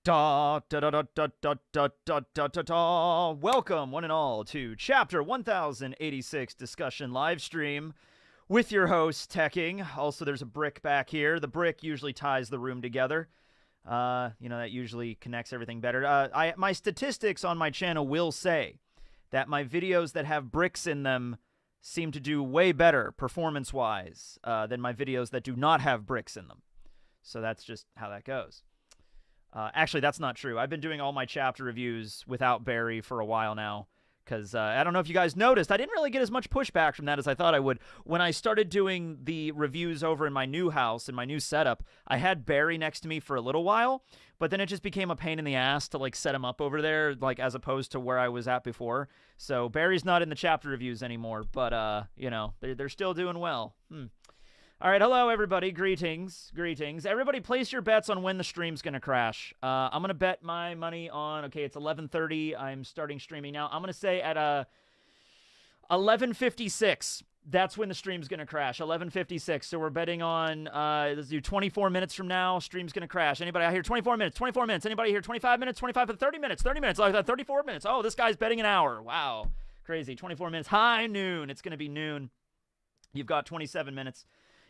Da, da, da, da, da, da, da, da, da, da, da. Welcome, one and all, to Chapter 1086 Discussion Livestream with your host, Teching. Also, there's a brick back here. The brick usually ties the room together. That usually connects everything better. My statistics on my channel will say that my videos that have bricks in them seem to do way better, performance-wise, than my videos that do not have bricks in them. So that's just how that goes. Actually, that's not true. I've been doing all my chapter reviews without Barry for a while now, because I don't know if you guys noticed, I didn't really get as much pushback from that as I thought I would. When I started doing the reviews over in my new house, in my new setup, I had Barry next to me for a little while, but then it just became a pain in the ass to, set him up over there, as opposed to where I was at before. So Barry's not in the chapter reviews anymore, but, they're still doing well. All right, hello, everybody. Greetings. Everybody, place your bets on when the stream's going to crash. I'm going to bet my money on, okay, it's 11:30. I'm starting streaming now. I'm going to say at 11:56. That's when the stream's going to crash, 11:56. So we're betting on, let's do 24 minutes from now, stream's going to crash. Anybody out here? 24 minutes. Anybody here? 25 minutes, 25 to 30 minutes, 30 minutes, 34 minutes. Oh, this guy's betting an hour. Wow, crazy. 24 minutes, high noon. It's going to be noon. You've got 27 minutes.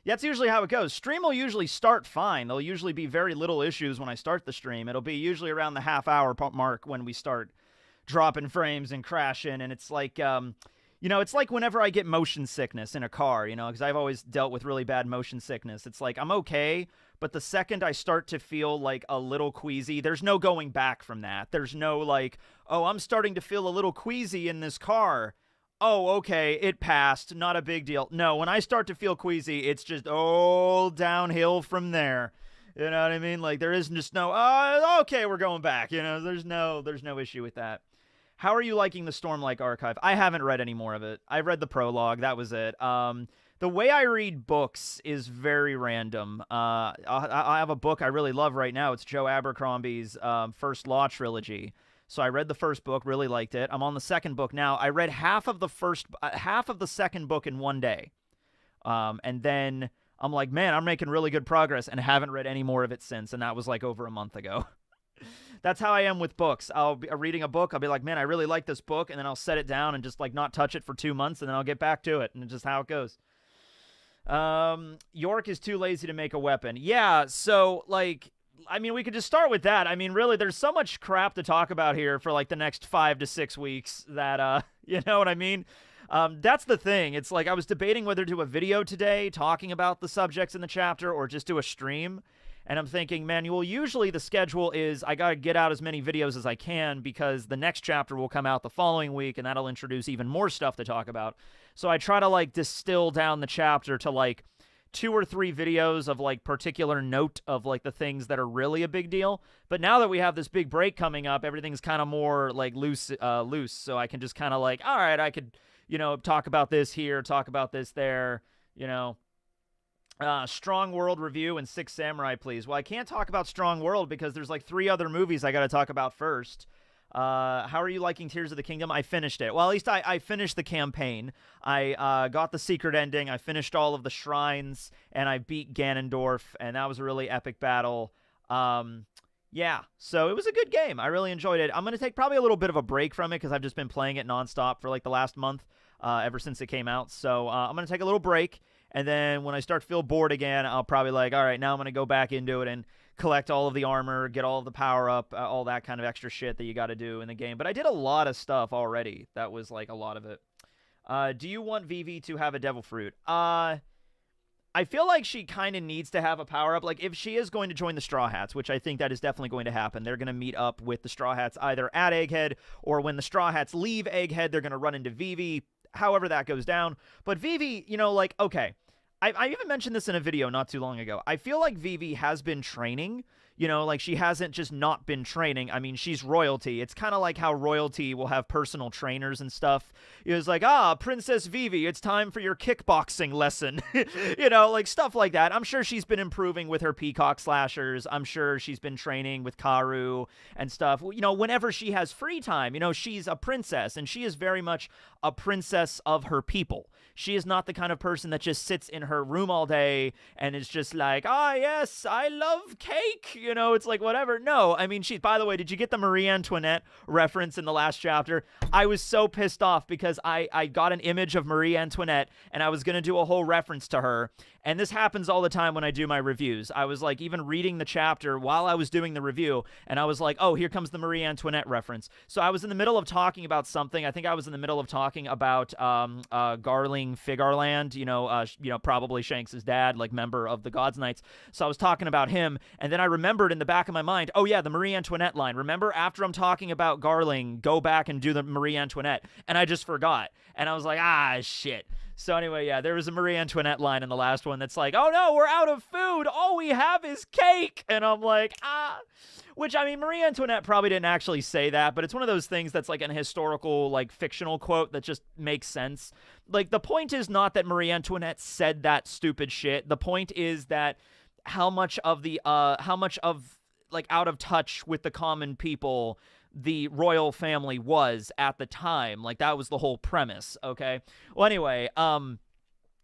Yeah, that's usually how it goes. Stream will usually start fine. There'll usually be very little issues when I start the stream. It'll be usually around the half-hour mark when we start dropping frames and crashing. And it's like, it's like whenever I get motion sickness in a car, because I've always dealt with really bad motion sickness. It's like, I'm okay, but the second I start to feel like a little queasy, there's no going back from that. There's no oh, I'm starting to feel a little queasy in this car. Oh, okay, it passed, not a big deal. No, when I start to feel queasy, it's just all downhill from there. You know what I mean? There is just no, okay, we're going back. There's no issue with that. How are you liking the Stormlight Archive? I haven't read any more of it. I read the prologue, that was it. The way I read books is very random. I have a book I really love right now. It's Joe Abercrombie's First Law trilogy. So I read the first book, really liked it. I'm on the second book now. I read half of the second book in one day. And then I'm like, man, I'm making really good progress and haven't read any more of it since. And that was over a month ago. That's how I am with books. I'll be reading a book. I'll be like, man, I really like this book. And then I'll set it down and just not touch it for 2 months. And then I'll get back to it. And it's just how it goes. York is too lazy to make a weapon. Yeah, so we could just start with that. Really, there's so much crap to talk about here for the next 5 to 6 weeks that, you know what I mean? That's the thing. It's I was debating whether to do a video today talking about the subjects in the chapter or just do a stream. And I'm thinking, man, usually the schedule is I got to get out as many videos as I can because the next chapter will come out the following week and that'll introduce even more stuff to talk about. So I try to distill down the chapter to 2 or 3 videos of particular note of the things that are really a big deal. But now that we have this big break coming up, everything's kind of more loose. So I can just kind of all right, I could, talk about this here, talk about this there, Strong World review and 6 Samurai, please. Well, I can't talk about Strong World because there's 3 other movies I got to talk about first. How are you liking Tears of the Kingdom? I finished it. Well, at least I finished the campaign. I got the secret ending. I finished all of the shrines, and I beat Ganondorf, and that was a really epic battle. Yeah, so it was a good game. I really enjoyed it. I'm going to take probably a little bit of a break from it because I've just been playing it nonstop for the last month, ever since it came out. So I'm going to take a little break, and then when I start to feel bored again, I'll probably all right, now I'm going to go back into it and collect all of the armor, get all of the power up, all that kind of extra shit that you got to do in the game. But I did a lot of stuff already. That was a lot of it. Do you want Vivi to have a devil fruit? I feel like she kind of needs to have a power up. If she is going to join the Straw Hats, which I think that is definitely going to happen, they're going to meet up with the Straw Hats either at Egghead or when the Straw Hats leave Egghead, they're going to run into Vivi, however that goes down. But Vivi, okay. I even mentioned this in a video not too long ago. I feel like Vivi has been training. She hasn't just not been training. She's royalty. It's kind of like how royalty will have personal trainers and stuff. It was Princess Vivi, it's time for your kickboxing lesson. Stuff like that. I'm sure she's been improving with her peacock slashers. I'm sure she's been training with Karu and stuff. Whenever she has free time, she's a princess, and she is very much a princess of her people. She is not the kind of person that just sits in her room all day and is just like, ah, yes, I love cake. You know, it's like, whatever. No, I mean, by the way, did you get the Marie Antoinette reference in the last chapter? I was so pissed off because I got an image of Marie Antoinette and I was going to do a whole reference to her. And this happens all the time when I do my reviews. I was like even reading the chapter while I was doing the review, and I was like, oh, here comes the Marie Antoinette reference. So I was in the middle of talking about something. I think I was in the middle of talking about Garling Figarland, you know, probably Shanks' dad, like member of the Gods Knights. So I was talking about him, and then I remembered in the back of my mind, oh yeah, the Marie Antoinette line. Remember, after I'm talking about Garling, go back and do the Marie Antoinette. And I just forgot. And I was like, ah, shit. So anyway, yeah, there was a Marie Antoinette line in the last one that's like, oh no, we're out of food. All we have is cake. And I'm like, ah. Which, I mean, Marie Antoinette probably didn't actually say that, but it's one of those things that's like an historical, like, fictional quote that just makes sense. Like, the point is not that Marie Antoinette said that stupid shit. The point is that how much of, like, out of touch with the common people the royal family was at the time. Like, that was the whole premise, okay? Well, anyway,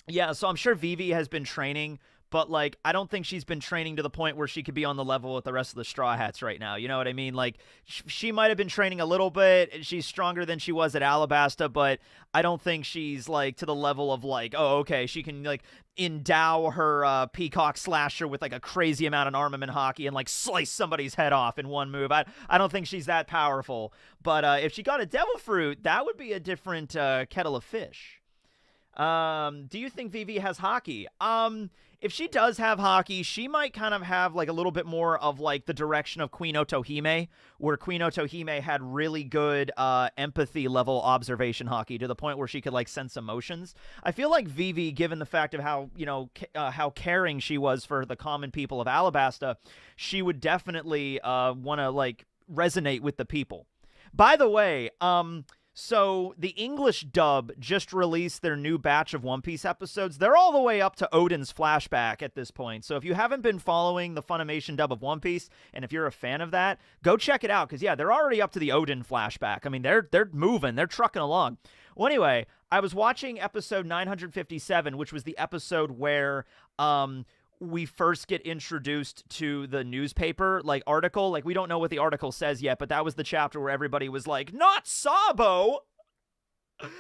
yeah, so I'm sure Vivi has been training, but, like, I don't think she's been training to the point where she could be on the level with the rest of the Straw Hats right now. You know what I mean? Like, she might have been training a little bit. She's stronger than she was at Alabasta, but I don't think she's, like, to the level of, like, oh, okay, she can, like, endow her Peacock Slasher with, like, a crazy amount of armament hockey and, like, slice somebody's head off in one move. I don't think she's that powerful. But if she got a Devil Fruit, that would be a different kettle of fish. Do you think Vivi has hockey? If she does have hockey, she might kind of have, like, a little bit more of, like, the direction of Queen Otohime, where Queen Otohime had really good empathy level observation hockey to the point where she could, like, sense emotions. I feel like Vivi, given the fact of how, you know, how caring she was for the common people of Alabasta, she would definitely want to, like, resonate with the people. By the way, so the English dub just released their new batch of One Piece episodes. They're all the way up to Odin's flashback at this point. So if you haven't been following the Funimation dub of One Piece, and if you're a fan of that, go check it out. Because, yeah, they're already up to the Odin flashback. I mean, they're moving. They're trucking along. Well, anyway, I was watching episode 957, which was the episode where we first get introduced to the newspaper, like, article. Like, we don't know what the article says yet, but that was the chapter where everybody was like, not Sabo!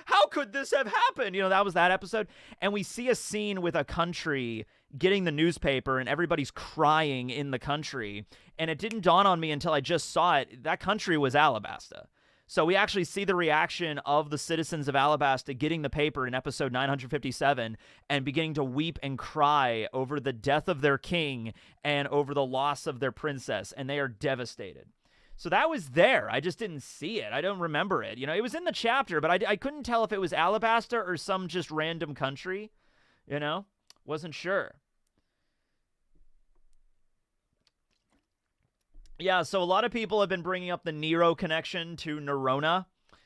How could this have happened? You know, that was that episode. And we see a scene with a country getting the newspaper, and everybody's crying in the country. And it didn't dawn on me until I just saw it. That country was Alabasta. So we actually see the reaction of the citizens of Alabasta getting the paper in episode 957 and beginning to weep and cry over the death of their king and over the loss of their princess, and they are devastated. So that was there. I just didn't see it. I don't remember it. You know, it was in the chapter, but I couldn't tell if it was Alabasta or some just random country. You know? Wasn't sure. Yeah, so a lot of people have been bringing up the Nero connection to Nerona,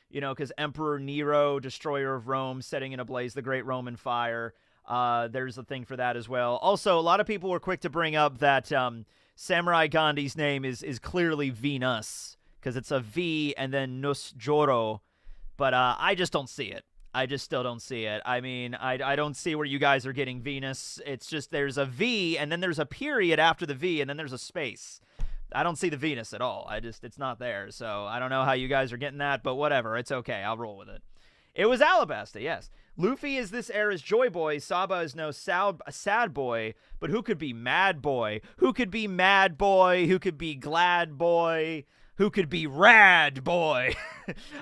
you know, because Emperor Nero, destroyer of Rome, setting in ablaze the great Roman fire. There's a thing for that as well. Also, a lot of people were quick to bring up that Samurai Gandhi's name is clearly Venus, because it's a V and then Nus Joro, but I just don't see it. I just still don't see it. I mean, I don't see where you guys are getting Venus. It's just there's a V, and then there's a period after the V, and then there's a space. I don't see the Venus at all. It's not there. So I don't know how you guys are getting that, but whatever. It's okay. I'll roll with it. It was Alabasta, yes. Luffy is this era's joy boy. Saba is no sad boy, but who could be mad boy? Who could be mad boy? Who could be glad boy? Who could be rad boy?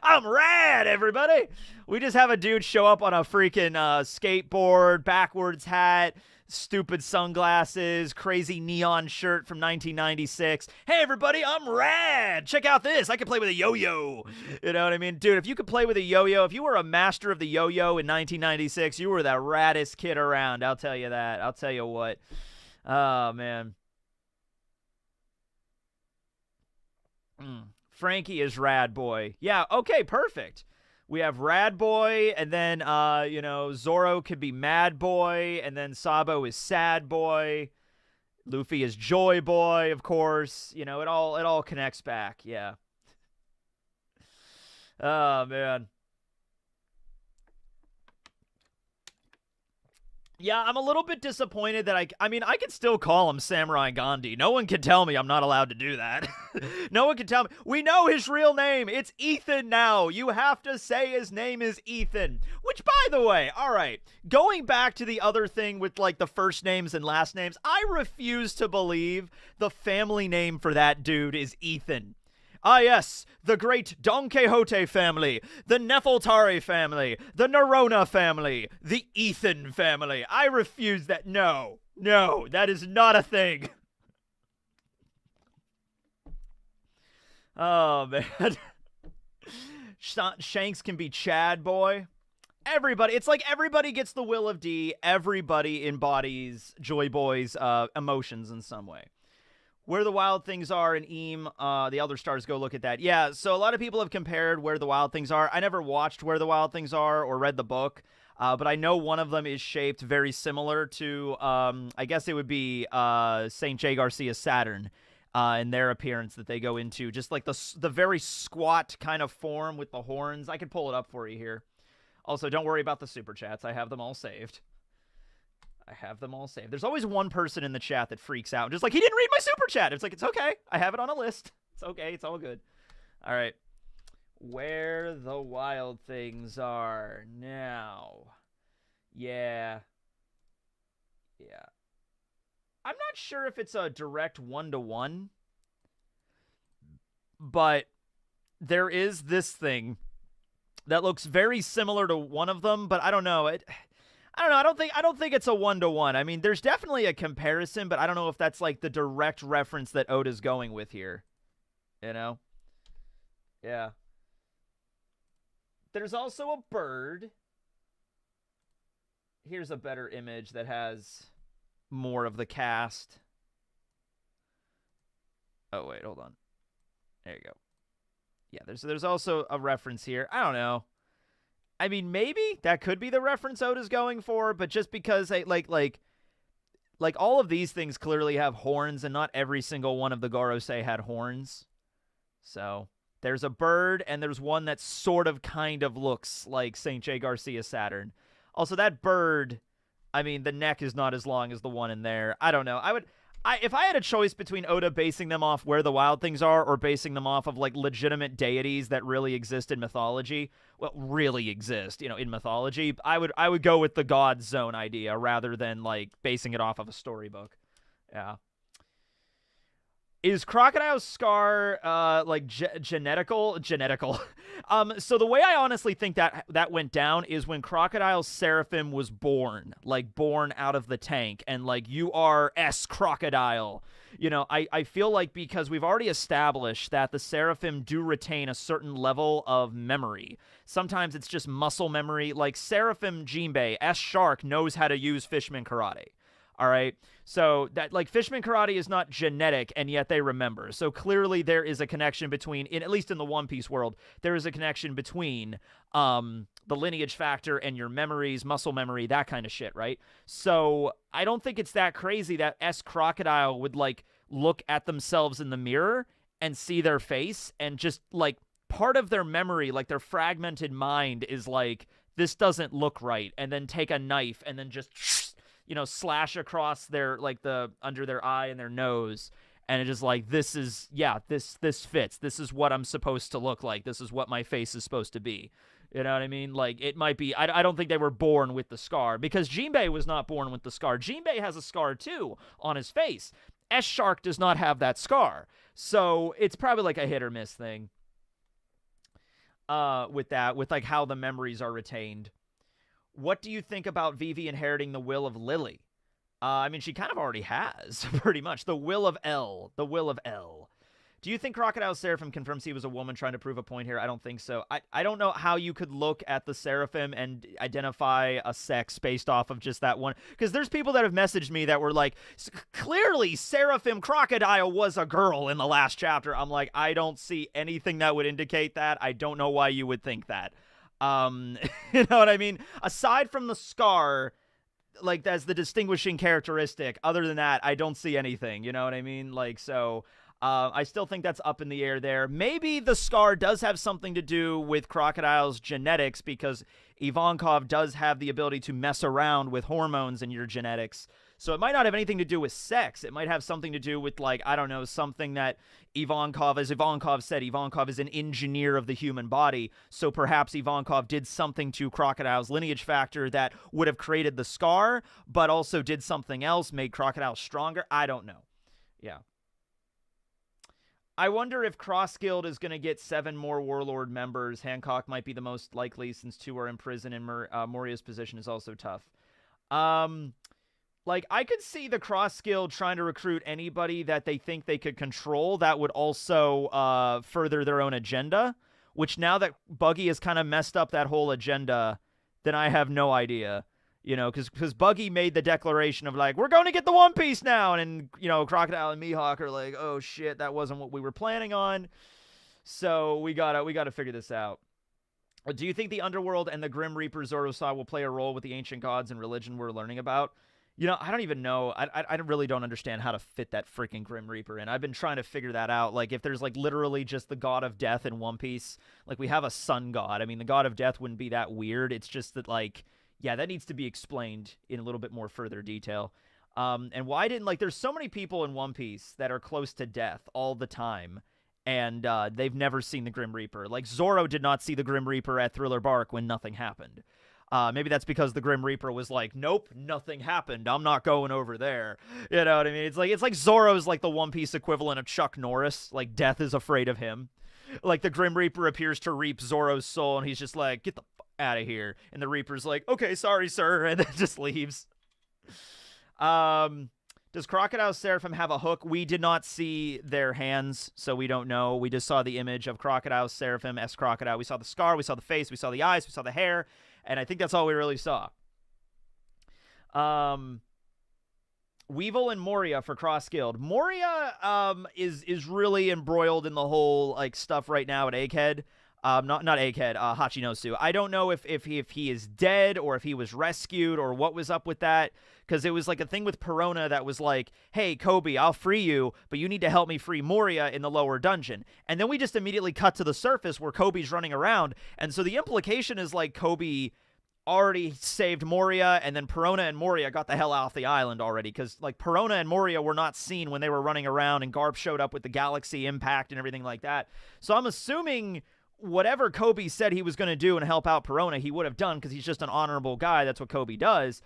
I'm rad, everybody. We just have a dude show up on a freaking skateboard, backwards hat, stupid sunglasses, crazy neon shirt from 1996. Hey, everybody, I'm rad. Check out this. I can play with a yo-yo. You know what I mean? Dude, if you could play with a yo-yo, if you were a master of the yo-yo in 1996, you were the raddest kid around. I'll tell you that. I'll tell you what. Oh, man. Frankie is rad boy. Yeah, okay, perfect. We have Rad Boy, and then, you know, Zorro could be Mad Boy, and then Sabo is Sad Boy. Luffy is Joy Boy, of course. You know, it all connects back, yeah. Oh, man. Yeah, I'm a little bit disappointed that I mean, I can still call him Samurai Gandhi. No one can tell me I'm not allowed to do that. No one can tell me. We know his real name. It's Ethan now. You have to say his name is Ethan. Which, by the way, all right, going back to the other thing with, like, the first names and last names, I refuse to believe the family name for that dude is Ethan. Ah, yes, the great Don Quixote family, the Nefeltari family, the Nerona family, the Ethan family. I refuse that. No, that is not a thing. Oh, man. Shanks can be Chad Boy. Everybody, it's like everybody gets the will of D. Everybody embodies Joy Boy's emotions in some way. Where the Wild Things Are in Eam, the Elder Stars, go look at that. Yeah, so a lot of people have compared Where the Wild Things Are. I never watched Where the Wild Things Are or read the book, but I know one of them is shaped very similar to, I guess it would be St. J. Garcia's Saturn in their appearance that they go into. Just like the very squat kind of form with the horns. I could pull it up for you here. Also, don't worry about the super chats. I have them all saved. There's always one person in the chat that freaks out. Just like, he didn't read my super chat. It's like, it's okay. I have it on a list. It's okay. It's all good. All right. Where the Wild Things Are now. Yeah. I'm not sure if it's a direct one-to-one, but there is this thing that looks very similar to one of them, but I don't know. I don't think it's a one-to-one. I mean, there's definitely a comparison, but I don't know if that's like the direct reference that Oda's going with here. You know? Yeah. There's also a bird. Here's a better image that has more of the cast. Oh, wait, hold on. There you go. Yeah, there's also a reference here. I don't know. I mean, maybe that could be the reference Oda's going for, but just because like all of these things clearly have horns, and not every single one of the Gorosei had horns. So there's a bird, and there's one that sort of kind of looks like St. J. Garcia's Saturn. Also, that bird, I mean, the neck is not as long as the one in there. I don't know. If I had a choice between Oda basing them off Where the Wild Things Are or basing them off of, like, legitimate deities that really exist in mythology, well, really exist, in mythology, I would go with the God Zone idea rather than, like, basing it off of a storybook. Yeah. Is Crocodile's scar, like, genetical? So the way I honestly think that went down is when Crocodile's Seraphim was born out of the tank, and, like, you are Crocodile. I feel like because we've already established that the Seraphim do retain a certain level of memory. Sometimes it's just muscle memory. Like, Seraphim Jinbei, Shark, knows how to use Fishman Karate. All right, so that, like, Fishman Karate is not genetic, and yet they remember. So clearly there is a connection between, at least in the One Piece world, there is a connection between the lineage factor and your memories, muscle memory, that kind of shit, right? So I don't think it's that crazy that Crocodile would, like, look at themselves in the mirror and see their face, and just, like, part of their memory, like their fragmented mind, is like, this doesn't look right, and then take a knife and then just slash across their, like, under their eye and their nose, and it's just like, this fits. This is what I'm supposed to look like. This is what my face is supposed to be. You know what I mean? Like, it might be, I don't think they were born with the scar, because Jinbei was not born with the scar. Jinbei has a scar, too, on his face. Shark does not have that scar. So it's probably, like, a hit or miss thing with that, with, like, how the memories are retained. What do you think about Vivi inheriting the will of Lily? I mean, she kind of already has, pretty much. The will of L. Do you think Crocodile Seraphim confirms he was a woman trying to prove a point here? I don't think so. I don't know how you could look at the Seraphim and identify a sex based off of just that one. Because there's people that have messaged me that were like, clearly Seraphim Crocodile was a girl in the last chapter. I'm like, I don't see anything that would indicate that. I don't know why you would think that. You know what I mean? Aside from the scar, like, as the distinguishing characteristic, other than that, I don't see anything, you know what I mean? Like, so I still think that's up in the air there. Maybe the scar does have something to do with Crocodile's genetics, because Ivankov does have the ability to mess around with hormones in your genetics. So it might not have anything to do with sex. It might have something to do with, like, I don't know, something that Ivankov, as Ivankov said, Ivankov is an engineer of the human body. So perhaps Ivankov did something to Crocodile's lineage factor that would have created the scar, but also did something else, made Crocodile stronger. I don't know. Yeah. I wonder if Cross Guild is going to get 7 more Warlord members. Hancock might be the most likely, since 2 are in prison, and Moria's position is also tough. Like, I could see the Cross Guild trying to recruit anybody that they think they could control that would also further their own agenda, which now that Buggy has kind of messed up that whole agenda, then I have no idea. You know, because Buggy made the declaration of, like, we're going to get the One Piece now. And, you know, Crocodile and Mihawk are like, oh, shit, that wasn't what we were planning on. So we gotta figure this out. Do you think the Underworld and the Grim Reaper Zorro will play a role with the ancient gods and religion we're learning about? You know, I don't even know. I really don't understand how to fit that freaking Grim Reaper in. I've been trying to figure that out. Like, if there's, like, literally just the god of death in One Piece. Like, we have a sun god. I mean, the god of death wouldn't be that weird. It's just that, like, yeah, that needs to be explained in a little bit more further detail. And why didn't, like, there's so many people in One Piece that are close to death all the time, and they've never seen the Grim Reaper. Like, Zorro did not see the Grim Reaper at Thriller Bark when nothing happened. Maybe that's because the Grim Reaper was like, nope, nothing happened. I'm not going over there. You know what I mean? It's like Zorro's like the One Piece equivalent of Chuck Norris. Like, death is afraid of him. Like, the Grim Reaper appears to reap Zorro's soul, and he's just like, get the fuck out of here. And the Reaper's like, okay, sorry, sir, and then just leaves. Does Crocodile Seraphim have a hook? We did not see their hands, so we don't know. We just saw the image of Crocodile Seraphim S. Crocodile. We saw the scar, we saw the face, we saw the eyes, we saw the hair, and I think that's all we really saw. Weevil and Moria for Cross Guild. Moria is really embroiled in the whole, like, stuff right now at Egghead. Not Egghead, Hachinosu. I don't know if he is dead or if he was rescued or what was up with that, because it was like a thing with Perona that was like, hey, Kobe, I'll free you, but you need to help me free Moria in the lower dungeon. And then we just immediately cut to the surface where Kobe's running around, and so the implication is like Kobe already saved Moria, and then Perona and Moria got the hell off the island already, because, like, Perona and Moria were not seen when they were running around, and Garp showed up with the galaxy impact and everything like that. So I'm assuming whatever Kobe said he was going to do and help out Perona, he would have done, because he's just an honorable guy. That's what Kobe does.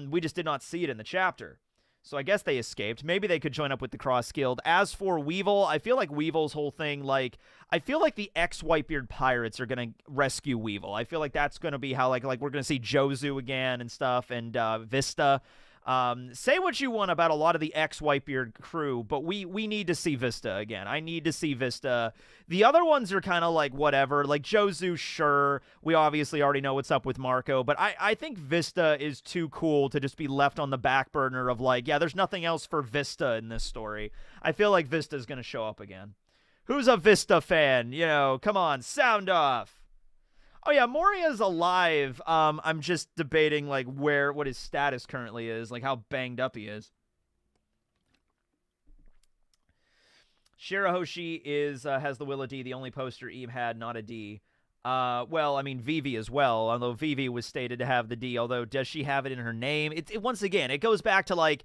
We just did not see it in the chapter. So I guess they escaped. Maybe they could join up with the Cross Guild. As for Weevil, I feel like Weevil's whole thing, like, I feel like the ex-Whitebeard pirates are going to rescue Weevil. I feel like that's going to be how, like we're going to see Jozu again and stuff, and Vista. Say what you want about a lot of the ex-Whitebeard crew, but we need to see Vista again. I need to see Vista. The other ones are kind of like whatever. Like Jozu, sure. We obviously already know what's up with Marco, but I think Vista is too cool to just be left on the back burner of, like, yeah, there's nothing else for Vista in this story. I feel like Vista's going to show up again. Who's a Vista fan? You know, come on, sound off. Oh yeah, Moria's alive. I'm just debating, like, what his status currently is, like how banged up he is. Shirahoshi has the Will of D, the only poster Eve had, not a D. Well, I mean Vivi as well, although Vivi was stated to have the D. Although, does she have it in her name? It once again, it goes back to, like,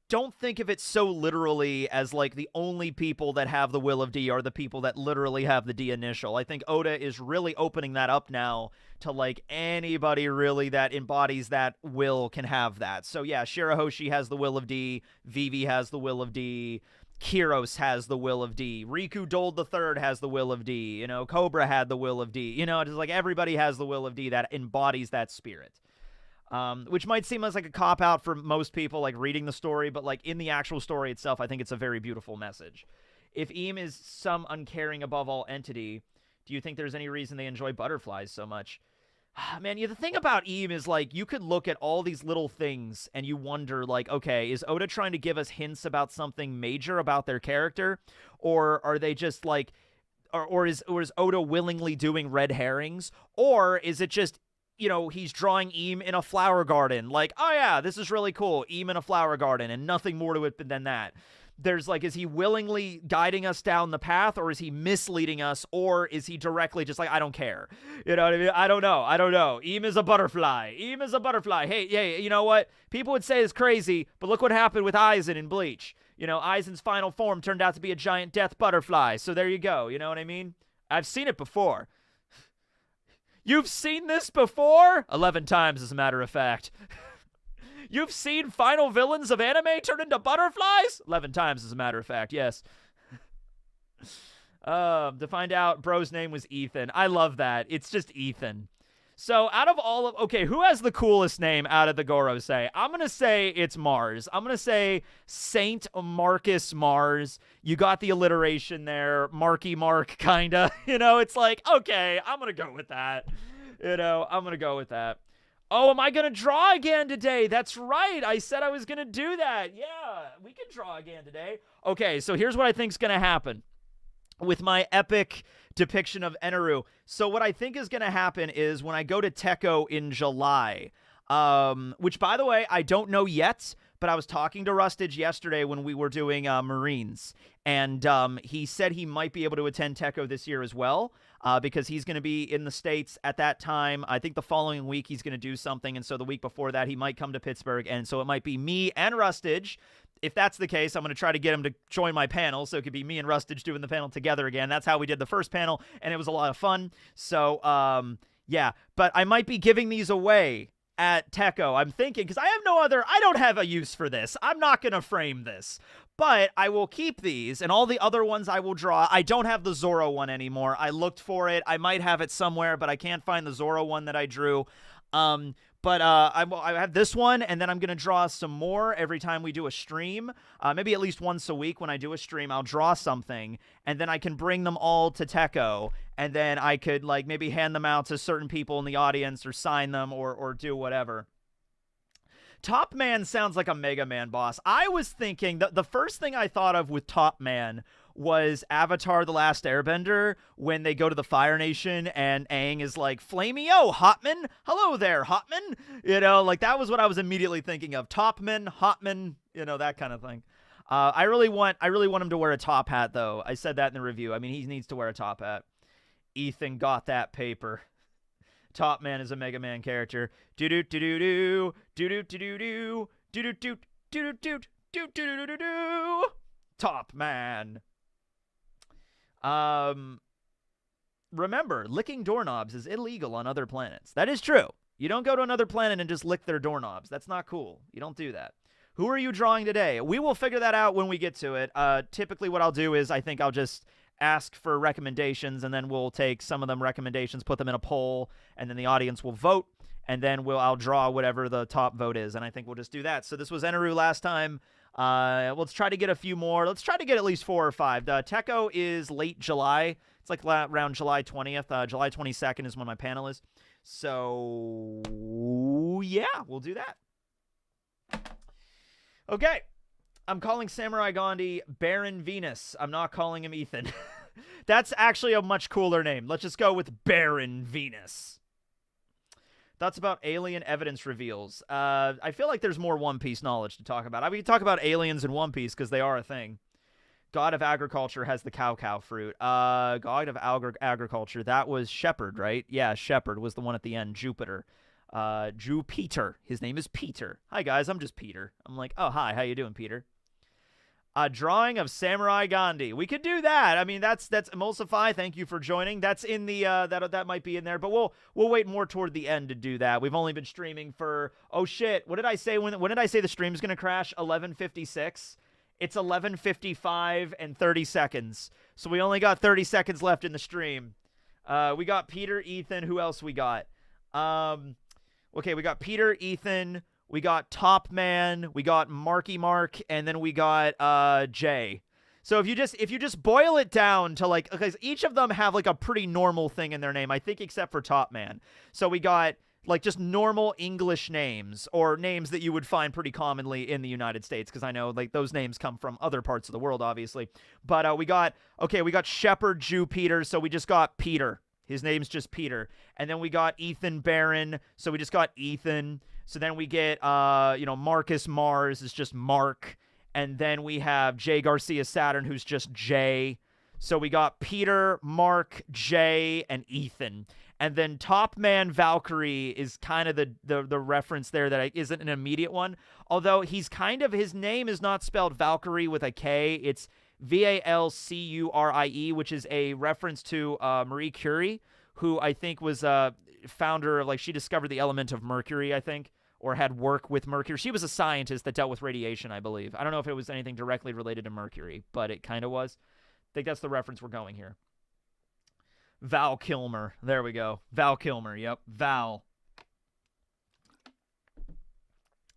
don't think of it so literally as, like, the only people that have the Will of D are the people that literally have the D initial. I think Oda is really opening that up now to, like, anybody really that embodies that will can have that. So yeah, Shirahoshi has the Will of D, Vivi has the Will of D, Kyros has the Will of D, Riku Dole III has the Will of D, you know, Cobra had the Will of D, you know, it's like everybody has the Will of D that embodies that spirit. Which might seem as like a cop-out for most people, like, reading the story, but, like, in the actual story itself, I think it's a very beautiful message. If Eam is some uncaring above all entity, do you think there's any reason they enjoy butterflies so much? Man, the thing about Eam is, like, you could look at all these little things and you wonder, like, okay, is Oda trying to give us hints about something major about their character? Or are they just, like, or is Oda willingly doing red herrings? Or is it just, you know, he's drawing Eam in a flower garden. Like, oh yeah, this is really cool. Eam in a flower garden, and nothing more to it than that. there's like, is he willingly guiding us down the path, or is he misleading us, or is he directly just like, I don't care? You know what I mean? I don't know. Eam is a butterfly. Hey, you know what? People would say it's crazy, but look what happened with Aizen in Bleach. You know, Aizen's final form turned out to be a giant death butterfly. So there you go. You know what I mean? I've seen it before. You've seen this before? 11 times, as a matter of fact. You've seen final villains of anime turn into butterflies? 11 times, as a matter of fact, yes. To find out, bro's name was Ethan. I love that. It's just Ethan. So out of all of... Okay, who has the coolest name out of the Gorosei? I'm going to say it's Mars. I'm going to say Saint Marcus Mars. You got the alliteration there. Marky Mark, kind of. You know, it's like, okay, I'm going to go with that. You know, I'm going to go with that. Oh, am I going to draw again today? That's right. I said I was going to do that. Yeah, we can draw again today. Okay, so here's what I think's going to happen with my epic depiction of Eneru. So what I think is going to happen is when I go to Teko in July, which, by the way, I don't know yet, but I was talking to Rustage yesterday when we were doing Marines, and he said he might be able to attend Teko this year as well, because he's going to be in the States at that time. I think the following week he's going to do something, and so the week before that he might come to Pittsburgh, and so it might be me and Rustage. If that's the case, I'm going to try to get him to join my panel, so it could be me and Rustage doing the panel together again. That's how we did the first panel, and it was a lot of fun. So, yeah. But I might be giving these away at Teko. I'm thinking, because I don't have a use for this. I'm not going to frame this. But I will keep these, and all the other ones I will draw. I don't have the Zorro one anymore. I looked for it. I might have it somewhere, but I can't find the Zorro one that I drew. But I have this one, and then I'm going to draw some more every time we do a stream. Maybe at least once a week when I do a stream, I'll draw something, and then I can bring them all to Teko, and then I could like maybe hand them out to certain people in the audience or sign them or do whatever. Top Man sounds like a Mega Man boss. I was thinking, the first thing I thought of with Top Man was Avatar The Last Airbender, when they go to the Fire Nation and Aang is like, Flamey-o, Hotman? Hello there, Hotman? You know, like that was what I was immediately thinking of. Topman, Hotman, you know, that kind of thing. I really want him to wear a top hat, though. I said that in the review. I mean, he needs to wear a top hat. Ethan got that paper. Top Man is a Mega Man character. Do-do-do-do-do, do-do-do-do-do, do-do-do, do-do-do, do-do-do-do-do. Top Man. Remember, licking doorknobs is illegal on other planets. That is true. You don't go to another planet and just lick their doorknobs. That's not cool. You don't do that. Who are you drawing today? We will figure that out when we get to it. Typically what I'll do is I think I'll just ask for recommendations, and then we'll take some of them recommendations, put them in a poll, and then the audience will vote, and then I'll draw whatever the top vote is, and I think we'll just do that. So this was Eneru last time. Let's try to get a few more. Let's try to get at least 4 or 5. Teko is late July. It's like around July 20th. July 22nd is when my panel is. So, yeah, we'll do that. Okay. I'm calling Samurai Gandhi Baron Venus. I'm not calling him Ethan. That's actually a much cooler name. Let's just go with Baron Venus. Thoughts about alien evidence reveals. I feel like there's more One Piece knowledge to talk about. I mean, we can talk about aliens in One Piece because they are a thing. God of Agriculture has the cow fruit. God of Agriculture, that was Shepherd, right? Yeah, Shepherd was the one at the end. Jupiter. Jupiter. His name is Peter. Hi, guys. I'm just Peter. I'm like, oh, hi. How you doing, Peter? A drawing of Samurai Gandhi. We could do that. I mean, that's Emulsify. Thank you for joining. That's in the that might be in there, but we'll wait more toward the end to do that. We've only been streaming for, oh shit, what did I say when did I say the stream's gonna crash? 11:56. It's 11:55 and 30 seconds. So we only got 30 seconds left in the stream. We got Peter, Ethan. Who else we got? Okay, we got Peter, Ethan. We got Top Man, we got Marky Mark, and then we got Jay. So if you just boil it down to like, because each of them have like a pretty normal thing in their name, I think, except for Top Man. So we got like just normal English names, or names that you would find pretty commonly in the United States, because I know like those names come from other parts of the world, obviously. But we got Shepherd, Jew, Peter, so we just got Peter. His name's just Peter. And then we got Ethan Barron, so we just got Ethan. So then we get, Marcus Mars is just Mark. And then we have Jay Garcia Saturn, who's just Jay. So we got Peter, Mark, Jay, and Ethan. And then Top Man Valkyrie is kind of the reference there that isn't an immediate one. Although his name is not spelled Valkyrie with a K. It's Valcurie, which is a reference to Marie Curie, who I think was founder of, she discovered the element of mercury, I think, or had work with mercury. She was a scientist that dealt with radiation, I believe. I don't know if it was anything directly related to mercury, but it kind of was. I think that's the reference we're going here. Val Kilmer. There we go. Val Kilmer. Yep. Val.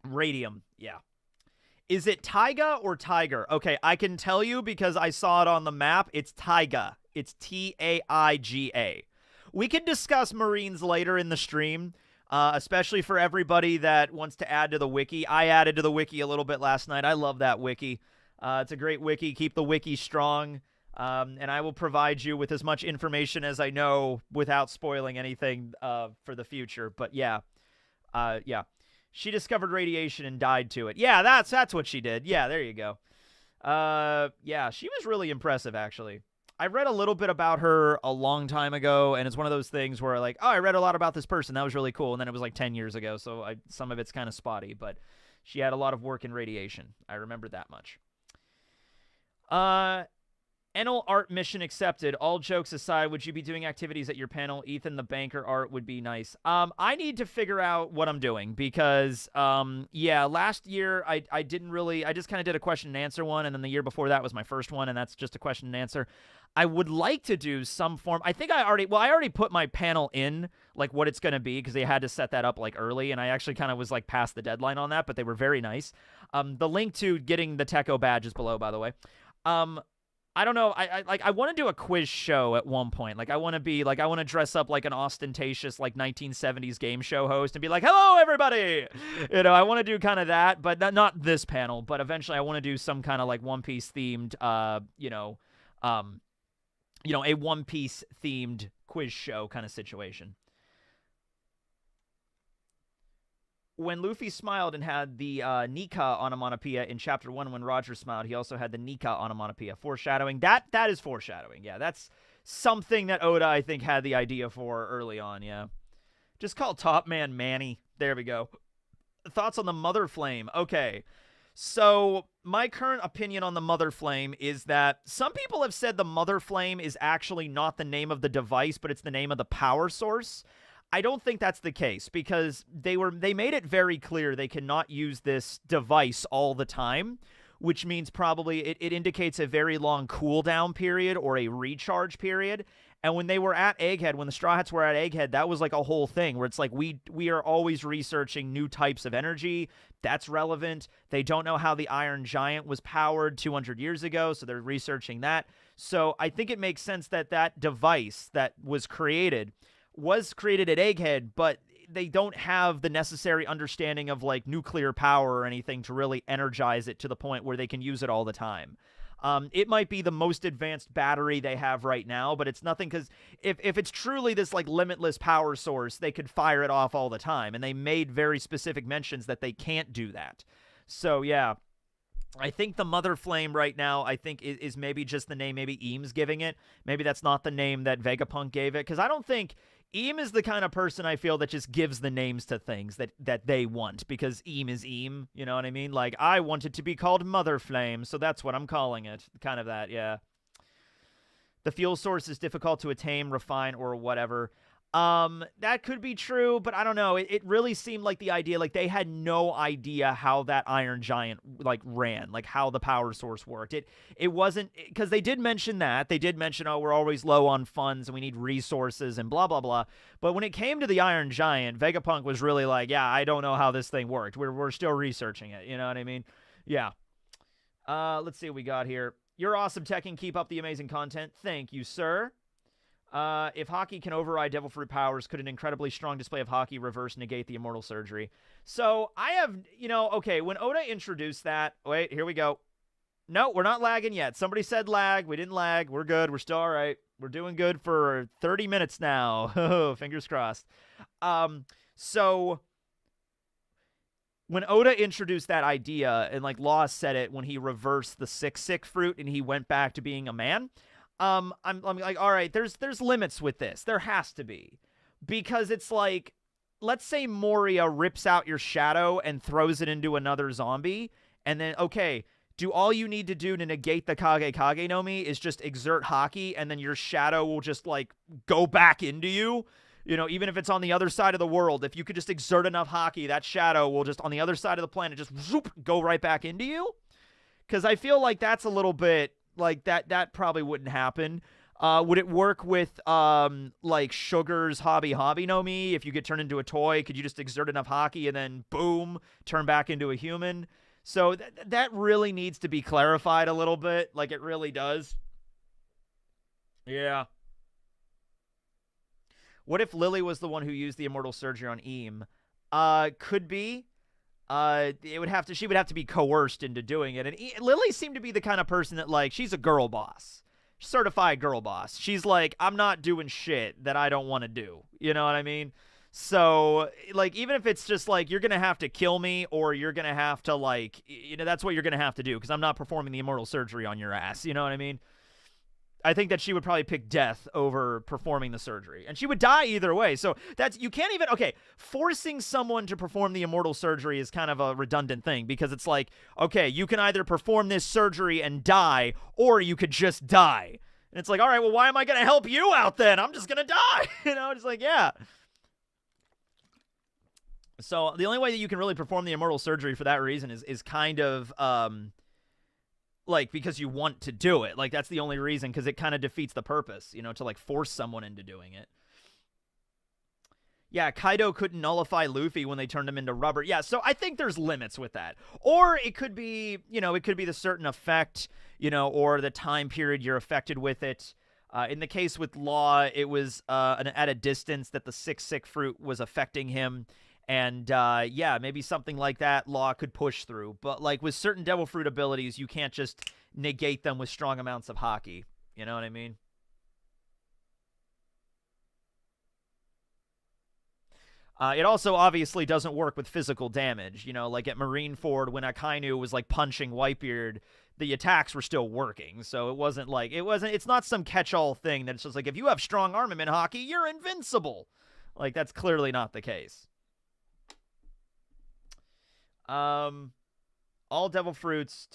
Radium. Yeah. Is it Taiga or Tiger? Okay, I can tell you because I saw it on the map. It's Taiga. It's Taiga. We can discuss Marines later in the stream, especially for everybody that wants to add to the wiki. I added to the wiki a little bit last night. I love that wiki. It's a great wiki. Keep the wiki strong. And I will provide you with as much information as I know without spoiling anything for the future. But yeah. She discovered radiation and died to it. Yeah, that's what she did. Yeah, there you go. Yeah, she was really impressive, actually. I read a little bit about her a long time ago, and it's one of those things where, I read a lot about this person. That was really cool. And then it was 10 years ago, so some of it's kind of spotty. But she had a lot of work in radiation. I remember that much. Enel art mission accepted. All jokes aside, would you be doing activities at your panel? Ethan, the banker art would be nice. I need to figure out what I'm doing because, last year I didn't really, I just kind of did a question and answer one, and then the year before that was my first one, and that's just a question and answer. I would like to do some form. I think I already put my panel in, what it's going to be, because they had to set that up, early, and I actually kind of was, past the deadline on that, but they were very nice. The link to getting the Techo badge is below, by the way. I don't know. I want to do a quiz show at one point. I want to be I want to dress up like an ostentatious 1970s game show host and be like, "Hello, everybody." I want to do kind of that, but not this panel. But eventually, I want to do some kind of One Piece themed, a One Piece themed quiz show kind of situation. When Luffy smiled and had the Nika onomatopoeia in Chapter 1 when Roger smiled, he also had the Nika onomatopoeia. Foreshadowing. That is foreshadowing. Yeah, that's something that Oda, I think, had the idea for early on, yeah. Just call Top Man Manny. There we go. Thoughts on the Mother Flame. Okay. So, my current opinion on the Mother Flame is that some people have said the Mother Flame is actually not the name of the device, but it's the name of the power source. I don't think that's the case because they made it very clear they cannot use this device all the time, which means probably it indicates a very long cooldown period or a recharge period. And when they were at Egghead, when the Straw Hats were at Egghead, that was a whole thing where it's we are always researching new types of energy. That's relevant. They don't know how the Iron Giant was powered 200 years ago, so they're researching that. So I think it makes sense that that device that was created at Egghead, but they don't have the necessary understanding of nuclear power or anything to really energize it to the point where they can use it all the time. It might be the most advanced battery they have right now, but it's nothing because if it's truly this limitless power source, they could fire it off all the time, and they made very specific mentions that they can't do that. So yeah, I think the Mother Flame right now, I think, is maybe just the name maybe Eames giving it. Maybe that's not the name that Vegapunk gave it, because I don't think Eam is the kind of person I feel that just gives the names to things that they want, because Eam is Eam, you know what I mean? I want it to be called Mother Flame, so that's what I'm calling it. Kind of that, yeah. The fuel source is difficult to attain, refine, or whatever. That could be true, but I don't know. It really seemed like the idea, they had no idea how that Iron Giant, ran, how the power source worked. It wasn't, because they did mention that. They did mention, oh, we're always low on funds and we need resources and blah, blah, blah. But when it came to the Iron Giant, Vegapunk was really yeah, I don't know how this thing worked. We're still researching it, you know what I mean? Yeah. Let's see what we got here. You're awesome, Tekken. Keep up the amazing content. Thank you, sir. If Haki can override Devil Fruit powers, could an incredibly strong display of Haki reverse negate the Immortal Surgery? So, I have, okay, when Oda introduced that, wait, here we go. No, we're not lagging yet. Somebody said lag. We didn't lag. We're good. We're still all right. We're doing good for 30 minutes now. Fingers crossed. So, when Oda introduced that idea, and like Law said it when he reversed the sick fruit and he went back to being a man, I'm like, all right, there's limits with this. There has to be. Because it's like, let's say Moria rips out your shadow and throws it into another zombie, and then, okay, do all you need to do to negate the Kage no Mi is just exert haki, and then your shadow will just, like, go back into you? You know, even if it's on the other side of the world, if you could just exert enough haki, that shadow will just, on the other side of the planet, just whoop, go right back into you? Because I feel like that's a little bit, like, that probably wouldn't happen. Would it work with, like, Sugar's Hobby no Mi? If you get turned into a toy, could you just exert enough haki and then, boom, turn back into a human? So that really needs to be clarified a little bit. Like, it really does. Yeah. What if Lily was the one who used the immortal surgery on Eam? Could be. She would have to be coerced into doing it. And Lily seemed to be the kind of person that, like, she's a girl boss. Certified girl boss. She's like, I'm not doing shit that I don't want to do. You know what I mean? So, like, even if it's just like, you're going to have to kill me, or you're going to have to, like, you know, that's what you're going to have to do, because I'm not performing the immortal surgery on your ass. You know what I mean? I think that she would probably pick death over performing the surgery. And she would die either way. So that's, you can't even, okay, forcing someone to perform the immortal surgery is kind of a redundant thing, because it's like, okay, you can either perform this surgery and die, or you could just die. And it's like, all right, well, why am I going to help you out then? I'm just going to die. You know, it's like, yeah. So the only way that you can really perform the immortal surgery for that reason is kind of, like, because you want to do it. Like, that's the only reason, because it kind of defeats the purpose, you know, to, like, force someone into doing it. Yeah, Kaido couldn't nullify Luffy when they turned him into rubber. Yeah, so I think there's limits with that. Or it could be, you know, it could be the certain effect, you know, or the time period you're affected with it. In the case with Law, it was at a distance that the sick fruit was affecting him. And, yeah, maybe something like that Law could push through. But, like, with certain Devil Fruit abilities, you can't just negate them with strong amounts of haki. You know what I mean? It also obviously doesn't work with physical damage. You know, like at Marineford, when Akainu was, like, punching Whitebeard, the attacks were still working. So it wasn't like, it's not some catch-all thing that it's just like, if you have strong armament haki, you're invincible. Like, that's clearly not the case. All devil fruits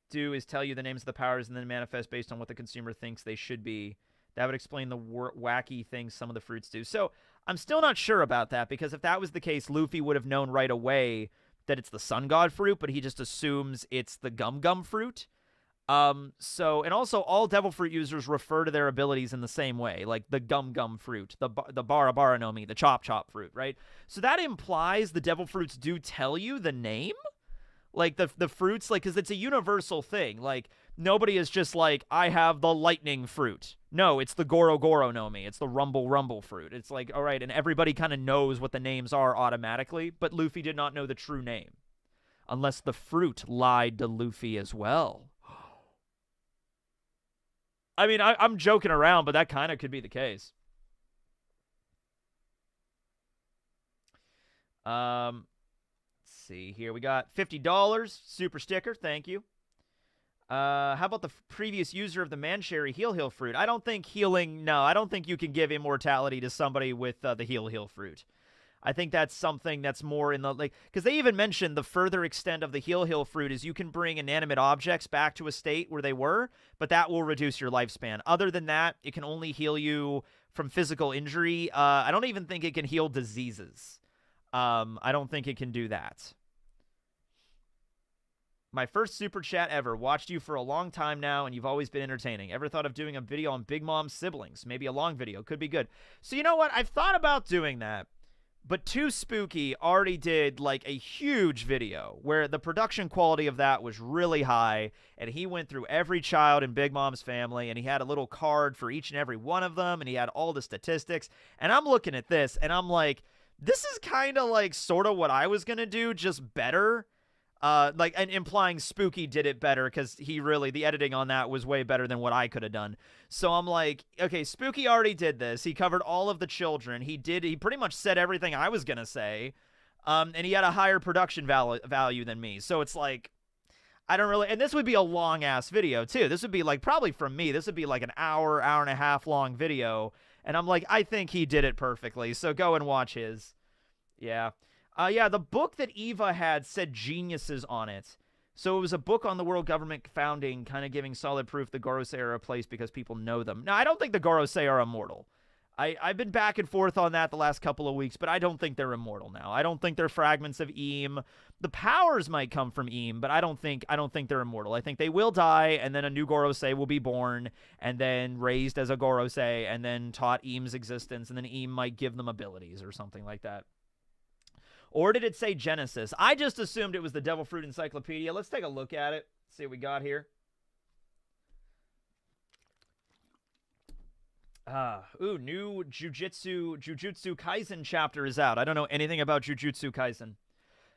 do is tell you the names of the powers and then manifest based on what the consumer thinks they should be. That would explain the wacky things some of the fruits do. So I'm still not sure about that, because if that was the case, Luffy would have known right away that it's the sun god fruit, but he just assumes it's the gum fruit. So, and also all devil fruit users refer to their abilities in the same way, like the gum fruit, the bara no Mi, the chop fruit, right? So that implies the devil fruits do tell you the name, like the fruits, like, because it's a universal thing. Like, nobody is just like, I have the lightning fruit. No, it's the Goro no Mi. It's the rumble fruit. It's like, all right, and everybody kind of knows what the names are automatically, but Luffy did not know the true name, unless the fruit lied to Luffy as well. I mean, I'm joking around, but that kind of could be the case. Let's see here. We got $50 super sticker. Thank you. How about the previous user of the Mancherry heal fruit? I don't think healing. No, I don't think you can give immortality to somebody with the heal fruit. I think that's something that's more in the, like, because they even mentioned the further extent of the heal fruit is you can bring inanimate objects back to a state where they were, but that will reduce your lifespan. Other than that, it can only heal you from physical injury. I don't even think it can heal diseases. I don't think it can do that. My first super chat ever. Watched you for a long time now, and you've always been entertaining. Ever thought of doing a video on Big Mom's siblings? Maybe a long video. Could be good. So you know what? I've thought about doing that. But Too Spooky already did, like, a huge video where the production quality of that was really high, and he went through every child in Big Mom's family, and he had a little card for each and every one of them, and he had all the statistics. And I'm looking at this, and I'm like, this is kind of like sort of what I was going to do, just better. Like, and implying Spooky did it better, because he really, the editing on that was way better than what I could have done. So I'm like, okay, Spooky already did this. He covered all of the children. He pretty much said everything I was going to say. And he had a higher production value than me. So it's like, I don't really, and this would be a long ass video too. This would be like, probably from me, this would be like an hour and a half long video. And I'm like, I think he did it perfectly. So go and watch his. Yeah. Yeah, the book that Eva had said geniuses on it. So it was a book on the world government founding, kind of giving solid proof the Gorosei are a place because people know them. Now, I don't think the Gorosei are immortal. I've been back and forth on that the last couple of weeks, but I don't think they're immortal now. I don't think they're fragments of Eem. The powers might come from Eem, but I don't think they're immortal. I think they will die, and then a new Gorosei will be born, and then raised as a Gorosei, and then taught Eem's existence, and then Eem might give them abilities or something like that. Or did it say Genesis? I just assumed it was the Devil Fruit Encyclopedia. Let's take a look at it. See what we got here. New Jujutsu Kaisen chapter is out. I don't know anything about Jujutsu Kaisen.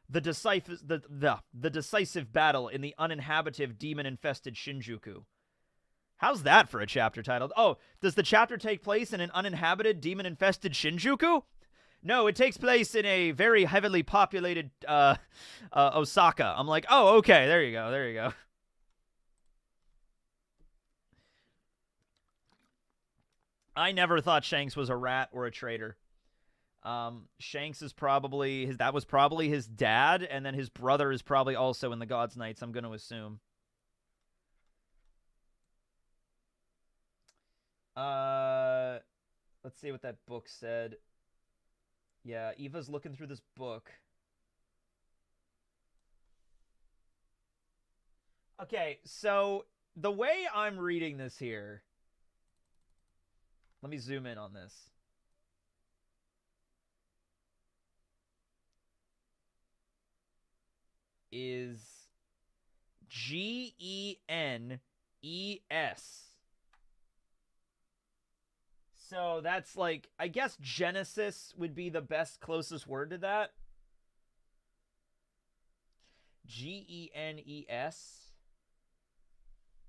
The decisive battle in the uninhabited demon-infested Shinjuku. How's that for a chapter title? Oh, does the chapter take place in an uninhabited demon-infested Shinjuku? No, it takes place in a very heavily populated Osaka. I'm like, oh, okay, there you go, there you go. I never thought Shanks was a rat or a traitor. Shanks is probably that was probably his dad, and then his brother is probably also in the God's Knights, I'm going to assume. Let's see what that book said. Yeah, Eva's looking through this book. Okay, so the way I'm reading this here, let me zoom in on this. Is Genes. So that's like, I guess Genesis would be the best, closest word to that. Genes.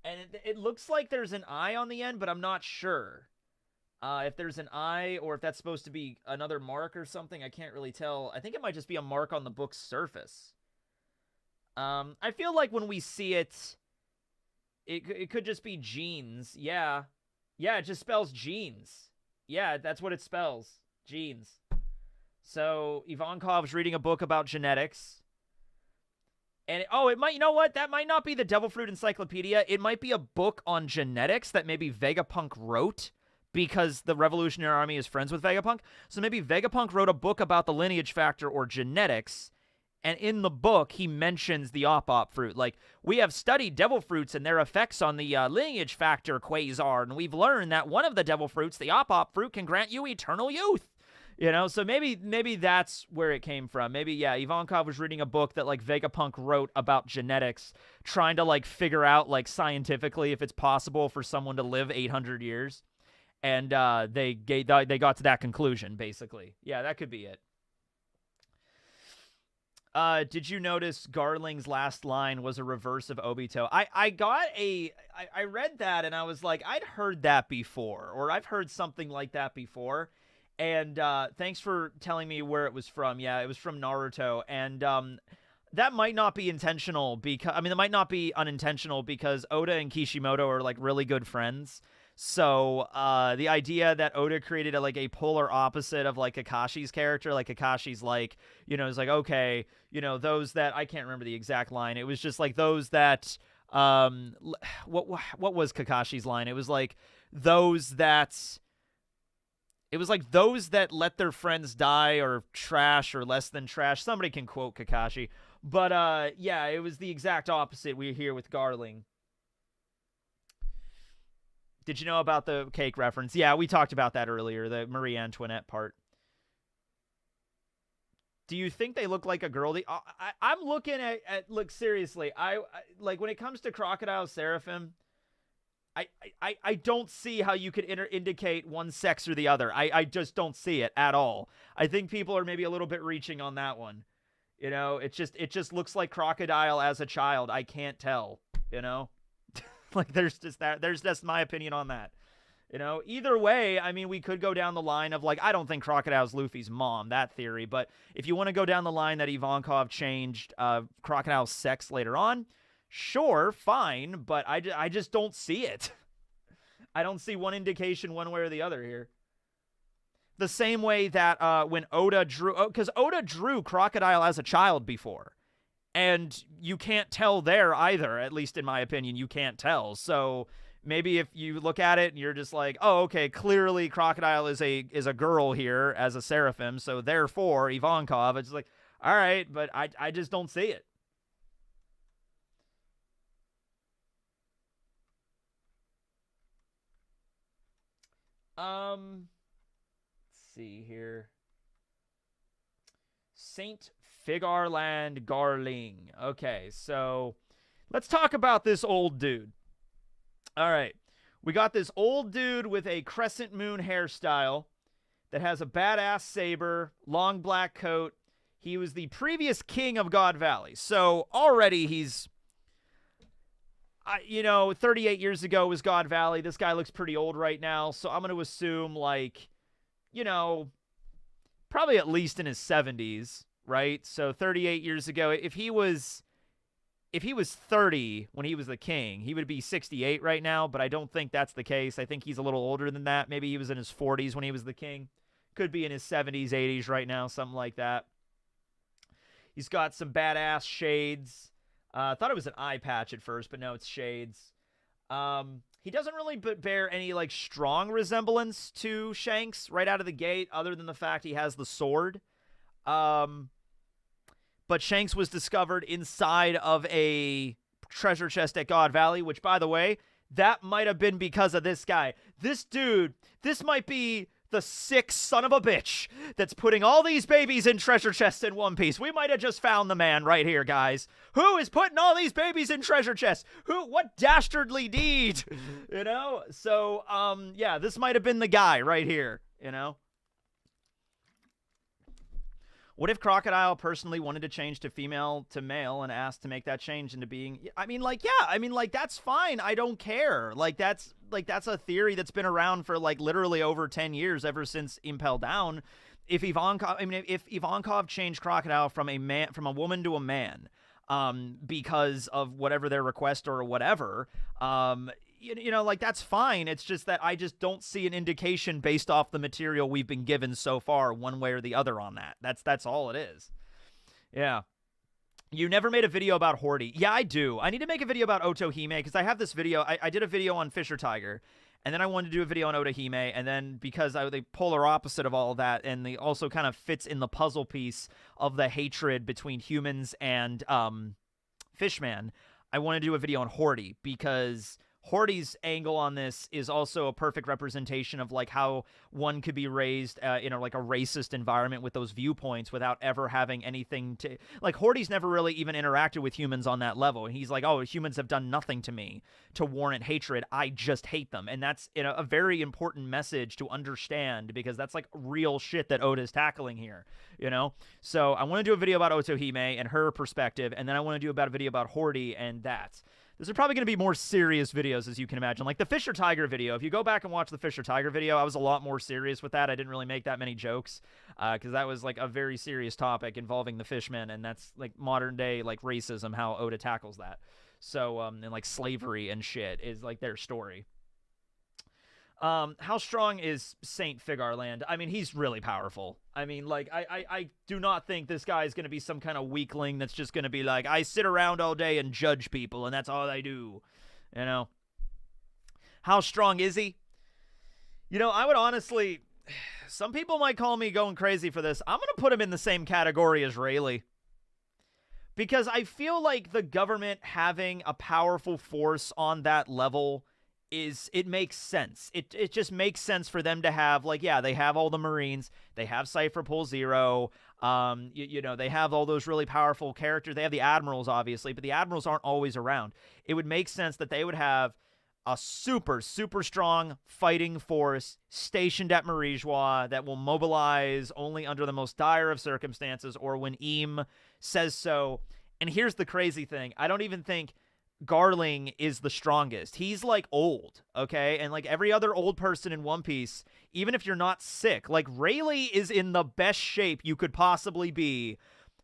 And it looks like there's an I on the end, but I'm not sure. If there's an I or if that's supposed to be another mark or something, I can't really tell. I think it might just be a mark on the book's surface. I feel like when we see it, it could just be genes. Yeah. Yeah, it just spells genes. Yeah, that's what it spells. Genes. So, Ivankov's reading a book about genetics. And, it might, you know what? That might not be the Devil Fruit Encyclopedia. It might be a book on genetics that maybe Vegapunk wrote because the Revolutionary Army is friends with Vegapunk. So maybe Vegapunk wrote a book about the lineage factor or genetics. And in the book, he mentions the op fruit. Like, we have studied devil fruits and their effects on the lineage factor quasar, and we've learned that one of the devil fruits, the op fruit, can grant you eternal youth. You know, so maybe that's where it came from. Maybe, yeah, Ivankov was reading a book that, like, Vegapunk wrote about genetics, trying to, like, figure out, like, scientifically if it's possible for someone to live 800 years. And they got to that conclusion, basically. Yeah, that could be it. Did you notice Garling's last line was a reverse of Obito? I read that and I was like, I'd heard that before, or I've heard something like that before. And thanks for telling me where it was from. Yeah, it was from Naruto. And that might not be intentional because, it might not be unintentional because Oda and Kishimoto are like really good friends. So the idea that Oda created a polar opposite of like Kakashi's character, like Kakashi's like, it's like, okay, those that, I can't remember the exact line. It was just like those that, what was Kakashi's line? It was like those that let their friends die or trash or less than trash. Somebody can quote Kakashi. But yeah, it was the exact opposite we hear with Garling. Did you know about the cake reference? Yeah, we talked about that earlier, the Marie Antoinette part. Do you think they look like a girl? I'm looking at look, seriously, I like when it comes to Crocodile Seraphim, I don't see how you could indicate one sex or the other. I just don't see it at all. I think people are maybe a little bit reaching on that one. It just looks like Crocodile as a child. I can't tell, Like, there's just my opinion on that. You know, either way, I mean, we could go down the line of, like, I don't think Crocodile's Luffy's mom, that theory. But if you want to go down the line that Ivankov changed Crocodile's sex later on, sure, fine. But I just don't see it. I don't see one indication one way or the other here. The same way that when Oda drew, because Oda drew Crocodile as a child before. And you can't tell there either, at least in my opinion, you can't tell. So maybe if you look at it and you're just like, oh, okay, clearly Crocodile is a girl here as a Seraphim, so therefore Ivankov, it's like, all right, but I just don't see it. Let's see here. Saint Figarland Garling. Okay, so let's talk about this old dude. All right, we got this old dude with a crescent moon hairstyle that has a badass saber, long black coat. He was the previous king of God Valley. So already he's, 38 years ago was God Valley. This guy looks pretty old right now. So I'm going to assume, like, probably at least in his 70s, right? So 38 years ago, if he was 30 when he was the king, he would be 68 right now, but I don't think that's the case. I think he's a little older than that. Maybe he was in his 40s when he was the king. Could be in his 70s, 80s right now, something like that. He's got some badass shades. I thought it was an eye patch at first, but no, it's shades. He doesn't really bear any, like, strong resemblance to Shanks right out of the gate, other than the fact he has the sword. But Shanks was discovered inside of a treasure chest at God Valley, which, by the way, that might have been because of this guy. This dude, this might be the sick son of a bitch that's putting all these babies in treasure chests in One Piece. We might have just found the man right here, guys. Who is putting all these babies in treasure chests? What dastardly deed? So, yeah, this might have been the guy right here, What if Crocodile personally wanted to change to female to male and asked to make that change into being, that's fine. I don't care. That's a theory that's been around for, like, literally over 10 years, ever since Impel Down. If Ivankov changed Crocodile from a woman to a man, because of whatever their request or whatever, that's fine. It's just that I just don't see an indication based off the material we've been given so far, one way or the other on that. That's all it is. Yeah. You never made a video about Horty. Yeah, I do. I need to make a video about Otohime, because I have this video. I did a video on Fisher Tiger, and then I wanted to do a video on Otohime, and then because the polar opposite of all of that, and the also kind of fits in the puzzle piece of the hatred between humans and Fishman, I wanted to do a video on Horty, because Horty's angle on this is also a perfect representation of, like, how one could be raised in a racist environment with those viewpoints without ever having anything to, like, Horty's never really even interacted with humans on that level, and he's like, oh, humans have done nothing to me to warrant hatred, I just hate them. And that's a very important message to understand, because that's, like, real shit that Oda's tackling here, so I want to do a video about Otohime and her perspective, and then I want to do a video about Horty, and that. These are probably going to be more serious videos, as you can imagine. Like the Fisher Tiger video. If you go back and watch the Fisher Tiger video, I was a lot more serious with that. I didn't really make that many jokes, because that was, like, a very serious topic involving the fishmen, and that's, like, modern day, like, racism, how Oda tackles that. So, and, like, slavery and shit is, like, their story. How strong is Saint Figarland? I mean, he's really powerful. I mean, like, I do not think this guy is going to be some kind of weakling that's just going to be like, I sit around all day and judge people, and that's all I do. How strong is he? I would honestly, some people might call me going crazy for this. I'm going to put him in the same category as Rayleigh, because I feel like the government having a powerful force on that level it makes sense. It just makes sense for them to have, like, yeah, they have all the Marines, they have Cypher Pole Zero, they have all those really powerful characters. They have the Admirals, obviously, but the Admirals aren't always around. It would make sense that they would have a super, super strong fighting force stationed at Marijois that will mobilize only under the most dire of circumstances or when Eam says so. And here's the crazy thing. I don't even think Garling is the strongest. He's like old, okay? And like every other old person in One Piece, even if you're not sick, like Rayleigh is in the best shape you could possibly be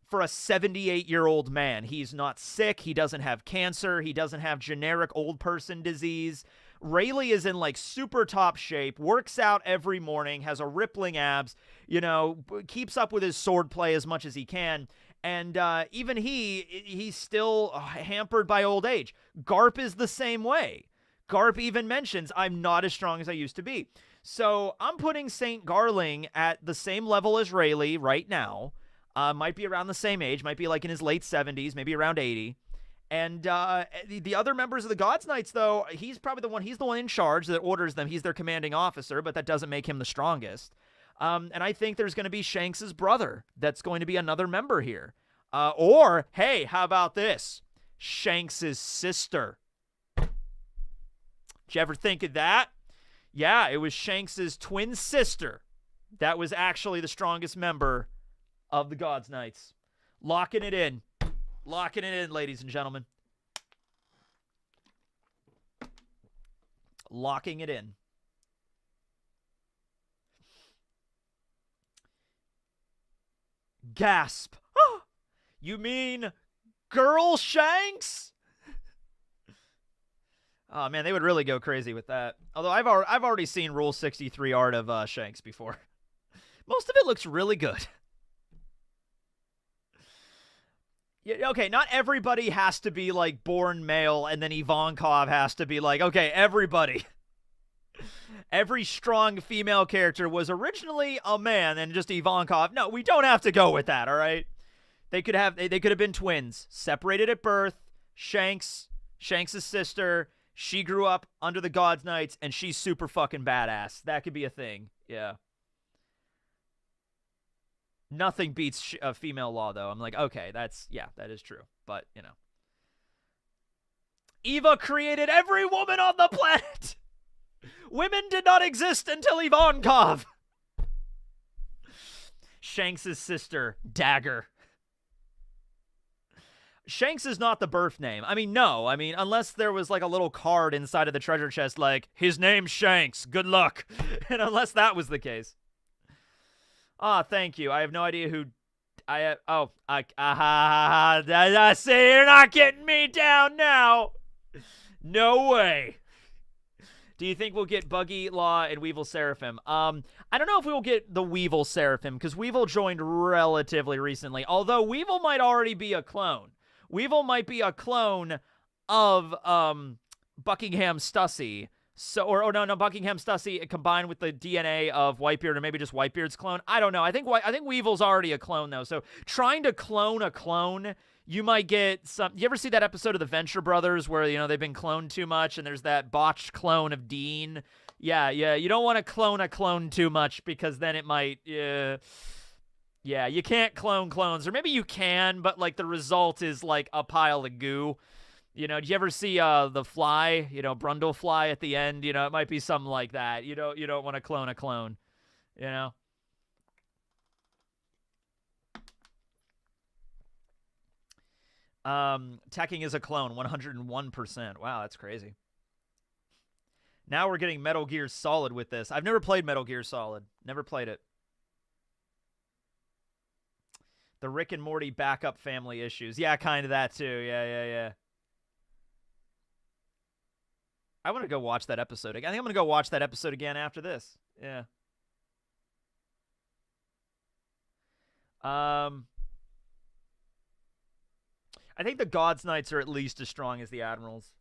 for a 78-year-old man. He's not sick. He doesn't have cancer. He doesn't have generic old person disease. Rayleigh is in like super top shape, works out every morning, has a rippling abs, you know, keeps up with his swordplay as much as he can. And even he's still hampered by old age. Garp is the same way. Garp even mentions, I'm not as strong as I used to be. So I'm putting St. Garling at the same level as Rayleigh right now. Might be around the same age. Might be like in his late 70s, maybe around 80. And the other members of the Gods Knights, though, he's the one in charge that orders them. He's their commanding officer, but that doesn't make him the strongest. And I think there's going to be Shanks' brother that's going to be another member here. Or, hey, how about this? Shanks' sister. Did you ever think of that? Yeah, it was Shanks' twin sister that was actually the strongest member of the Gods Knights. Locking it in. Locking it in, ladies and gentlemen. Locking it in. Gasp. You mean Girl Shanks? Oh, man, they would really go crazy with that. Although I've already seen Rule 63 art of Shanks before. Most of it looks really good. Yeah, okay, not everybody has to be, like, born male, and then Ivankov has to be like, okay, everybody. Every strong female character was originally a man, and just Ivankov. No, we don't have to go with that, all right? They could have been twins, separated at birth. Shanks' sister, she grew up under the Gods Knights, and she's super fucking badass. That could be a thing, yeah. Nothing beats female law, though. I'm like, okay, that is true. But, you know. Eva created every woman on the planet! Women did not exist until Ivankov! Shanks' sister, Dagger. Shanks is not the birth name. I mean, no. I mean, unless there was like a little card inside of the treasure chest like, his name's Shanks, good luck. And unless that was the case. Thank you. I have no idea who... see, you're not getting me down now. No way. Do you think we'll get Buggy Law and Weevil Seraphim? I don't know if we will get the Weevil Seraphim, because Weevil joined relatively recently. Although Weevil might already be a clone. Weevil might be a clone of Buckingham Stussy. So, no, Buckingham Stussy combined with the DNA of Whitebeard, or maybe just Whitebeard's clone. I don't know. I think Weevil's already a clone, though. So trying to clone a clone, you might get some... You ever see that episode of the Venture Brothers where, you know, they've been cloned too much and there's that botched clone of Dean? Yeah, you don't want to clone a clone too much because then it might... Yeah, you can't clone clones. Or maybe you can, but, like, the result is, like, a pile of goo. You know, do you ever see the Fly, you know, Brundlefly at the end? You know, it might be something like that. You don't want to clone a clone, you know? Teching is a clone, 101%. Wow, that's crazy. Now we're getting Metal Gear Solid with this. I've never played Metal Gear Solid. Never played it. The Rick and Morty backup family issues. Yeah, kind of that too. Yeah. I want to go watch that episode again. I think I'm going to go watch that episode again after this. Yeah. I think the Gods Knights are at least as strong as the Admirals.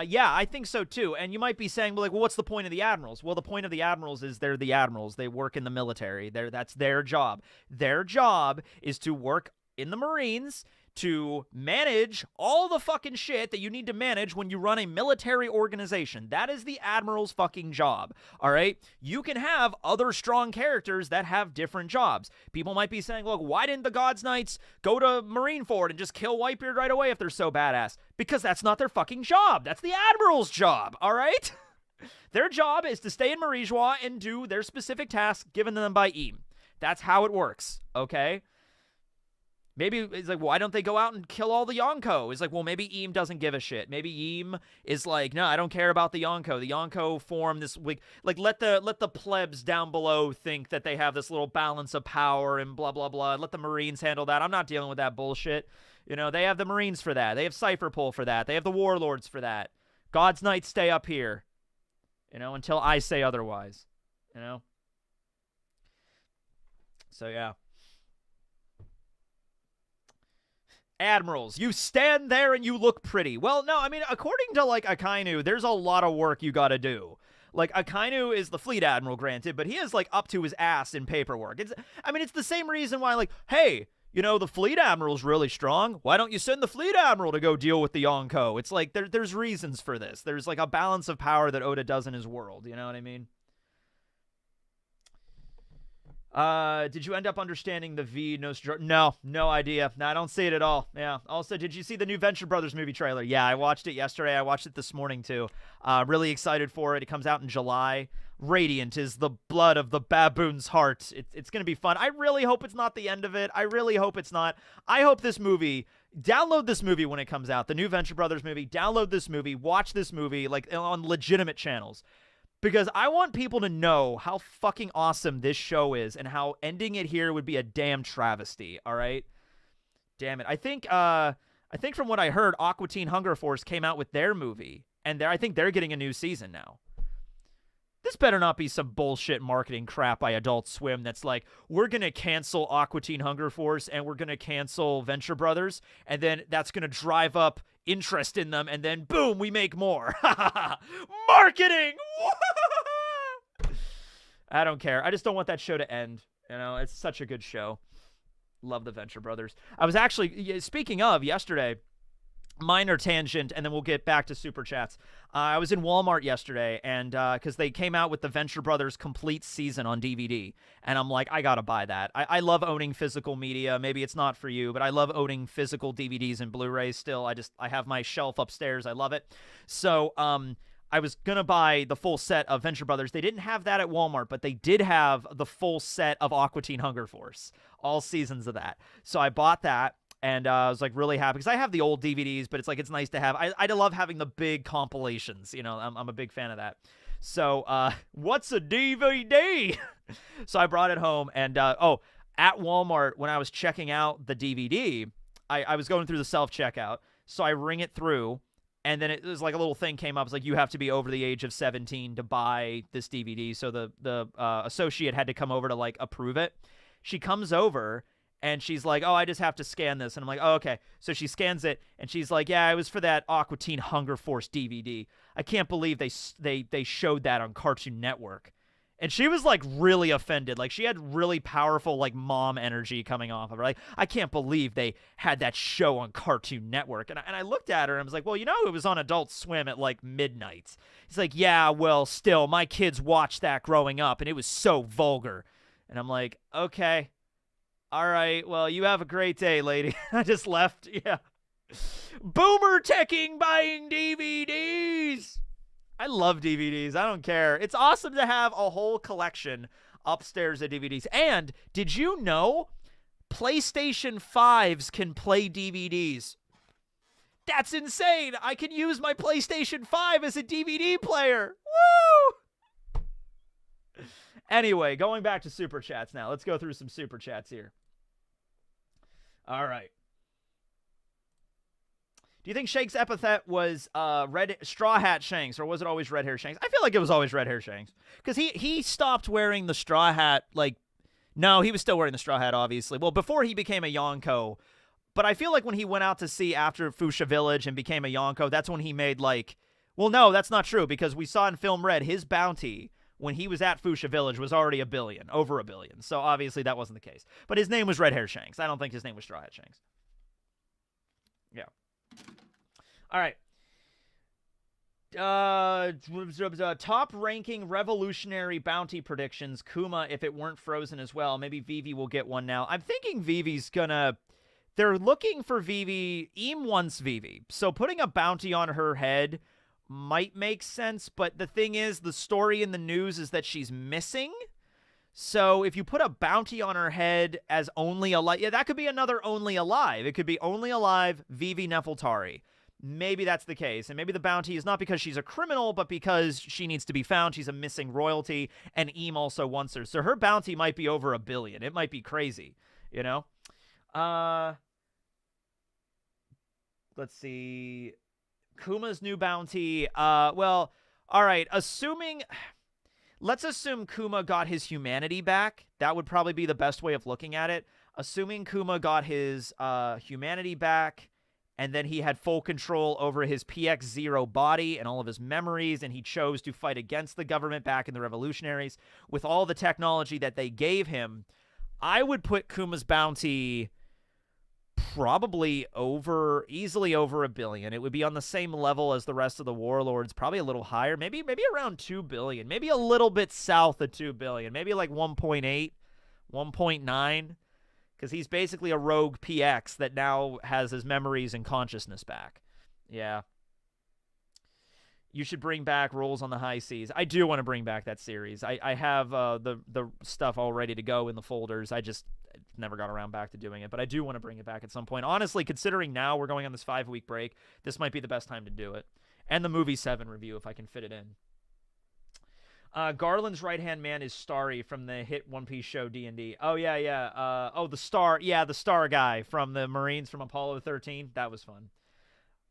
Yeah, I think so too. And you might be saying, well, what's the point of the Admirals? Well, the point of the Admirals is they're the Admirals. They work in the military. That's their job. Their job is to work in the Marines to manage all the fucking shit that you need to manage when you run a military organization. That is the Admiral's fucking job, all right? You can have other strong characters that have different jobs. People might be saying, look, why didn't the Gods Knights go to Marineford and just kill Whitebeard right away if they're so badass? Because that's not their fucking job. That's the Admiral's job, all right? Their job is to stay in Marijois and do their specific tasks given them by Eam. That's how it works, okay? Maybe it's like, why don't they go out and kill all the Yonko? It's like, well, maybe Eam doesn't give a shit. Maybe Eam is like, no, I don't care about the Yonko. The Yonko form this like let the plebs down below think that they have this little balance of power and blah blah blah. Let the Marines handle that. I'm not dealing with that bullshit. You know, they have the Marines for that. They have Cypher Pull for that. They have the Warlords for that. God's Knights stay up here. You know, until I say otherwise. You know? So yeah. Admirals, you stand there and you look pretty. Well, no, I mean, according to, like, Akainu, there's a lot of work you gotta do. Like, Akainu is the fleet admiral, granted, but he is, like, up to his ass in paperwork. It's the same reason why, like, hey, you know, the fleet admiral's really strong. Why don't you send the fleet admiral to go deal with the Yonko? It's like, there's reasons for this. There's, like, a balance of power that Oda does in his world. You know what I mean? Did you end up understanding the V No idea. No, I don't see it at all. Yeah. Also, did you see the new Venture Brothers movie trailer? Yeah, I watched it yesterday. I watched it this morning too. Really excited for it. It comes out in July. Radiant is the blood of the baboon's heart. It's going to be fun. I really hope it's not the end of it. I really hope it's not. I hope this movie, download this movie when it comes out, the new Venture Brothers movie, download this movie, watch this movie, like, on legitimate channels. Because I want people to know how fucking awesome this show is and how ending it here would be a damn travesty, all right? Damn it. I think from what I heard, Aqua Teen Hunger Force came out with their movie, and I think they're getting a new season now. This better not be some bullshit marketing crap by Adult Swim that's like, we're going to cancel Aqua Teen Hunger Force and we're going to cancel Venture Brothers, and then that's going to drive up interest in them, and then boom, we make more. Marketing! I don't care. I just don't want that show to end. You know, it's such a good show. Love the Venture Brothers. I was actually, speaking of, yesterday, minor tangent, and then we'll get back to Super Chats. I was in Walmart yesterday, and because they came out with the Venture Brothers complete season on DVD, and I'm like, I gotta buy that. I love owning physical media. Maybe it's not for you, but I love owning physical DVDs and Blu-rays still. I have my shelf upstairs. I love it. So, I was gonna buy the full set of Venture Brothers. They didn't have that at Walmart, but they did have the full set of Aqua Teen Hunger Force, all seasons of that. So I bought that. And I was, like, really happy because I have the old DVDs, but it's like, it's nice to have. I love having the big compilations. You know, I'm a big fan of that. So, what's a DVD? So I brought it home, and, at Walmart, when I was checking out the DVD, I was going through the self-checkout. So I ring it through, and then it was like a little thing came up. It's like, you have to be over the age of 17 to buy this DVD. So the associate had to come over to, like, approve it. She comes over, and she's like, oh, I just have to scan this. And I'm like, oh, okay. So she scans it, and she's like, yeah, it was for that Aqua Teen Hunger Force DVD. I can't believe they showed that on Cartoon Network. And she was, like, really offended. Like, she had really powerful, like, mom energy coming off of her. Like, I can't believe they had that show on Cartoon Network. And I looked at her, and I was like, well, you know, it was on Adult Swim at, like, midnight. He's like, yeah, well, still, my kids watched that growing up, and it was so vulgar. And I'm like, okay. All right, well, you have a great day, lady. I just left, yeah. Boomer teching buying DVDs. I love DVDs. I don't care. It's awesome to have a whole collection upstairs of DVDs. And did you know PlayStation 5s can play DVDs? That's insane. I can use my PlayStation 5 as a DVD player. Woo! Anyway, going back to Super Chats now. Let's go through some Super Chats here. All right. Do you think Shanks' epithet was red straw hat Shanks, or was it always red hair Shanks? I feel like it was always red hair Shanks, because he stopped wearing the straw hat. Like, no, he was still wearing the straw hat, obviously. Well, before he became a Yonko, but I feel like when he went out to sea after Fuchsia Village and became a Yonko, that's when he made, like, well, no, that's not true, because we saw in Film Red his bounty when he was at Fuchsia Village was already over $1 billion. So obviously that wasn't the case. But his name was Red Hair Shanks. I don't think his name was Straw Hat Shanks. Yeah. All right. Top ranking revolutionary bounty predictions. Kuma, if it weren't frozen as well. Maybe Vivi will get one now. I'm thinking Vivi's gonna... They're looking for Vivi. Eam wants Vivi. So putting a bounty on her head might make sense, but the thing is, the story in the news is that she's missing. So if you put a bounty on her head as only alive, yeah, that could be another only alive. It could be only alive Vivi Nefeltari. Maybe that's the case. And maybe the bounty is not because she's a criminal, but because she needs to be found. She's a missing royalty, and Eam also wants her. So her bounty might be over $1 billion. It might be crazy, you know? Let's see. Kuma's new bounty. Well, all right. Let's assume Kuma got his humanity back. That would probably be the best way of looking at it. Assuming Kuma got his humanity back, and then he had full control over his PX0 body and all of his memories, and he chose to fight against the government back in the Revolutionaries with all the technology that they gave him, I would put Kuma's bounty probably easily over $1 billion. It would be on the same level as the rest of the warlords, probably a little higher, maybe around $2 billion, maybe a little bit south of $2 billion, maybe like 1.8, 1.9, because he's basically a rogue PX that now has his memories and consciousness back. Yeah. You should bring back Rolls on the High Seas. I do want to bring back that series. I have the stuff all ready to go in the folders. I just never got around back to doing it, but I do want to bring it back at some point. Honestly, considering now we're going on this 5-week break, this might be the best time to do it. And the movie 7 review, if I can fit it in. Garland's right-hand man is Starry from the hit One Piece show D&D. Oh, yeah. The Star. Yeah, the Star guy from the Marines from Apollo 13. That was fun.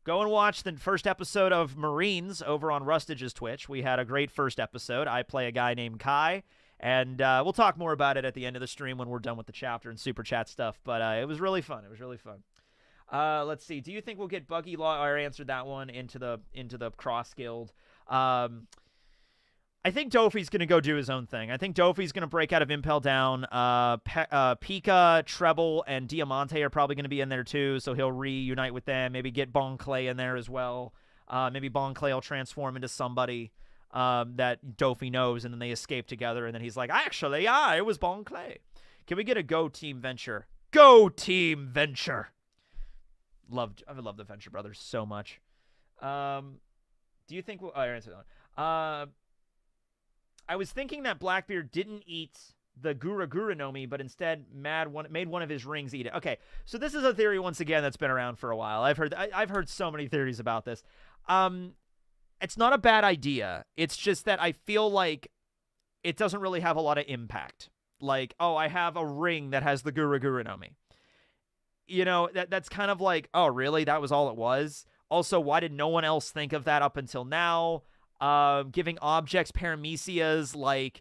Go and watch the first episode of Marines over on Rustage's Twitch. We had a great first episode. I play a guy named Kai, and we'll talk more about it at the end of the stream when we're done with the chapter and super chat stuff. But it was really fun. Let's see. Do you think we'll get Buggy Law? I answered that one into the Cross Guild. I think Dofi's going to go do his own thing. I think Dofi's going to break out of Impel Down. Pika, Treble, and Diamante are probably going to be in there too, so he'll reunite with them. Maybe get Bon Clay in there as well. Maybe Bon Clay will transform into somebody that Dofi knows, and then they escape together, and then he's like, actually, it was Bon Clay. Can we get a Go Team Venture? Go Team Venture! I love the Venture Brothers so much. Do you think we'll... I answered that one. I was thinking that Blackbeard didn't eat the Gura no Mi, but instead made one of his rings eat it. Okay, so this is a theory once again that's been around for a while. I've heard so many theories about this. It's not a bad idea. It's just that I feel like it doesn't really have a lot of impact. Like, oh, I have a ring that has the Gura no Mi. You know, that's kind of like, oh, really? That was all it was? Also, why did no one else think of that up until now? Giving objects paramecias, like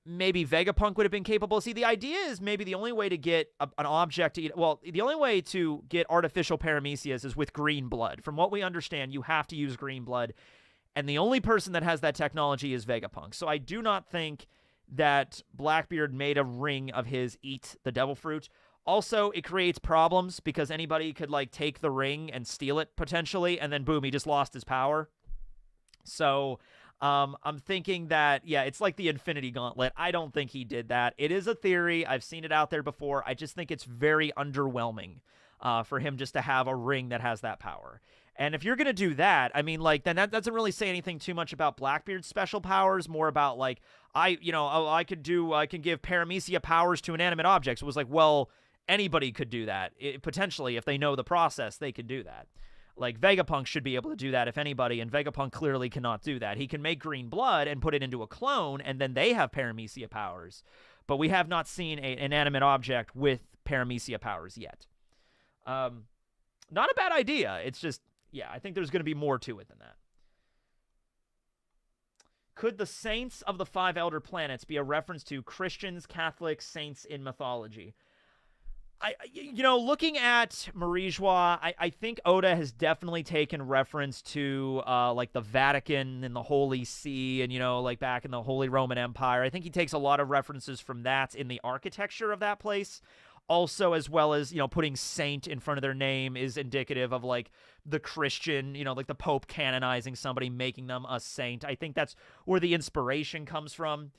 maybe Vegapunk would have been capable. See, the idea is maybe the only way to get an object to eat, well, the only way to get artificial paramecias is with green blood. From what we understand, you have to use green blood, and the only person that has that technology is Vegapunk. So I do not think that Blackbeard made a ring of his eat the devil fruit. Also, it creates problems because anybody could like take the ring and steal it potentially, and then boom, he just lost his power. So I'm thinking that, yeah, it's like the Infinity Gauntlet. I don't think he did that. It is a theory. I've seen it out there before. I just think it's very underwhelming for him just to have a ring that has that power. And if you're going to do that, I mean, like, then that doesn't really say anything too much about Blackbeard's special powers, more about, like, I can give paramecia powers to inanimate objects. It was like, well, anybody could do that. Potentially, if they know the process, they could do that. Like, Vegapunk should be able to do that if anybody, and Vegapunk clearly cannot do that. He can make green blood and put it into a clone, and then they have paramecia powers. But we have not seen an inanimate object with paramecia powers yet. Not a bad idea. It's just, yeah, I think there's going to be more to it than that. Could the saints of the 5 elder planets be a reference to Christians, Catholics, saints in mythology? Looking at Marie-Joie, I think Oda has definitely taken reference to, like, the Vatican and the Holy See and, like, back in the Holy Roman Empire. I think he takes a lot of references from that in the architecture of that place. Also, as well as, putting saint in front of their name is indicative of, like, the Christian, like the Pope canonizing somebody, making them a saint. I think that's where the inspiration comes from.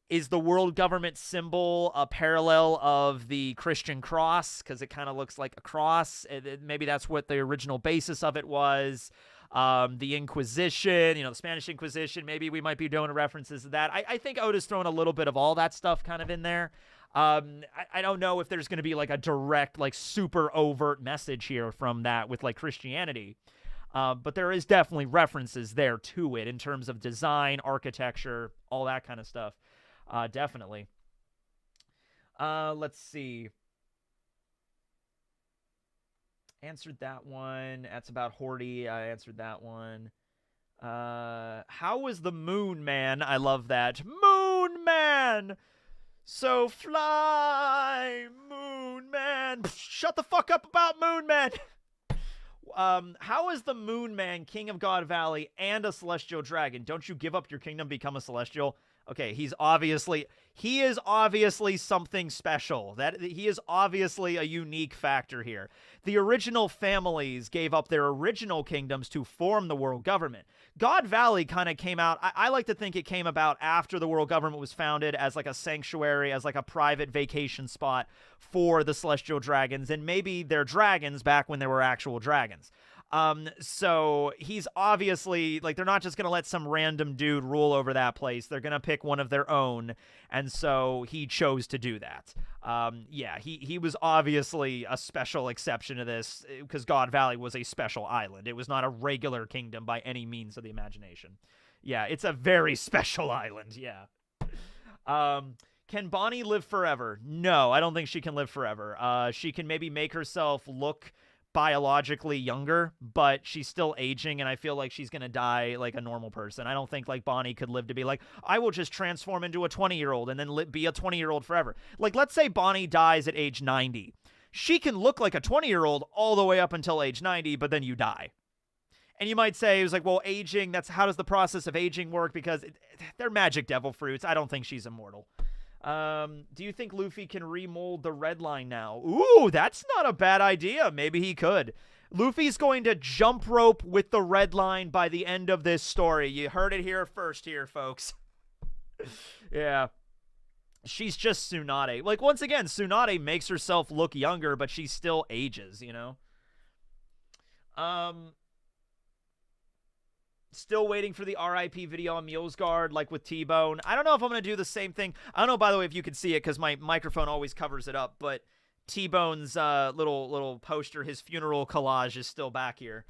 Is the world government symbol a parallel of the Christian cross? Because it kind of looks like a cross. Maybe that's what the original basis of it was. The Inquisition, the Spanish Inquisition. Maybe we might be doing references to that. I think Oda's thrown a little bit of all that stuff kind of in there. I don't know if there's going to be like a direct, like super overt message here from that with like Christianity. But there is definitely references there to it in terms of design, architecture, all that kind of stuff. Definitely. Let's see. Answered that one. That's about Horty. I answered that one. How was the Moon Man? I love that. Moon Man! So fly, Moon Man. Shut the fuck up about Moon Man. How is the Moon Man king of God Valley and a celestial dragon? Don't you give up your kingdom, become a celestial? Okay, he is obviously something special. That he is obviously a unique factor here. The original families gave up their original kingdoms to form the world government. God Valley kind of came out, I like to think it came about after the world government was founded as like a sanctuary, as like a private vacation spot for the celestial dragons, and maybe they're dragons back when there were actual dragons. So he's obviously, like, they're not just going to let some random dude rule over that place. They're going to pick one of their own, and so he chose to do that. Yeah, he was obviously a special exception to this, because God Valley was a special island. It was not a regular kingdom by any means of the imagination. Yeah, it's a very special island, yeah. Can Bonnie live forever? No, I don't think she can live forever. She can maybe make herself look biologically younger, but she's still aging, and I feel like she's gonna die like a normal person. I don't think like Bonnie could live to be like, I will just transform into a 20-year-old and then be a 20-year-old forever. Like, let's say Bonnie dies at age 90. She can look like a 20-year-old all the way up until age 90, but then you die. And you might say, it was like, well, aging, how does the process of aging work? Because they're magic devil fruits. I don't think she's immortal. Do you think Luffy can remold the red line now? Ooh, that's not a bad idea. Maybe he could. Luffy's going to jump rope with the red line by the end of this story. You heard it here first here, folks. Yeah. She's just Tsunade. Like, once again, Tsunade makes herself look younger, but she still ages, you know? Still waiting for the RIP video on Mulesguard, like with T-Bone. I don't know if I'm going to do the same thing. I don't know, by the way, if you can see it, because my microphone always covers it up, but T-Bone's little poster, his funeral collage is still back here.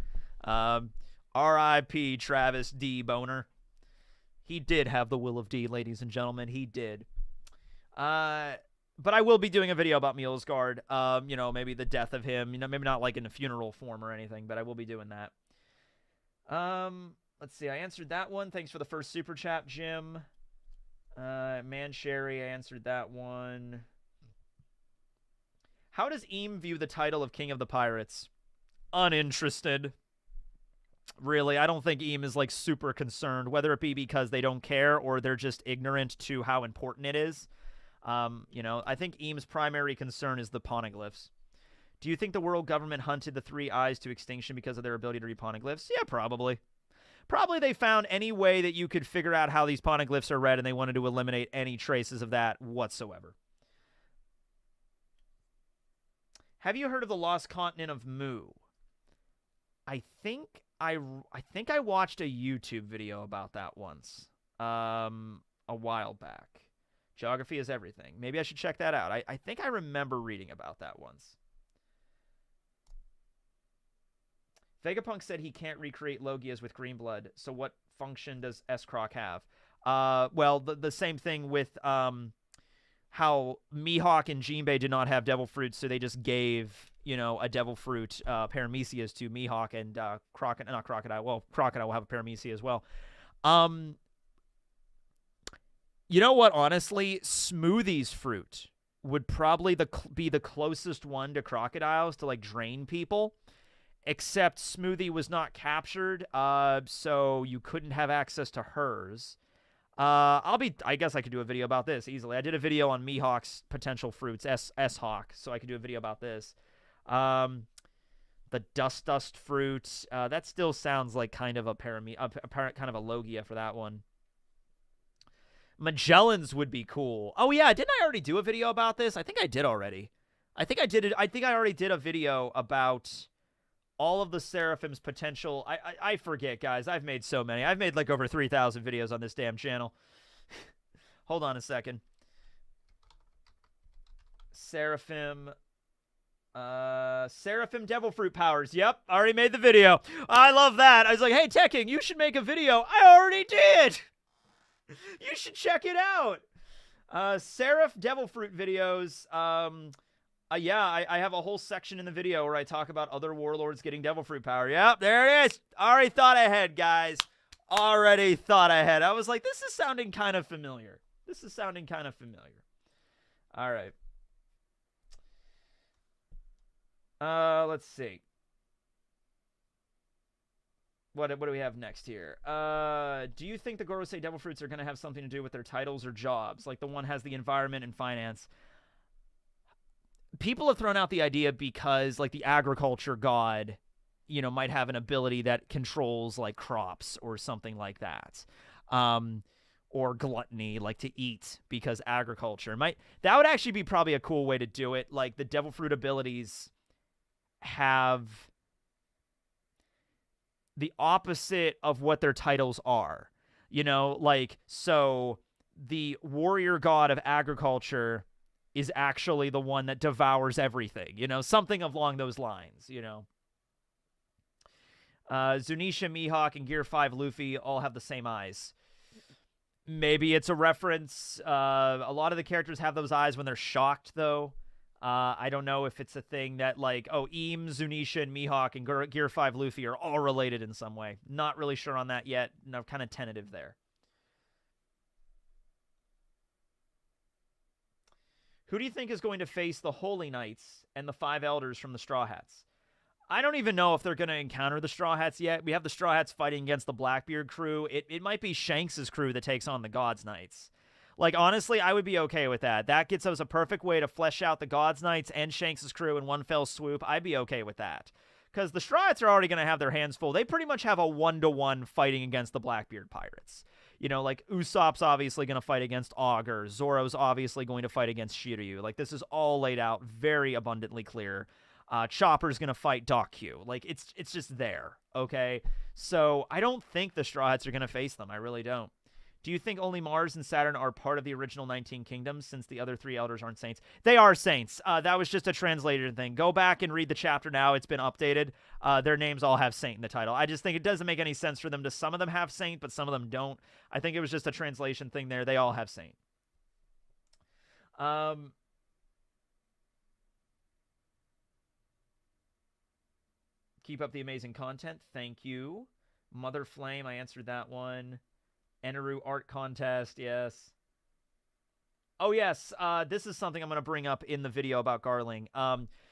RIP Travis D. Boner. He did have the will of D, ladies and gentlemen. He did. But I will be doing a video about Mulesguard. You know, maybe the death of him. You know, maybe not like in a funeral form or anything, but I will be doing that. Let's see. I answered that one. Thanks for the first super chat, Jim. Man Sherry, I answered that one. How does Eam view the title of King of the Pirates? Uninterested. Really, I don't think Eam is like super concerned, whether it be because they don't care or they're just ignorant to how important it is. You know, I think Eam's primary concern is the poneglyphs. Do you think the world government hunted the three eyes to extinction because of their ability to read poneglyphs? Yeah, probably. Probably they found any way that you could figure out how these poneglyphs are read, and they wanted to eliminate any traces of that whatsoever. Have you heard of the lost continent of Mu? I think I watched a YouTube video about that once, a while back. Geography is everything. Maybe I should check that out. I think I remember reading about that once. Vegapunk said he can't recreate Logias with green blood, so what function does S-Croc have? Well, the same thing with how Mihawk and Jinbei did not have devil fruits, so they just gave, you know, a devil fruit, Paramecias to Mihawk, and Crocodile. Well, Crocodile will have a Paramecia as well. You know what, honestly? Smoothie's fruit would probably be the closest one to Crocodile's to, like, drain people. Except Smoothie was not captured, so you couldn't have access to hers. I guess I could do a video about this easily. I did a video on Mihawk's potential fruits, S-Hawk, so I could do a video about this. The Dust fruit, that still sounds like kind of a kind of a Logia for that one. Magellan's would be cool. Oh yeah, didn't I already do a video about this? I think I did already. I think I already did a video about all of the Seraphim's potential. I forget, guys. I've made so many. I've made like over 3,000 videos on this damn channel. Hold on a second. Seraphim. Seraphim Devil Fruit powers. Yep, already made the video. I love that. I was like, hey, Tekking, you should make a video. I already did. You should check it out. Seraph Devil Fruit videos. Yeah, I have a whole section in the video where I talk about other warlords getting Devil Fruit power. Yep, there it is. Already thought ahead, guys. Already thought ahead. I was like, this is sounding kind of familiar. This is sounding kind of familiar. All right. Let's see. What do we have next here? Do you think the Gorosei Devil Fruits are going to have something to do with their titles or jobs? Like the one has the environment and finance. People have thrown out the idea because, like, the agriculture god, you know, might have an ability that controls, like, crops or something like that. Or gluttony, like to eat because agriculture. That would actually be probably a cool way to do it. Like, the Devil Fruit abilities have the opposite of what their titles are. You know, like, so the warrior god of agriculture is actually the one that devours everything, you know, something along those lines, you know. Zunisha, Mihawk, and Gear 5 Luffy all have the same eyes. Maybe it's a reference. A lot of the characters have those eyes when they're shocked, though. I don't know if it's a thing that, like, oh, Eam, Zunisha, and Mihawk, and Gear 5 Luffy are all related in some way. Not really sure on that yet. No, kind of tentative there. Who do you think is going to face the Holy Knights and the 5 Elders from the Straw Hats? I don't even know if they're going to encounter the Straw Hats yet. We have the Straw Hats fighting against the Blackbeard crew. It might be Shanks' crew that takes on the Gods Knights. Like, honestly, I would be okay with that. That gets us a perfect way to flesh out the Gods Knights and Shanks' crew in one fell swoop. I'd be okay with that. Because the Straw Hats are already going to have their hands full. They pretty much have a 1-to-1 fighting against the Blackbeard pirates. You know, like, Usopp's obviously going to fight against Augur. Zoro's obviously going to fight against Shiryu. Like, this is all laid out very abundantly clear. Chopper's going to fight Dokkyu. Like, it's just there, okay? So, I don't think the Straw Hats are going to face them. I really don't. Do you think only Mars and Saturn are part of the original 19 Kingdoms since the other 3 Elders aren't saints? They are saints. That was just a translated thing. Go back and read the chapter now. It's been updated. Their names all have saint in the title. I just think it doesn't make any sense for them to, some of them have saint, but some of them don't. I think it was just a translation thing there. They all have saint. Keep up the amazing content. Thank you. Mother Flame, I answered that one. Eneru Art Contest, yes. Oh, yes, this is something I'm going to bring up in the video about Garling.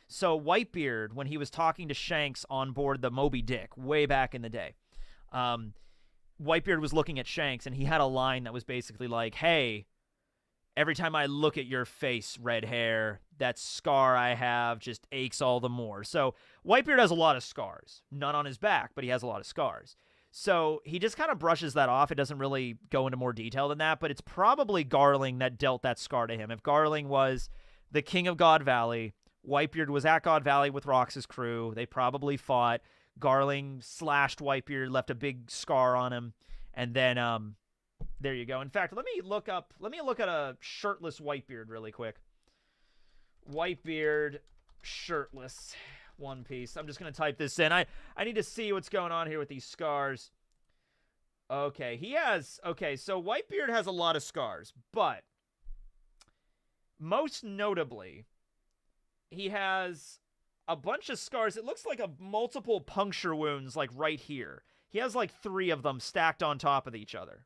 So Whitebeard, when he was talking to Shanks on board the Moby Dick way back in the day, Whitebeard was looking at Shanks, and he had a line that was basically like, hey, every time I look at your face, red hair, that scar I have just aches all the more. So Whitebeard has a lot of scars. None on his back, but he has a lot of scars. So he just kind of brushes that off. It doesn't really go into more detail than that, but it's probably Garling that dealt that scar to him. If Garling was the king of God Valley, Whitebeard was at God Valley with Rox's crew. They probably fought. Garling slashed Whitebeard, left a big scar on him, and then there you go. In fact, let me look at a shirtless Whitebeard really quick. Whitebeard shirtless. One Piece. I'm just going to type this in. I need to see what's going on here with these scars. Okay, so Whitebeard has a lot of scars, but most notably, he has a bunch of scars. It looks like multiple puncture wounds, like right here. He has like 3 of them stacked on top of each other.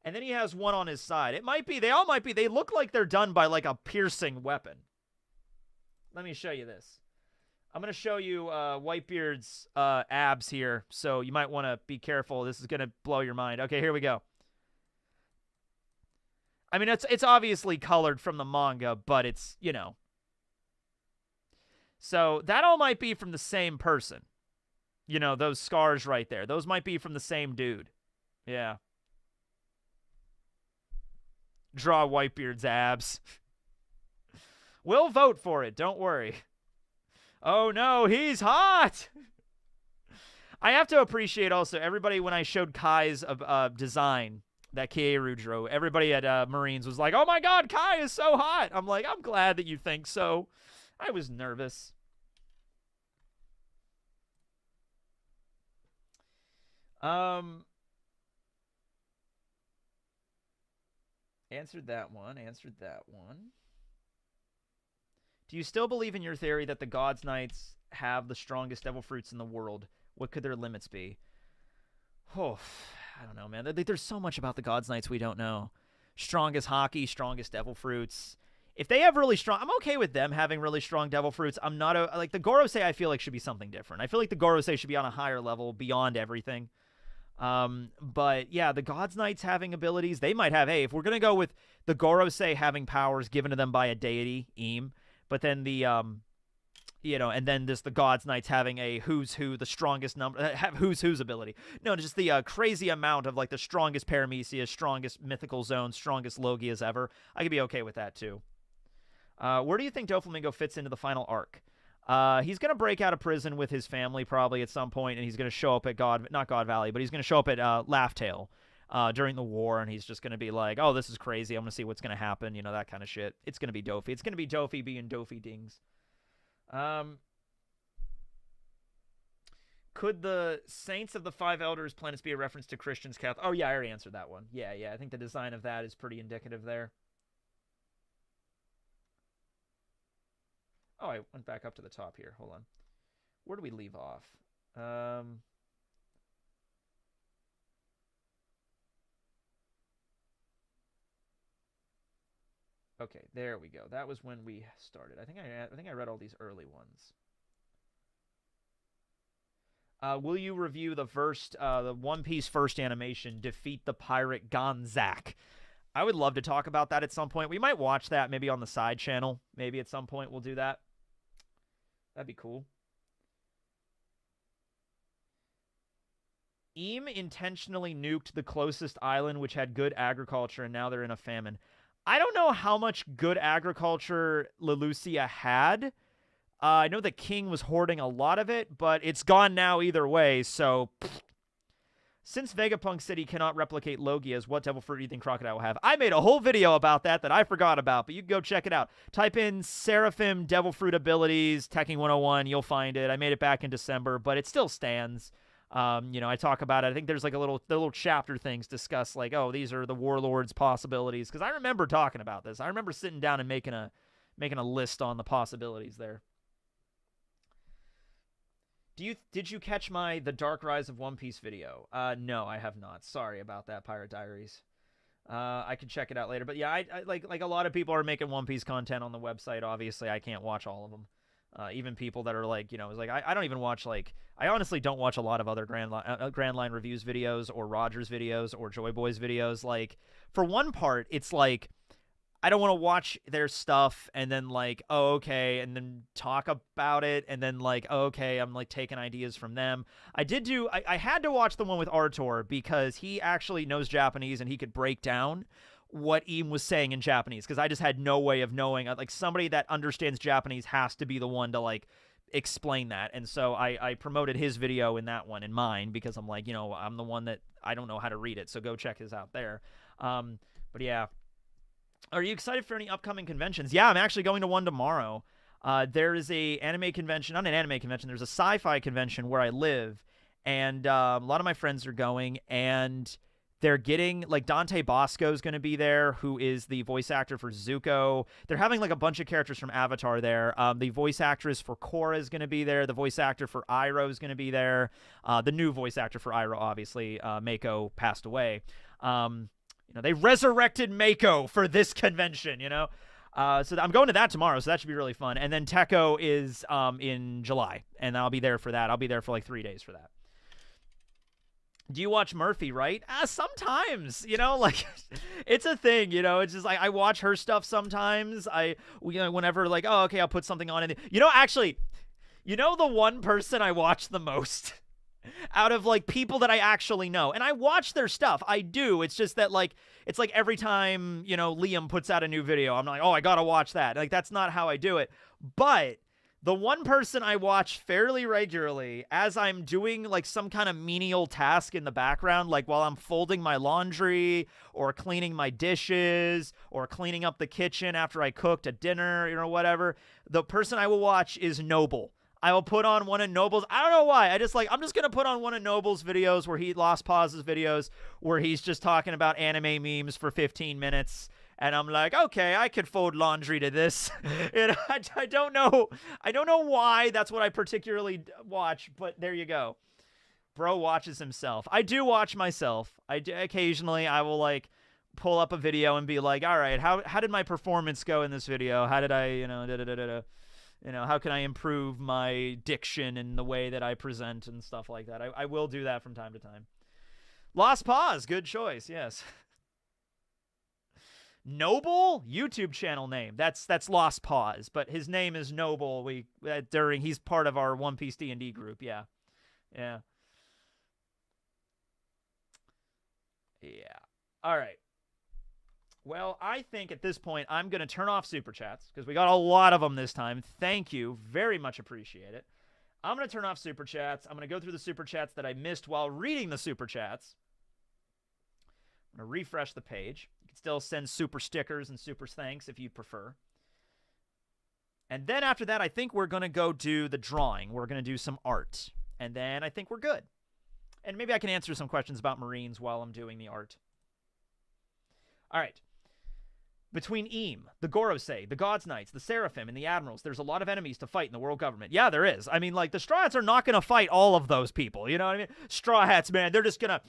And then he has one on his side. They all might be, they look like they're done by like a piercing weapon. Let me show you this. I'm going to show you Whitebeard's abs here, so you might want to be careful. This is going to blow your mind. Okay, here we go. I mean, it's obviously colored from the manga, but it's, you know. So that all might be from the same person. You know, those scars right there. Those might be from the same dude. Yeah. Draw Whitebeard's abs. We'll vote for it, don't worry. Oh no, he's hot! I have to appreciate also everybody when I showed Kai's design that Kieru drew. Everybody at Marines was like, "Oh my God, Kai is so hot." I'm like, I'm glad that you think so. I was nervous. Answered that one. Answered that one. Do you still believe in your theory that the God's Knights have the strongest devil fruits in the world? What could their limits be? Oh, I don't know, man. There's so much about the God's Knights we don't know. Strongest hockey, strongest devil fruits. If they have really strong, I'm okay with them having really strong devil fruits. I'm not like the Gorosei. I feel like should be something different. I feel like the Gorosei should be on a higher level beyond everything. But yeah, the God's Knights having abilities, they might have. Hey, if we're gonna go with the Gorosei having powers given to them by a deity, Im, but then the and then just the God's Knights having a who's who, the strongest number, who's who's ability. No, just the crazy amount of like the strongest Paramecias, strongest mythical zones, strongest Logias ever. I could be okay with that too. Where do you think Doflamingo fits into the final arc? He's going to break out of prison with his family probably at some point, and he's going to show up at not God Valley, but he's going to show up at Laughtail during the war, and he's just going to be like, oh, this is crazy. I'm going to see what's going to happen, that kind of shit. It's going to be Dofi. It's going to be Dofi being Dofi Dings. Could the Saints of the Five Elders planets be a reference to Christians, Catholic? Oh, yeah, I already answered that one. Yeah, I think the design of that is pretty indicative there. Oh, I went back up to the top here. Hold on. Where do we leave off? Okay, there we go. That was when we started. I think I read all these early ones. Will you review the One Piece first animation, Defeat the Pirate Gonzak? I would love to talk about that at some point. We might watch that maybe on the side channel. Maybe at some point we'll do that. That'd be cool. Im intentionally nuked the closest island, which had good agriculture, and now they're in a famine. I don't know how much good agriculture Lelucia had. I know the king was hoarding a lot of it, but it's gone now either way, so... Since Vegapunk City cannot replicate Logias, what devil fruit do you think Crocodile will have? I made a whole video about that I forgot about, but you can go check it out. Type in Seraphim devil fruit abilities, Tekking 101, you'll find it. I made it back in December, but it still stands. I talk about it. I think there's like the little chapter things discuss like, oh, these are the warlord's possibilities. Because I remember talking about this. I remember sitting down and making a list on the possibilities there. Did you catch my The Dark Rise of One Piece video? No, I have not. Sorry about that, Pirate Diaries. I can check it out later. But yeah, I like a lot of people are making One Piece content on the website. Obviously, I can't watch all of them. Even people that are like, it's like I don't even watch I honestly don't watch a lot of other Grand Line Reviews videos or Rogers videos or Joy Boys videos. Like, for one part, it's like I don't want to watch their stuff and then like, oh, okay, and then talk about it and then like, oh, okay, I'm like taking ideas from them. I had to watch the one with Artur because he actually knows Japanese and he could break down what Im was saying in Japanese, because I just had no way of knowing. Like, somebody that understands Japanese has to be the one to like explain that. And so I promoted his video in that one in mine because I'm like, I'm the one that I don't know how to read it, so go check his out there. But yeah. Are you excited for any upcoming conventions? Yeah, I'm actually going to one tomorrow. There is a anime convention, not an anime convention, there's a sci-fi convention where I live, and a lot of my friends are going, and they're getting, like, Dante Bosco's going to be there, who is the voice actor for Zuko. They're having, like, a bunch of characters from Avatar there. The voice actress for Korra is going to be there. The voice actor for Iroh is going to be there. The new voice actor for Iroh, obviously, Mako, passed away. They resurrected Mako for this convention, so I'm going to that tomorrow, so that should be really fun. And then Tekko is in July, and I'll be there for that. I'll be there for like 3 days for that. Do you watch Murphy, right? Sometimes, like, it's a thing, it's just like, I watch her stuff sometimes. Whenever, like, oh, okay, I'll put something on. Actually, the one person I watch the most out of like people that I actually know, and I watch their stuff, I do. It's just that, like, it's like every time, Liam puts out a new video, I'm like, oh, I gotta watch that. Like, that's not how I do it. But The one person I watch fairly regularly as I'm doing like some kind of menial task in the background, like while I'm folding my laundry or cleaning my dishes or cleaning up the kitchen after I cooked a dinner, you know, whatever, the person I will watch is Noble. I will put on one of Noble's. I don't know why. I'm just going to put on one of Noble's videos where he Lost Pauses videos where he's just talking about anime memes for 15 minutes. And I'm like, okay, I could fold laundry to this. And I don't know. I don't know why that's what I particularly watch, but there you go. Bro watches himself. I do watch myself. Occasionally I will like pull up a video and be like, all right, how did my performance go in this video? How did I, how can I improve my diction and the way that I present and stuff like that? I will do that from time to time. Lost Pause, good choice, yes. Noble YouTube channel name. That's Lost Pause, but his name is Noble. He's part of our One Piece D&D group. Yeah. All right. Well, I think at this point I'm going to turn off super chats because we got a lot of them this time. Thank you. Very much appreciate it. I'm going to turn off super chats. I'm going to go through the super chats that I missed while reading the super chats. I'm going to refresh the page. You can still send super stickers and super thanks if you prefer. And then after that, I think we're going to go do the drawing. We're going to do some art. And then I think we're good. And maybe I can answer some questions about Marines while I'm doing the art. All right. Between Eam, the Gorosei, the God's Knights, the Seraphim, and the Admirals, there's a lot of enemies to fight in the world government. Yeah, there is. I mean, like, the Straw Hats are not going to fight all of those people. You know what I mean? Straw Hats, man, they're just going to,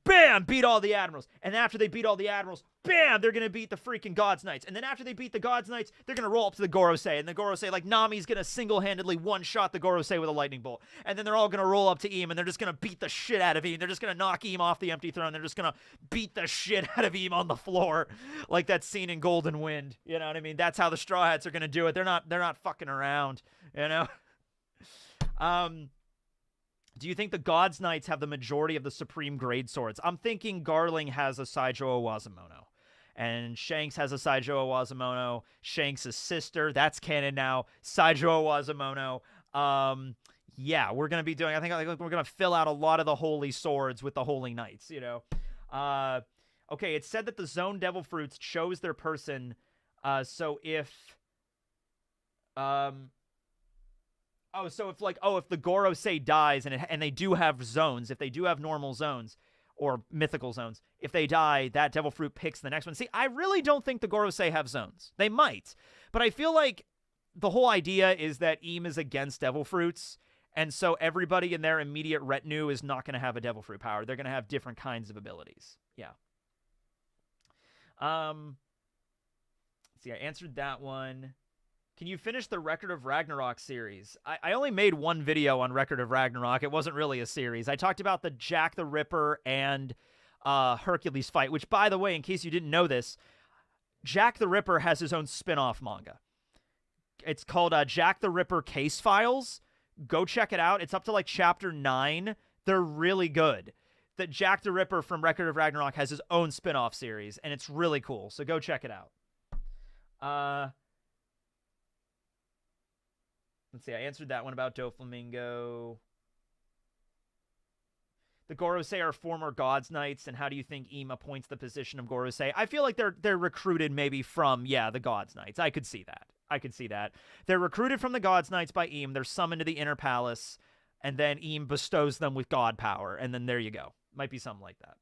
bam, beat all the Admirals. And after they beat all the Admirals, bam, they're going to beat the freaking God's Knights. And then after they beat the God's Knights, they're going to roll up to the Gorosei. And the Gorosei, like, Nami's going to single-handedly one-shot the Gorosei with a lightning bolt. And then they're all going to roll up to Eam, and they're just going to beat the shit out of Eam. They're just going to knock Eam off the empty throne. They're just going to beat the shit out of Eam on the floor. Like that scene in Golden Wind. You know what I mean? That's how the Straw Hats are going to do it. They're not fucking around, you know? Do you think the God's Knights have the majority of the Supreme Grade swords? I'm thinking Garling has a Saijo Owazamono. And Shanks has a Saijo Owazamono. Shanks' sister, that's canon now. Saijo Owazamono. Yeah, we're going to be doing, I think we're going to fill out a lot of the holy swords with the holy knights, you know? Okay, it said that the Zone Devil Fruits chose their person. So if the Gorosei dies and they do have zones, if they do have normal zones or mythical zones, if they die, that Devil Fruit picks the next one. See, I really don't think the Gorosei have zones. They might, but I feel like the whole idea is that Eam is against Devil Fruits, and so everybody in their immediate retinue is not going to have a Devil Fruit power. They're going to have different kinds of abilities. Yeah. See, I answered that one. Can you finish the Record of Ragnarok series? I only made one video on Record of Ragnarok. It wasn't really a series. I talked about the Jack the Ripper and Hercules fight, which, by the way, in case you didn't know this, Jack the Ripper has his own spin-off manga. It's called Jack the Ripper Case Files. Go check it out. It's up to like chapter 9. They're really good. That Jack the Ripper from Record of Ragnarok has his own spin-off series, and it's really cool. So go check it out. Let's see. I answered that one about Doflamingo. The Gorosei are former God's Knights, and how do you think Eam appoints the position of Gorosei? I feel like they're recruited maybe from, the God's Knights. I could see that. They're recruited from the God's Knights by Eam. They're summoned to the Inner Palace, and then Eam bestows them with God power, and then there you go. Might be something like that.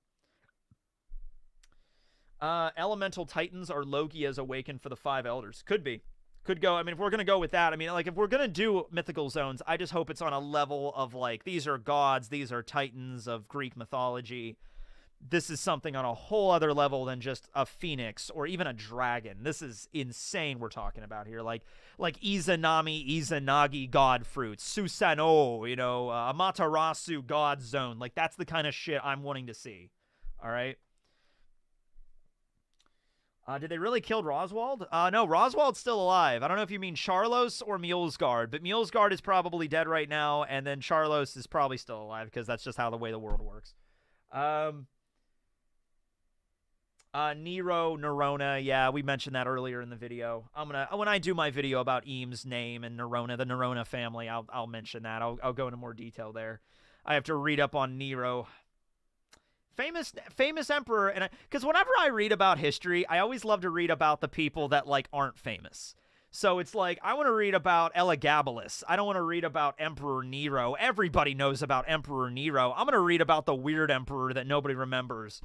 Elemental Titans are Logia's awakened for the 5 Elders. Could be. Could go. I mean, if we're going to go with that, I mean, like, if we're going to do mythical zones, I just hope it's on a level of, like, these are gods, these are titans of Greek mythology. This is something on a whole other level than just a phoenix or even a dragon. This is insane we're talking about here. Like Izanami, Izanagi god fruits, Susano, Amaterasu god zone. Like, that's the kind of shit I'm wanting to see. All right? Did they really kill Roswald? No, Roswald's still alive. I don't know if you mean Charlos or Mulesgard, but Mulesgard is probably dead right now, and then Charlos is probably still alive because that's just how the way the world works. Nero, Nerona, yeah, we mentioned that earlier in the video. When I do my video about Eames' name and Nerona, the Nerona family, I'll mention that. I'll go into more detail there. I have to read up on Nero. Famous emperor, and because whenever I read about history, I always love to read about the people that like aren't famous. So it's like I want to read about Elagabalus. I don't want to read about Emperor Nero. Everybody knows about Emperor Nero. I'm going to read about the weird emperor that nobody remembers.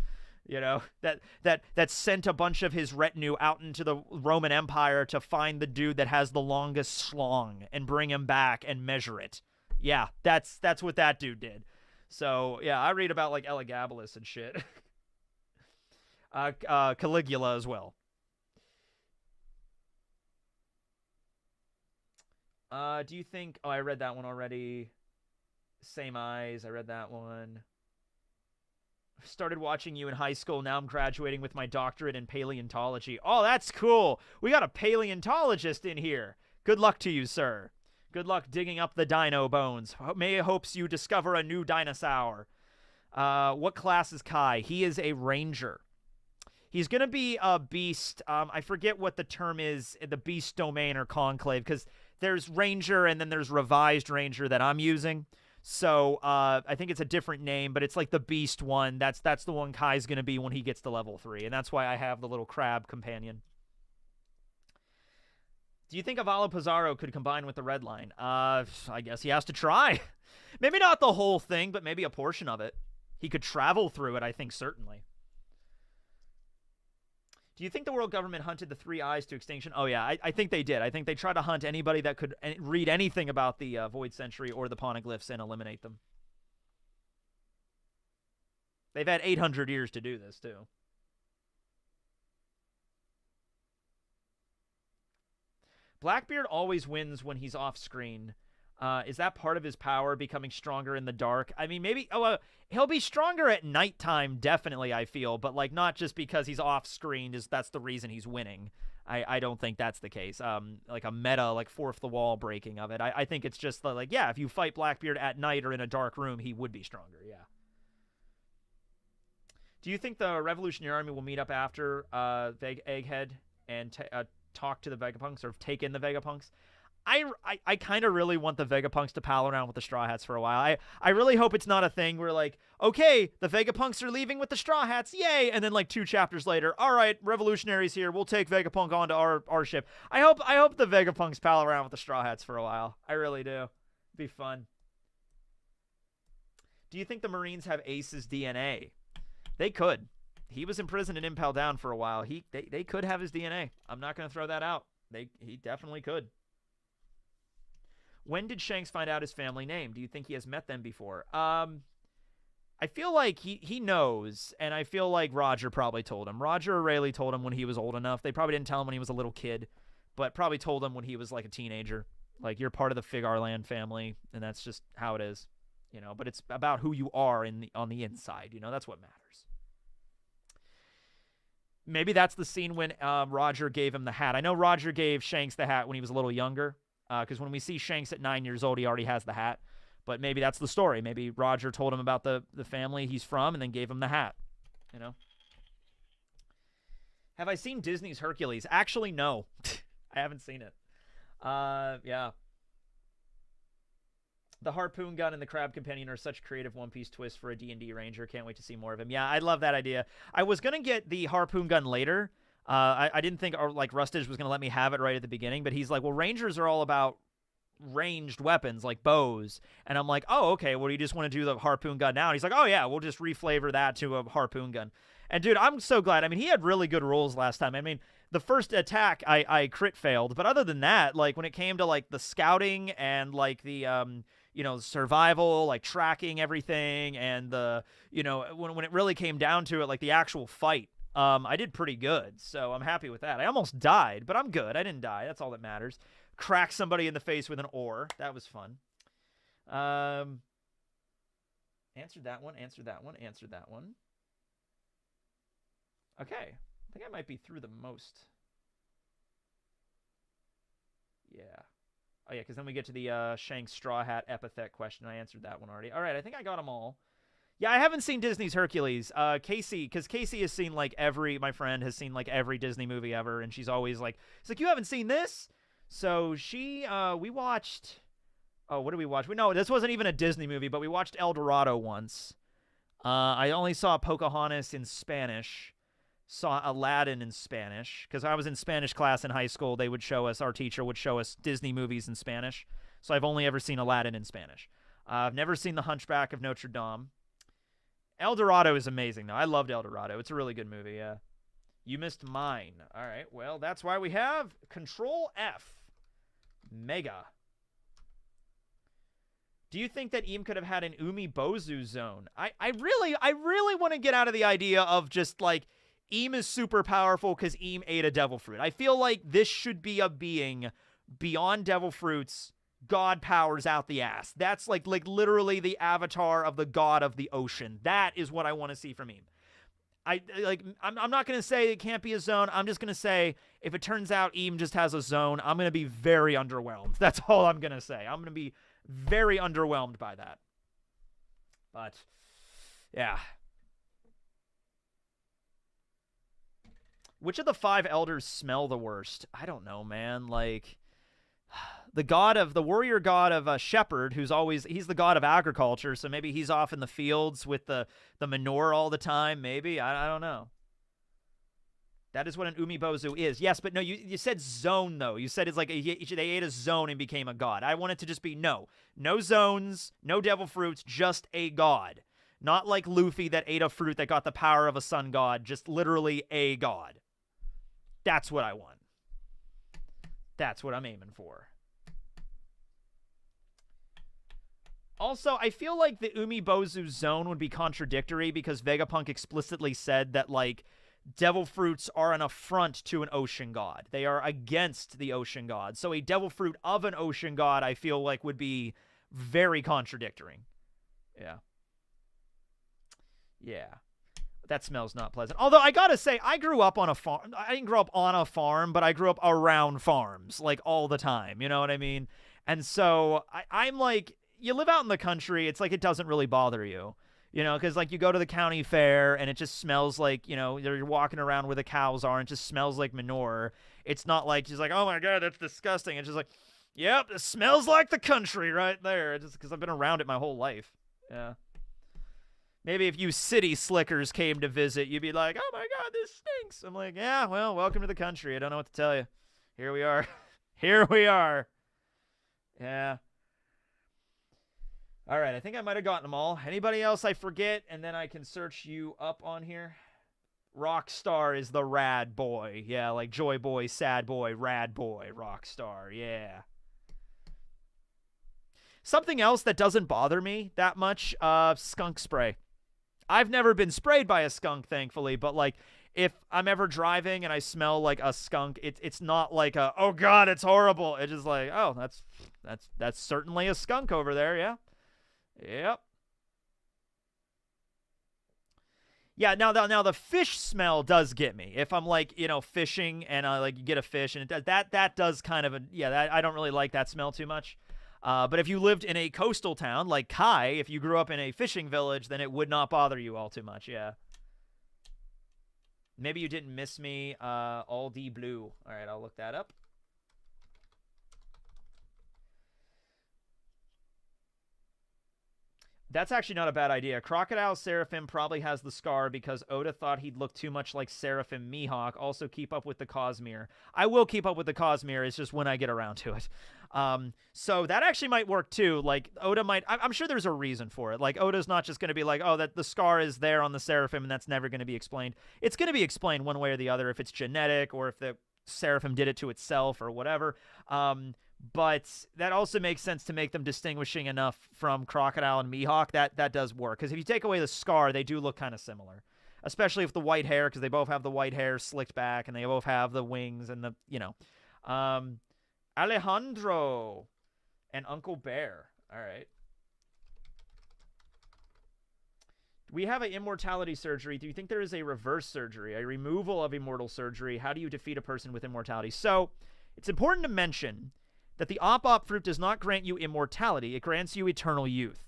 You know, that sent a bunch of his retinue out into the Roman Empire to find the dude that has the longest schlong and bring him back and measure it. Yeah, that's what that dude did. So, yeah, I read about, like, Elagabalus and shit. Caligula as well. Do you think... Oh, I read that one already. Same Eyes. I read that one. Started watching you in high school. Now I'm graduating with my doctorate in paleontology. Oh, that's cool. We got a paleontologist in here. Good luck to you, sir. Good luck digging up the dino bones. May hopes you discover a new dinosaur. What class is Kai? He is a ranger. He's going to be a beast. I forget what the term is in the beast domain or conclave, because there's ranger and then there's revised ranger that I'm using. So I think it's a different name, but it's like the beast one. That's the one Kai's going to be when he gets to level 3, and that's why I have the little crab companion. Do you think Avalo Pizarro could combine with the Red Line? I guess he has to try. Maybe not the whole thing, but maybe a portion of it. He could travel through it, I think, certainly. Do you think the world government hunted the 3 eyes to extinction? Oh, yeah, I think they did. I think they tried to hunt anybody that could read anything about the Void Century or the Poneglyphs and eliminate them. They've had 800 years to do this, too. Blackbeard always wins when he's off screen. Is that part of his power, becoming stronger in the dark? I mean, maybe... Oh, he'll be stronger at nighttime, definitely, I feel. But, like, not just because he's off screen. That's the reason he's winning. I don't think that's the case. Like a meta, like, fourth the wall breaking of it. I think it's just, like, yeah, if you fight Blackbeard at night or in a dark room, he would be stronger, yeah. Do you think the Revolutionary Army will meet up after Egghead and talk to the Vegapunks or take in the Vegapunks? I kind of really want the Vegapunks to pal around with the Straw Hats for a while. I really hope it's not a thing where, like, okay, the Vegapunks are leaving with the Straw Hats, yay! And then, like, 2 chapters later, all right, Revolutionaries here, we'll take Vegapunk onto our ship. I hope the Vegapunks pal around with the Straw Hats for a while. I really do. It'd be fun. Do you think the Marines have Ace's DNA? They could. He was imprisoned and impelled down for a while. They could have his DNA. I'm not going to throw that out. He definitely could. When did Shanks find out his family name? Do you think he has met them before? I feel like he knows, and I feel like Roger probably told him. Roger or Rayleigh told him when he was old enough. They probably didn't tell him when he was a little kid, but probably told him when he was like a teenager. Like, you're part of the Figarland family, and that's just how it is. You know, but it's about who you are on the inside. You know, that's what matters. Maybe that's the scene when Roger gave him the hat. I know Roger gave Shanks the hat when he was a little younger. Because when we see Shanks at 9 years old, he already has the hat. But maybe that's the story. Maybe Roger told him about the family he's from and then gave him the hat. You know? Have I seen Disney's Hercules? Actually, no. I haven't seen it. Yeah. The harpoon gun and the crab companion are such creative One Piece twists for a D&D ranger. Can't wait to see more of him. Yeah, I love that idea. I was going to get the harpoon gun later. I didn't think like Rustage was going to let me have it right at the beginning, but he's like, well, Rangers are all about ranged weapons like bows. And I'm like, oh, okay, well, do you just want to do the harpoon gun now? And he's like, oh, yeah, we'll just reflavor that to a harpoon gun. And, dude, I'm so glad. I mean, he had really good rolls last time. I mean, the first attack, I crit failed. But other than that, like, when it came to, like, the scouting and, like, the, you know, survival, like, tracking everything and the, you know, when it really came down to it, like, the actual fight, I did pretty good, so I'm happy with that. I almost died, but I'm good. I didn't die. That's all that matters. Crack somebody in the face with an oar. That was fun. Answered that one, answered that one, answered that one. Okay. I think I might be through the most. Yeah. Oh, yeah, because then we get to the Shanks Straw Hat epithet question. I answered that one already. All right, I think I got them all. Yeah, I haven't seen Disney's Hercules. Casey, because Casey has seen like my friend has seen like every Disney movie ever, and she's always like, it's like, you haven't seen this? So we watched, oh, what did we watch? No, this wasn't even a Disney movie, but we watched El Dorado once. I only saw Pocahontas in Spanish, saw Aladdin in Spanish, because I was in Spanish class in high school. Our teacher would show us Disney movies in Spanish. So I've only ever seen Aladdin in Spanish. I've never seen The Hunchback of Notre Dame. El Dorado is amazing, though. I loved El Dorado. It's a really good movie, yeah. You missed mine. All right, well, that's why we have Control F. Mega. Do you think that Eam could have had an Umibozu zone? I really want to get out of the idea of just, like, Eam is super powerful because Eam ate a devil fruit. I feel like this should be a being beyond devil fruits, god powers out the ass. That's like literally the avatar of the god of the ocean. That is what I want to see from Eam. I'm not going to say it can't be a zone. I'm just going to say if it turns out Eam just has a zone, I'm going to be very underwhelmed. That's all I'm going to say. I'm going to be very underwhelmed by that. But, yeah. Which of the 5 elders smell the worst? I don't know, man. Like, the warrior god of Shepherd, he's the god of agriculture, so maybe he's off in the fields with the manure all the time, maybe. I don't know. That is what an Umibozu is. Yes, but no, you said zone, though. You said it's like they ate a zone and became a god. I want it to just be no zones, no devil fruits, just a god. Not like Luffy that ate a fruit that got the power of a sun god, just literally a god. That's what I want. That's what I'm aiming for. Also, I feel like the Umibozu zone would be contradictory because Vegapunk explicitly said that, like, devil fruits are an affront to an ocean god. They are against the ocean god. So a devil fruit of an ocean god, I feel like, would be very contradictory. Yeah. Yeah. That smells not pleasant. Although, I gotta say, I grew up on a farm. I didn't grow up on a farm, but I grew up around farms, like, all the time. You know what I mean? And so, I'm like, you live out in the country, it's like it doesn't really bother you. You know, because, like, you go to the county fair, and it just smells like, you know, you're walking around where the cows are, and it just smells like manure. It's not like, she's like, oh, my God, that's disgusting. It's just like, yep, it smells like the country right there. Just because I've been around it my whole life. Yeah. Maybe if you city slickers came to visit, you'd be like, oh, my God, this stinks. I'm like, yeah, well, welcome to the country. I don't know what to tell you. Here we are. Here we are. Yeah. All right, I think I might have gotten them all. Anybody else I forget, and then I can search you up on here? Rockstar is the rad boy. Yeah, like joy boy, sad boy, rad boy, Rockstar. Yeah. Something else that doesn't bother me that much, skunk spray. I've never been sprayed by a skunk, thankfully, but, like, if I'm ever driving and I smell like a skunk, it's not like a, oh, God, it's horrible. It's just like, oh, that's certainly a skunk over there, yeah. Yep. Yeah, now the fish smell does get me. If I'm, like, you know, fishing and like you get a fish and that does kind of I don't really like that smell too much. But if you lived in a coastal town like Kai, if you grew up in a fishing village, then it would not bother you all too much. Yeah. Maybe you didn't miss me. All D blue. All right, I'll look that up. That's actually not a bad idea. Crocodile Seraphim probably has the scar because Oda thought he'd look too much like Seraphim Mihawk. Also, keep up with the Cosmere. I will keep up with the Cosmere. It's just when I get around to it. So that actually might work too. Like, Oda might... I'm sure there's a reason for it. Like, Oda's not just going to be like, oh, that the scar is there on the Seraphim and that's never going to be explained. It's going to be explained one way or the other if it's genetic or if the Seraphim did it to itself or whatever. But that also makes sense to make them distinguishing enough from Crocodile and Mihawk. That does work. Because if you take away the scar, they do look kind of similar. Especially with the white hair, because they both have the white hair slicked back, and they both have the wings and the, you know. Alejandro and Uncle Bear. All right. We have an immortality surgery. Do you think there is a reverse surgery, a removal of immortal surgery? How do you defeat a person with immortality? So, it's important to mention that the Op-Op fruit does not grant you immortality. It grants you eternal youth.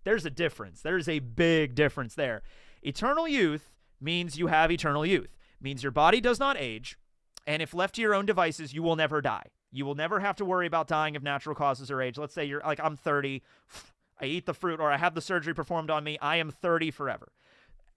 There's a difference. There's a big difference there. Eternal youth means you have eternal youth. Means your body does not age, and if left to your own devices, you will never die. You will never have to worry about dying of natural causes or age. Let's say you're like, I'm 30, I eat the fruit, or I have the surgery performed on me, I am 30 forever.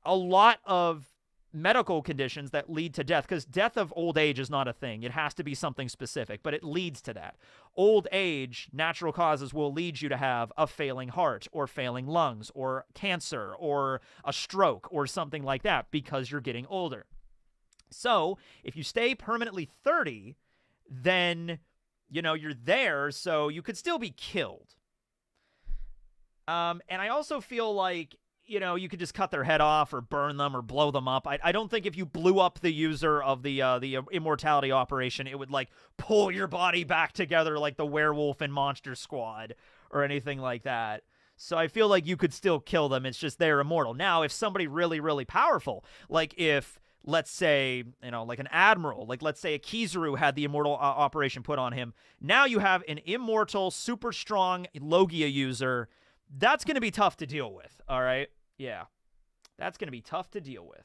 A lot of medical conditions that lead to death, because death of old age is not a thing. It has to be something specific, but it leads to that. Old age, natural causes will lead you to have a failing heart or failing lungs or cancer or a stroke or something like that because you're getting older. So if you stay permanently 30, then, you know, you're there, so you could still be killed. And I also feel like, you know, you could just cut their head off or burn them or blow them up. I don't think if you blew up the user of the immortality operation, it would, like, pull your body back together like the werewolf in Monster Squad or anything like that. So I feel like you could still kill them. It's just they're immortal. Now, if somebody really, really powerful, like if, let's say, you know, like an admiral, like let's say a Kizaru had the immortal operation put on him. Now you have an immortal, super strong Logia user. That's going to be tough to deal with, all right? Yeah, that's going to be tough to deal with.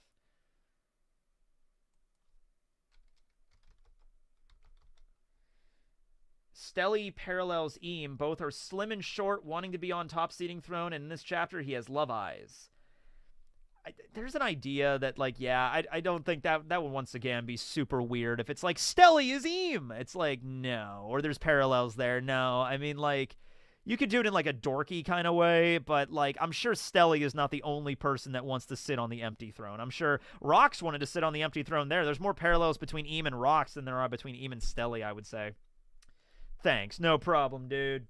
Stelly parallels Eam. Both are slim and short, wanting to be on top seating throne, and in this chapter, he has love eyes. There's an idea that, like, yeah, I don't think that would once again be super weird if it's like, Stelly is Eam. It's like, no. Or there's parallels there. No, I mean, like, you could do it in, like, a dorky kind of way, but, like, I'm sure Stelly is not the only person that wants to sit on the empty throne. I'm sure Rox wanted to sit on the empty throne there. There's more parallels between Eam and Rox than there are between Eam and Stelly, I would say. Thanks. No problem, dude.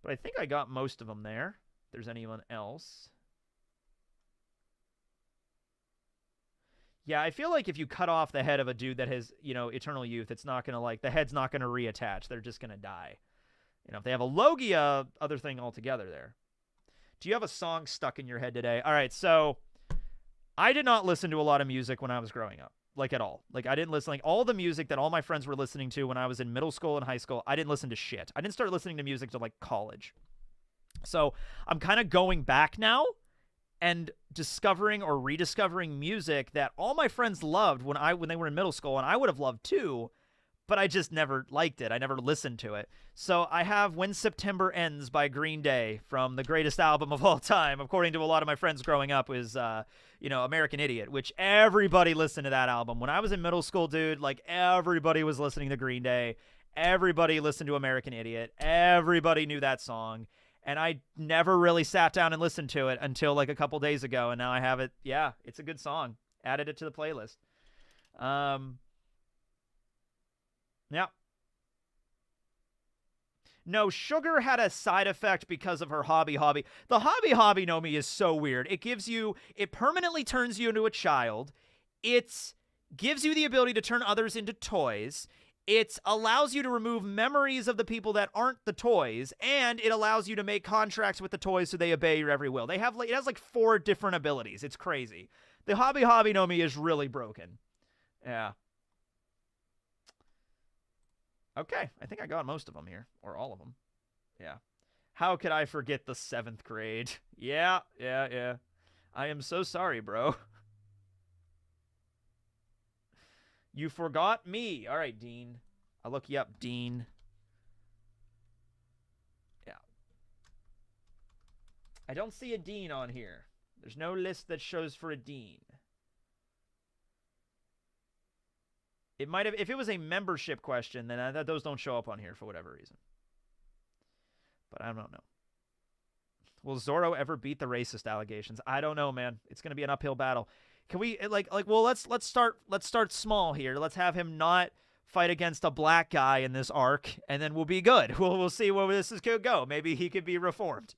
But I think I got most of them there. If there's anyone else. Yeah, I feel like if you cut off the head of a dude that has, you know, eternal youth, it's not going to, like, the head's not going to reattach. They're just going to die. You know, if they have a Logia, other thing altogether there. Do you have a song stuck in your head today? All right, so I did not listen to a lot of music when I was growing up, like, at all. Like, I didn't listen, like, all the music that all my friends were listening to when I was in middle school and high school, I didn't listen to shit. I didn't start listening to music till, like, college. So I'm kind of going back now and discovering or rediscovering music that all my friends loved when they were in middle school, and I would have loved too, but I just never liked it. I never listened to it. So I have When September Ends by Green Day from the greatest album of all time, according to a lot of my friends growing up, was, you know, American Idiot, which everybody listened to that album. When I was in middle school, dude, like, everybody was listening to Green Day. Everybody listened to American Idiot. Everybody knew that song. And I never really sat down and listened to it until, like, a couple days ago, and now I have it. Yeah, it's a good song. Added it to the playlist. Yeah. No, Sugar had a side effect because of her hobby. The hobby Nomi is so weird. It permanently turns you into a child. It gives you the ability to turn others into toys. It allows you to remove memories of the people that aren't the toys, and it allows you to make contracts with the toys so they obey your every will. It has like 4 different abilities. It's crazy. The hobby Nomi is really broken. Yeah. Okay, I think I got most of them here, or all of them. Yeah. How could I forget the 7th grade? Yeah. I am so sorry, bro. You forgot me. All right, Dean. I'll look you up, Dean. Yeah. I don't see a Dean on here. There's no list that shows for a Dean. It might have, if it was a membership question, then those don't show up on here for whatever reason. But I don't know. Will Zorro ever beat the racist allegations? I don't know, man. It's going to be an uphill battle. Can we well, let's start small here. Let's have him not fight against a black guy in this arc, and then we'll be good. We'll see where this could go. Maybe he could be reformed.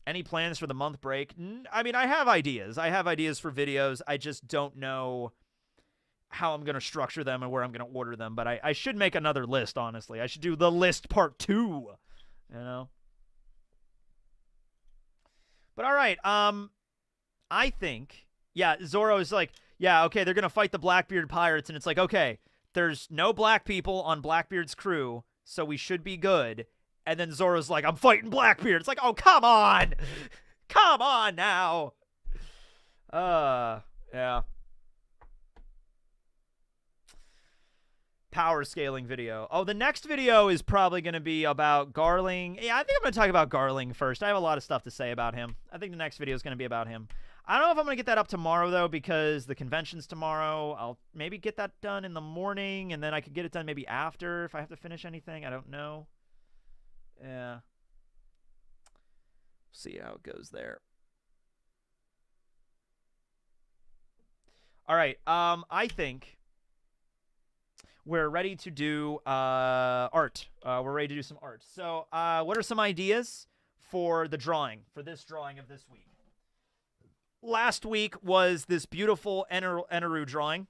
Any plans for the month break? I mean, I have ideas. I have ideas for videos. I just don't know how I'm going to structure them and where I'm going to order them. But I should make another list, honestly. I should do the list part 2, you know? But all right, I think, yeah, Zorro is like, yeah, okay, they're going to fight the Blackbeard pirates, and it's like, okay, there's no black people on Blackbeard's crew, so we should be good. And then Zorro's like, I'm fighting Blackbeard. It's like, oh, come on. Come on now. Yeah. Power scaling video. Oh, the next video is probably going to be about Garling. Yeah, I think I'm going to talk about Garling first. I have a lot of stuff to say about him. I think the next video is going to be about him. I don't know if I'm going to get that up tomorrow, though, because the convention's tomorrow. I'll maybe get that done in the morning, and then I could get it done maybe after if I have to finish anything. I don't know. Yeah. See how it goes there. All right. I think we're ready to do art. We're ready to do some art. So what are some ideas for the drawing, for this drawing of this week? Last week was this beautiful Enaru drawing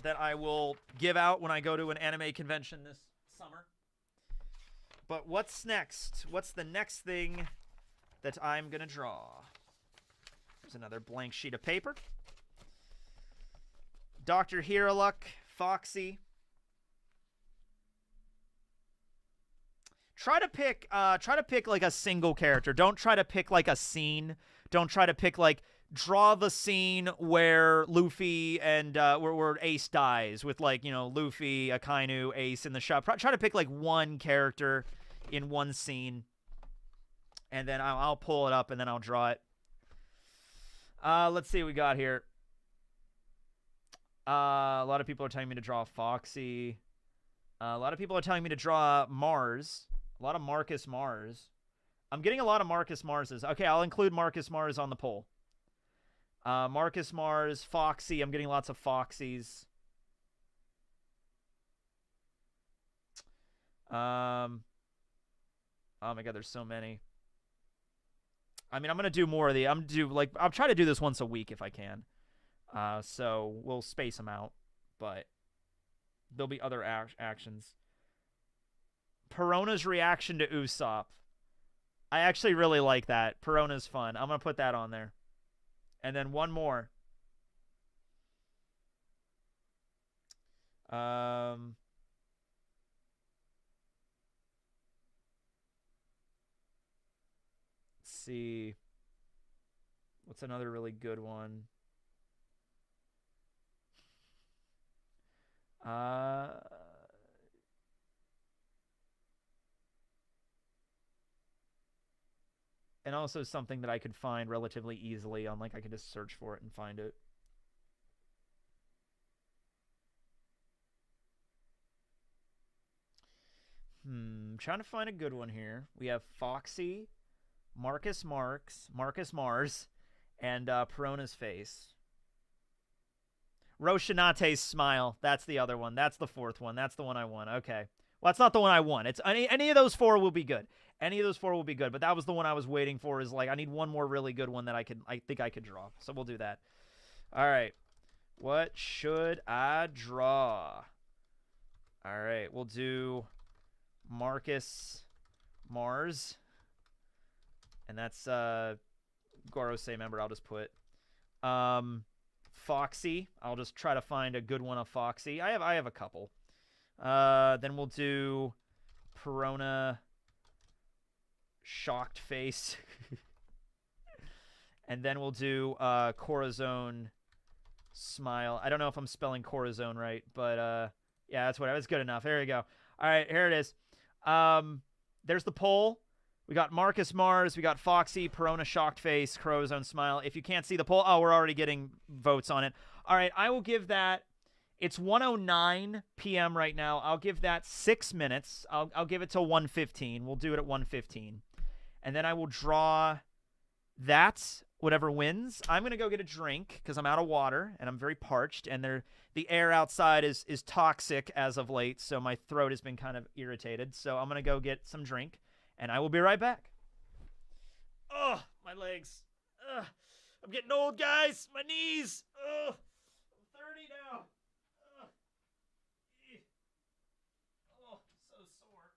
that I will give out when I go to an anime convention this summer. But what's next? What's the next thing that I'm going to draw? There's another blank sheet of paper. Dr. Hiraluk, Foxy. Try to pick like a single character. Don't try to pick like a scene. Don't try to pick like draw the scene where Luffy and where Ace dies with like, you know, Luffy, Akainu, Ace in the shop. Try to pick like one character in one scene, and then I'll pull it up and then I'll draw it. Let's see what we got here. A lot of people are telling me to draw Foxy. A lot of people are telling me to draw Mars. A lot of Marcus Mars. I'm getting a lot of Marcus Marses. Okay, I'll include Marcus Mars on the poll. Marcus Mars, Foxy. I'm getting lots of Foxies. Oh my god, there's so many. I mean, I'm gonna do more of the. I'll try to do this once a week if I can. So we'll space them out, but there'll be other actions. Perona's reaction to Usopp. I actually really like that. Perona's fun. I'm gonna put that on there. And then one more. Let's see. What's another really good one? And also something that I could find relatively easily on, like, I could just search for it and find it. Trying to find a good one here. We have Foxy, Marcus Mars, and Perona's face. Roshinate's smile. That's the other one. That's the fourth one. That's the one I want. Okay. Well, that's not the one I want. It's any of those four will be good. Any of those four will be good. But that was the one I was waiting for. Is like I need one more really good one that I think I could draw. So we'll do that. All right. What should I draw? All right. We'll do Marcus Mars, and that's Gorosei member. I'll just put Foxy. I'll just try to find a good one of Foxy. I have a couple. Then we'll do Perona shocked face. And then we'll do Corazon smile. I don't know if I'm spelling Corazon right, but yeah, that's what. That's good enough. There you go. All right, here it is. There's the poll. We got Marcus Mars, we got Foxy, Perona shocked face, Corazon smile. If you can't see the poll, oh, we're already getting votes on it. All right, I will give that. It's 1:09 p.m. right now. I'll give that 6 minutes. I'll give it till 1:15. We'll do it at 1:15. And then I will draw that, whatever wins. I'm going to go get a drink because I'm out of water and I'm very parched. And the air outside is toxic as of late, so my throat has been kind of irritated. So I'm going to go get some drink, and I will be right back. Oh, my legs. I'm getting old, guys. My knees. I'm 30 now. So sore.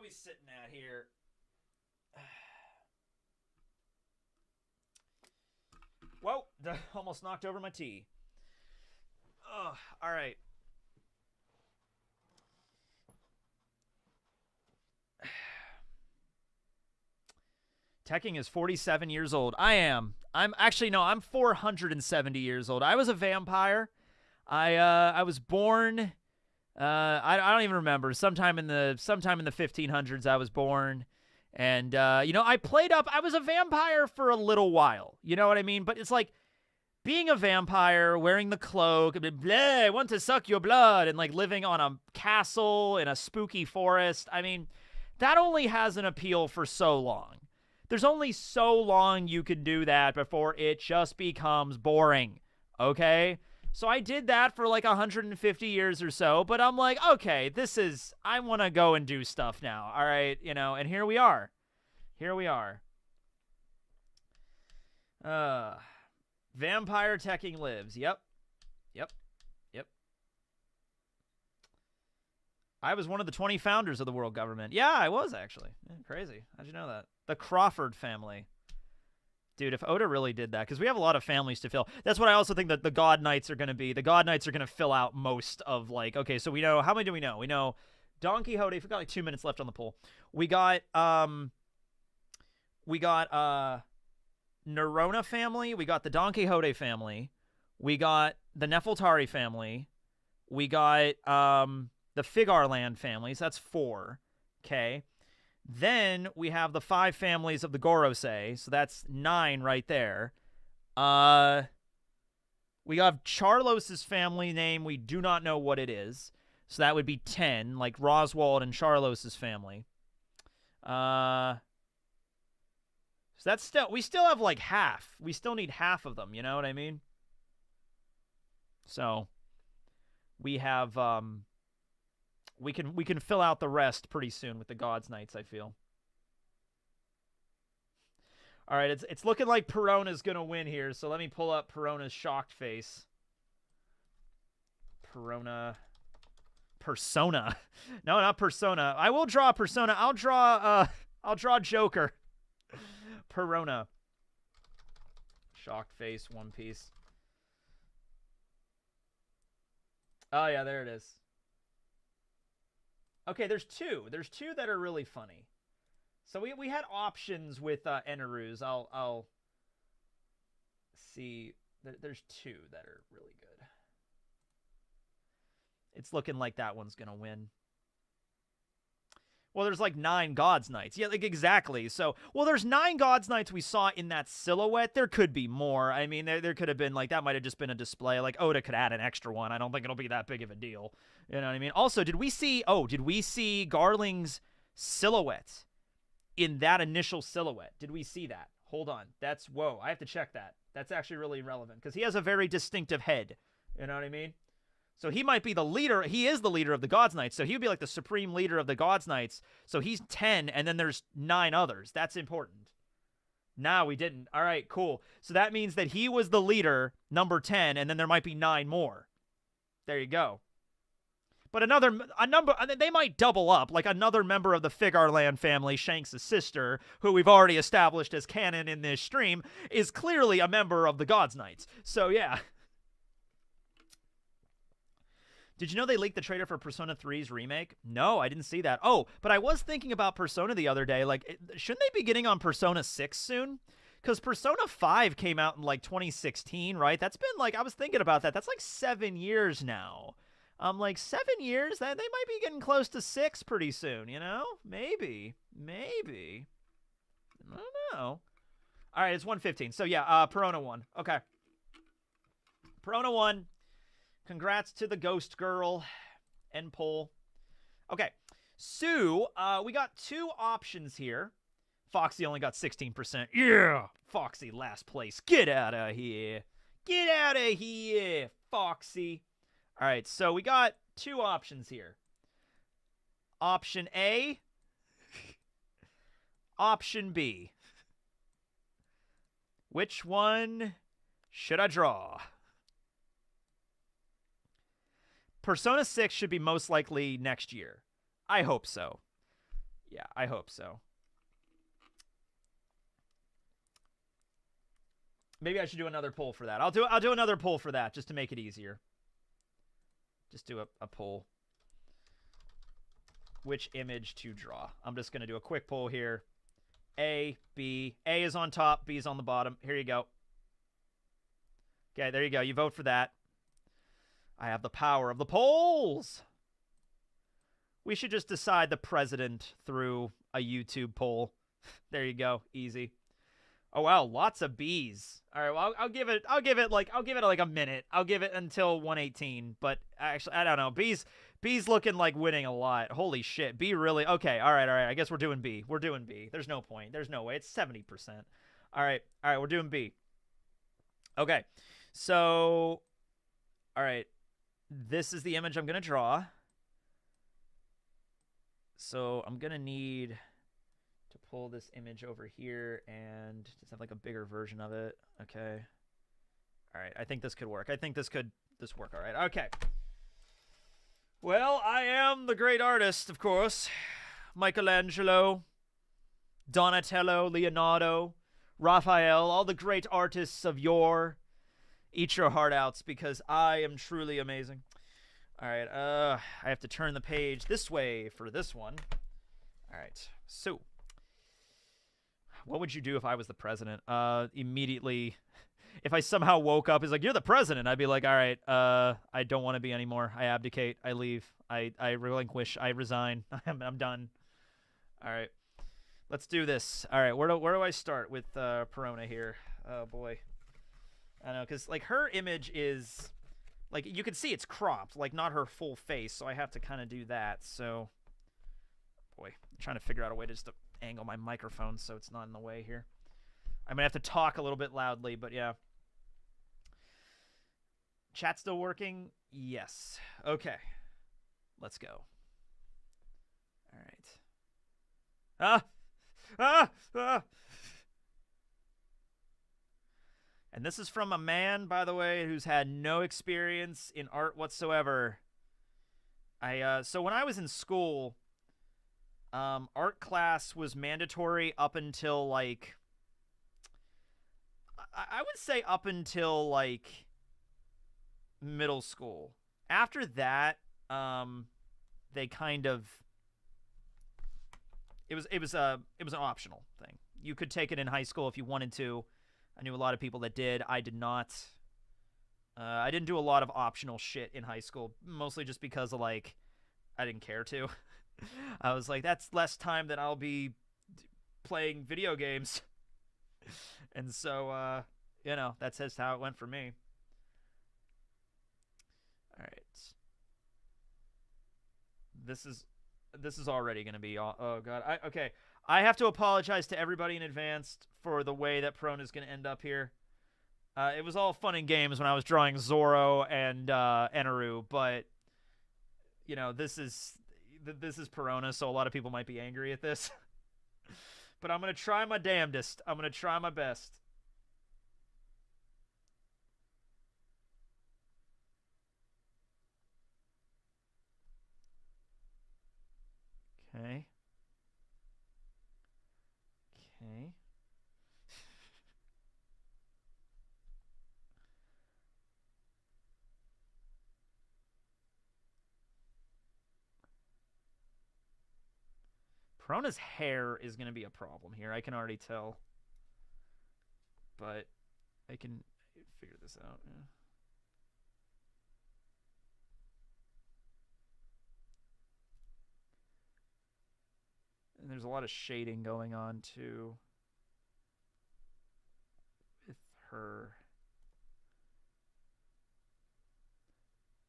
we sitting at here? Whoa, almost knocked over my tea. Oh, all right. Tekking is 47 years old. I'm actually, no, I'm 470 years old. I was a vampire. I was born, I don't even remember. Sometime in the 1500s I was born. And, you know, I was a vampire for a little while. You know what I mean? But it's like being a vampire, wearing the cloak, and blah, I want to suck your blood, and like living on a castle in a spooky forest. I mean, that only has an appeal for so long. There's only so long you can do that before it just becomes boring, okay? So I did that for like 150 years or so, but I'm like, okay, I want to go and do stuff now, all right? You know, and here we are. Here we are. Vampire Tekking lives. Yep. I was one of the 20 founders of the world government. Yeah, I was, actually. Yeah, crazy. How'd you know that? The Crawford family. Dude, if Oda really did that, because we have a lot of families to fill. That's what I also think that the God Knights are going to be. The God Knights are going to fill out most of, like, okay, so we know, how many do we know? We know Don Quixote. We've got like 2 minutes left on the poll. We got Nerona family. We got the Don Quixote family. We got the Nefeltari family. We got the Figarland families. That's 4. Okay. Then we have the 5 families of the Gorosei. So that's 9 right there. We have Charlos's family name. We do not know what it is. So that would be 10, like Roswald and Charlos's family. So that's we still have like half. We still need half of them, you know what I mean? So we have we can fill out the rest pretty soon with the God's Knights, I feel. All right, it's looking like Perona's going to win here, so let me pull up Perona's shocked face. Persona. No, not Persona. I will draw Persona. I'll draw Joker. Perona. Shocked face, One Piece. Oh, yeah, there it is. Okay, there's 2. There's 2 that are really funny. So we had options with Enerus. I'll see. There's 2 that are really good. It's looking like that one's going to win. Well, there's like 9 God's Knights. Yeah, like exactly. So, well, there's 9 God's Knights we saw in that silhouette. There could be more. I mean, there could have been, like, that might have just been a display. Like, Oda could add an extra one. I don't think it'll be that big of a deal. You know what I mean? Also, did we see Garling's silhouette in that initial silhouette? Did we see that? Hold on. Whoa, I have to check that. That's actually really relevant because he has a very distinctive head. You know what I mean? So he might be the leader. He is the leader of the God's Knights. So he would be like the supreme leader of the God's Knights. So he's 10, and then there's 9 others. That's important. Nah, we didn't. All right, cool. So that means that he was the leader, number 10, and then there might be 9 more. There you go. But they might double up. Like another member of the Figarland family, Shanks' sister, who we've already established as canon in this stream, is clearly a member of the God's Knights. So yeah. Did you know they leaked the trailer for Persona 3's remake? No, I didn't see that. Oh, but I was thinking about Persona the other day. Like, shouldn't they be getting on Persona 6 soon? Because Persona 5 came out in, like, 2016, right? That's been, like, I was thinking about that. That's, like, 7 years now. Like, 7 years? They might be getting close to 6 pretty soon, you know? Maybe. I don't know. All right, it's 1:15. So, yeah, Perona won. Okay. Perona won. Congrats to the Ghost Girl and Pull. Okay, so we got 2 options here. Foxy only got 16%. Yeah, Foxy last place. Get out of here. Get out of here, Foxy. All right, so we got 2 options here. Option A. Option B. Which one should I draw? Persona 6 should be most likely next year. I hope so. Yeah, I hope so. Maybe I should do another poll for that. I'll do another poll for that just to make it easier. Just do a poll. Which image to draw? I'm just going to do a quick poll here. A, B. A is on top, B is on the bottom. Here you go. Okay, there you go. You vote for that. I have the power of the polls. We should just decide the president through a YouTube poll. There you go. Easy. Oh wow, lots of B's. All right, well I'll give it like a minute. I'll give it until 118, but actually I don't know. B's looking like winning a lot. Holy shit. B really. Okay, all right. I guess we're doing B. We're doing B. There's no point. There's no way. It's 70%. All right, we're doing B. Okay. So all right. This is the image I'm going to draw. So I'm going to need to pull this image over here and just have like a bigger version of it. Okay. All right. I think this could work. I think this work. All right. Okay. Well, I am the great artist, of course. Michelangelo, Donatello, Leonardo, Raphael, all the great artists of yore. Eat your heart outs because I am truly amazing. All right. I have to turn the page this way for this one. All right. So what would you do if I was the president? Immediately, if I somehow woke up, he's like, you're the president. I'd be like, all right, I don't want to be anymore. I abdicate. I leave. I relinquish. I resign. I'm done. All right. Let's do this. All right. Where do I start with Perona here? Oh, boy. I don't know, because, like, her image is, like, you can see it's cropped, like, not her full face, so I have to kind of do that. So, boy, I'm trying to figure out a way to just angle my microphone so it's not in the way here. I'm going to have to talk a little bit loudly, but yeah. Chat still working? Yes. Okay. Let's go. All right. And this is from a man, by the way, who's had no experience in art whatsoever. So when I was in school, art class was mandatory up until, like, I would say up until, like, middle school. After that, they kind of, it was an optional thing. You could take it in high school if you wanted to. I knew a lot of people that did. I did not. I didn't do a lot of optional shit in high school, mostly just because of, like, I didn't care to. I was like, that's less time that I'll be playing video games. And so, you know, that's just how it went for me. All right. This is already going to be, oh god. Okay. I have to apologize to everybody in advance for the way that Perona is going to end up here. It was all fun and games when I was drawing Zorro and Enaru, but, you know, this is Perona, so a lot of people might be angry at this. But I'm going to try my damnedest. I'm going to try my best. Okay. Okay. Perona's hair is going to be a problem here. I can already tell. But I can figure this out. Yeah. And there's a lot of shading going on, too, with her,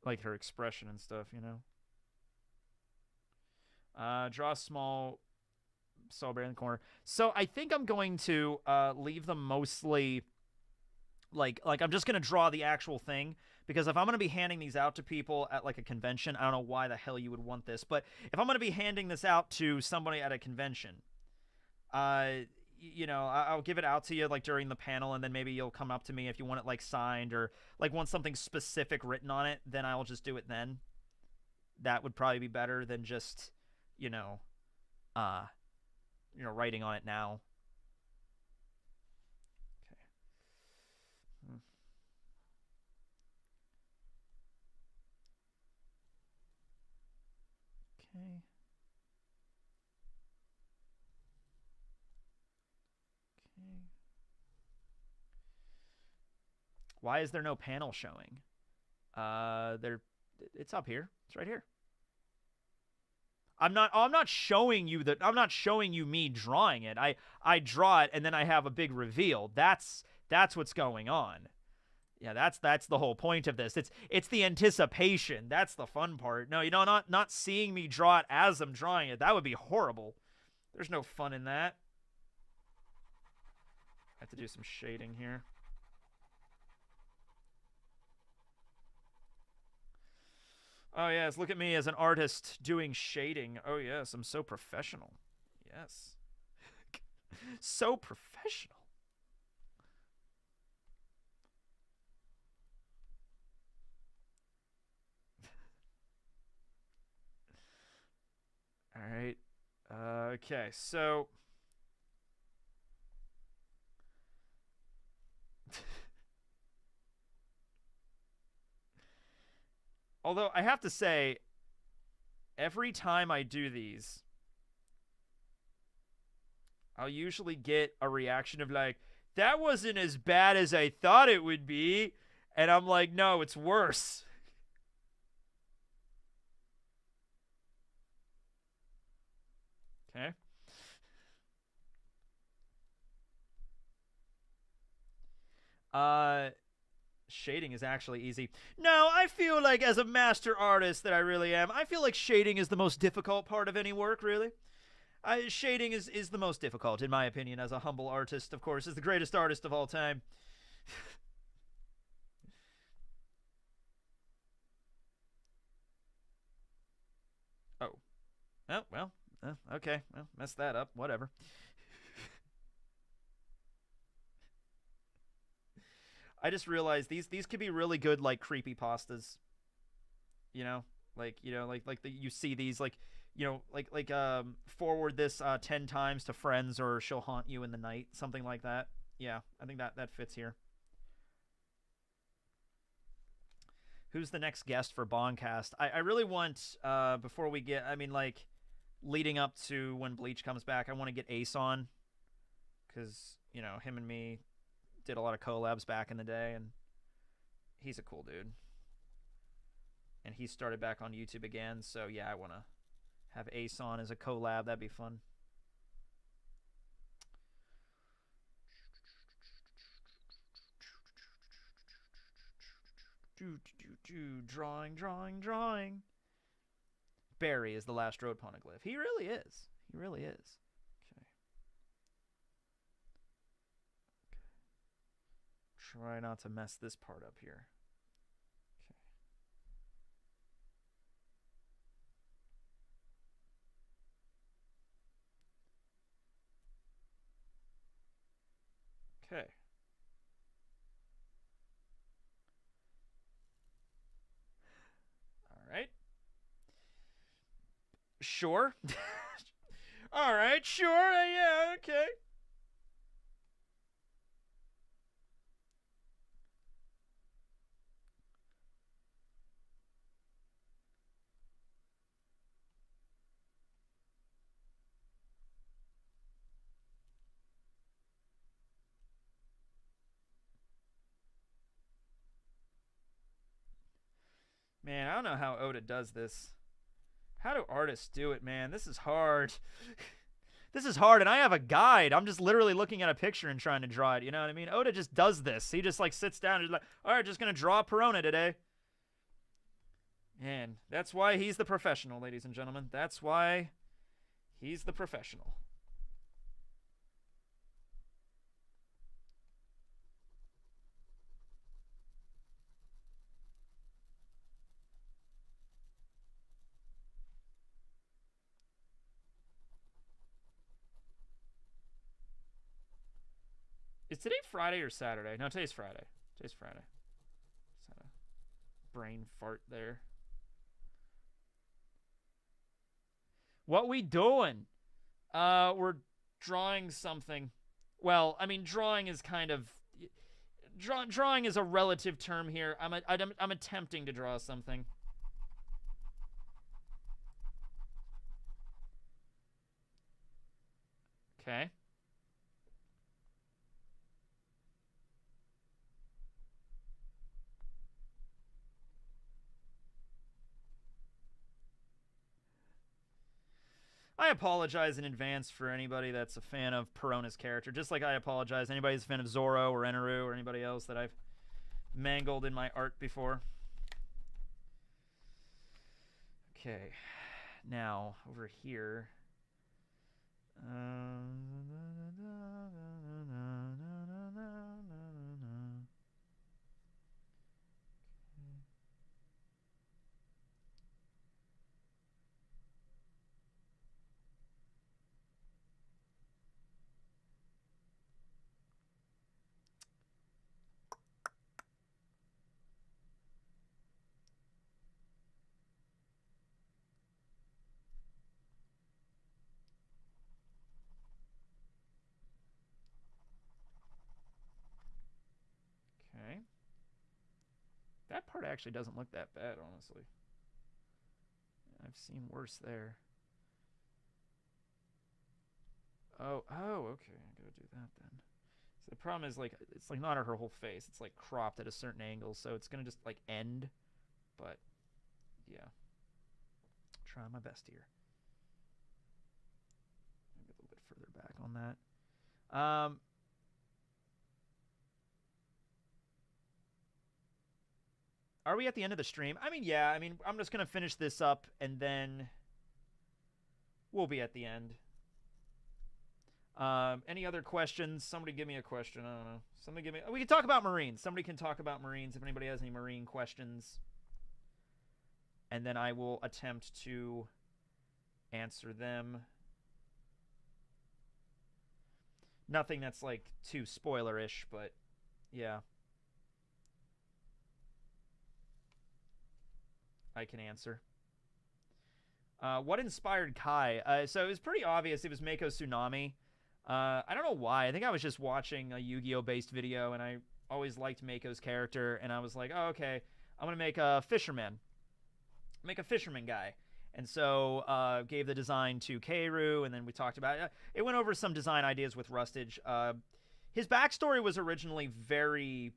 like her expression and stuff, you know? Draw a small strawberry in the corner. So I think I'm going to leave them mostly, like I'm just going to draw the actual thing. Because if I'm going to be handing these out to people at, like, a convention, I don't know why the hell you would want this, but if I'm going to be handing this out to somebody at a convention, you know, I'll give it out to you, like, during the panel, and then maybe you'll come up to me if you want it, like, signed or, like, want something specific written on it, then I'll just do it then. That would probably be better than just, you know, you know, writing on it now. Okay. Okay. Why is there no panel showing? It's up here. It's right here. I'm not showing you that. I'm not showing you me drawing it. I draw it and then I have a big reveal. That's what's going on. Yeah, that's the whole point of this. It's the anticipation. That's the fun part. No, you know, not seeing me draw it as I'm drawing it. That would be horrible. There's no fun in that. I have to do some shading here. Oh, yes, look at me as an artist doing shading. Oh, yes, I'm so professional. Yes. So professional. All right. Okay, so... Although, I have to say, every time I do these, I'll usually get a reaction of like, that wasn't as bad as I thought it would be. And I'm like, no, it's worse. Okay. Shading is actually easy. No, I feel like as a master artist that I really am, I feel like shading is the most difficult part of any work, really. Shading is the most difficult, in my opinion, as a humble artist, of course, is the greatest artist of all time. Oh. Oh, well. Okay. Well, messed that up. Whatever. I just realized these could be really good like creepy pastas. You know, like you see these like forward this 10 times to friends or she'll haunt you in the night, something like that. Yeah, I think that fits here. Who's the next guest for Bongcast? I really want before we get, I mean, like leading up to when Bleach comes back, I want to get Ace on because you know him and me did a lot of collabs back in the day, and he's a cool dude. And he started back on YouTube again, so yeah, I want to have Ace on as a collab. That'd be fun. Drawing. Barry is the last road poneglyph. He really is. He really is. Okay. Try not to mess this part up here. Okay. All right. Sure. All right, sure. Yeah, okay. Man, I don't know how Oda does this. How do artists do it, man? This is hard. This is hard, and I have a guide. I'm just literally looking at a picture and trying to draw it. You know what I mean? Oda just does this. He just, like, sits down and is like, all right, just going to draw Perona today. And that's why he's the professional, ladies and gentlemen. That's why he's the professional. Is today Friday or Saturday? No, today's Friday. Today's Friday. Just had a brain fart there. What we doing? We're drawing something. Well, I mean, drawing is kind of... Drawing is a relative term here. I'm attempting to draw something. Okay. I apologize in advance for anybody that's a fan of Perona's character, just like I apologize to anybody who's a fan of Zorro or Enaru or anybody else that I've mangled in my art before. Okay, now over here. Okay. That part actually doesn't look that bad, honestly. I've seen worse there. Oh, okay. I gotta do that then. So the problem is, like, it's like not her whole face. It's like cropped at a certain angle, so it's gonna just like end. But yeah, try my best here. Maybe a little bit further back on that. Are we at the end of the stream? I mean, yeah. I mean, I'm just gonna finish this up and then we'll be at the end. Any other questions? Somebody give me a question. I don't know. Somebody give me... We can talk about Marines. Somebody can talk about Marines if anybody has any Marine questions. And then I will attempt to answer them. Nothing that's, like, too spoiler-ish, but yeah. I can answer. What inspired Kai? So it was pretty obvious it was Mako Tsunami. I don't know why. I think I was just watching a Yu-Gi-Oh! Based video, and I always liked Mako's character, and I was like, oh, okay, I'm going to make a fisherman. Make a fisherman guy. And so gave the design to Keiru, and then we talked about it. It went over some design ideas with Rustage. His backstory was originally very,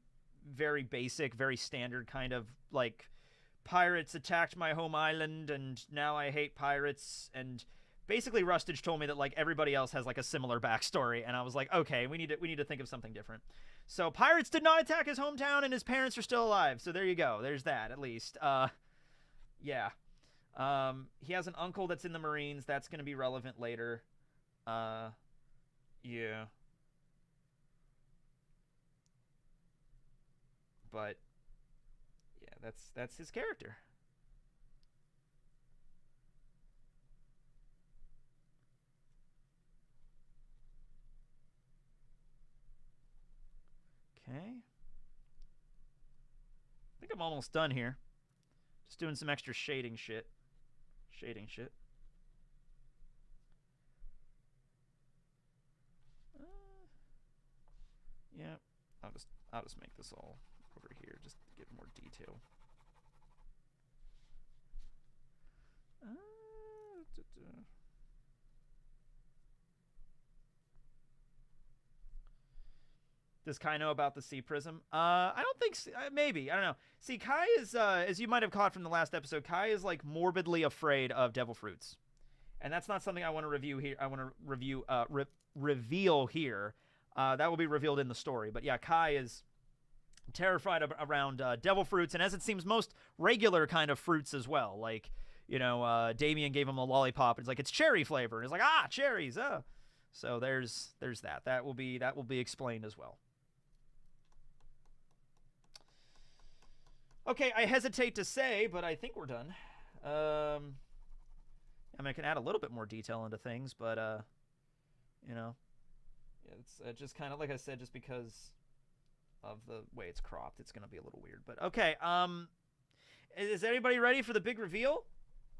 very basic, very standard kind of, like, pirates attacked my home island, and now I hate pirates, and... Basically, Rustage told me that, like, everybody else has, like, a similar backstory, and I was like, okay, we need to think of something different. So, pirates did not attack his hometown, and his parents are still alive, so there you go. There's that, at least. Yeah. He has an uncle that's in the Marines. That's going to be relevant later. Yeah. But, yeah, that's his character. Okay. I think I'm almost done here. Just doing some extra shading shit. Yeah, I'll just make this all over here just to get more detail. Does Kai know about the sea prism? I don't think so. Maybe. I don't know. See, Kai is, as you might have caught from the last episode, Kai is, like, morbidly afraid of devil fruits. And that's not something I want to review here. I want to reveal here. That will be revealed in the story. But yeah, Kai is terrified around devil fruits, and as it seems, most regular kind of fruits as well. Like, you know, Damien gave him a lollipop. It's like, it's cherry flavor. And it's like, ah, cherries. So there's that. That will be explained as well. Okay, I hesitate to say, but I think we're done. I mean, I can add a little bit more detail into things, but, you know, yeah, it's just kind of, like I said, just because of the way it's cropped, it's going to be a little weird. But, okay, is everybody ready for the big reveal?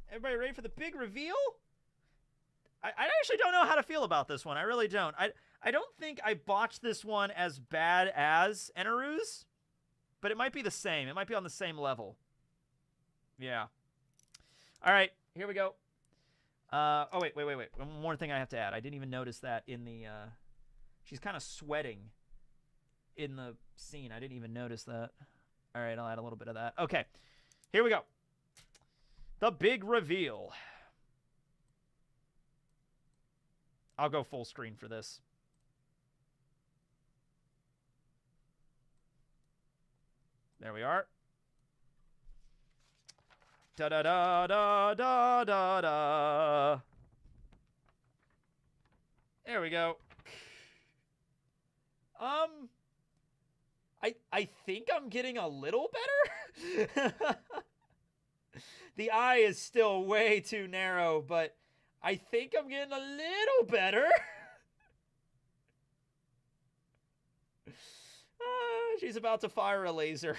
Everybody ready for the big reveal? I actually don't know how to feel about this one. I really don't. I don't think I botched this one as bad as Enaru's, but it might be the same. It might be on the same level. Yeah. All right, here we go. Oh, wait. One more thing I have to add. I didn't even notice that in the... she's kind of sweating in the scene. I didn't even notice that. All right, I'll add a little bit of that. Okay, here we go. The big reveal. I'll go full screen for this. There we are. Da da da da da da da. There we go. I think I'm getting a little better. The eye is still way too narrow, but I think I'm getting a little better. She's about to fire a laser.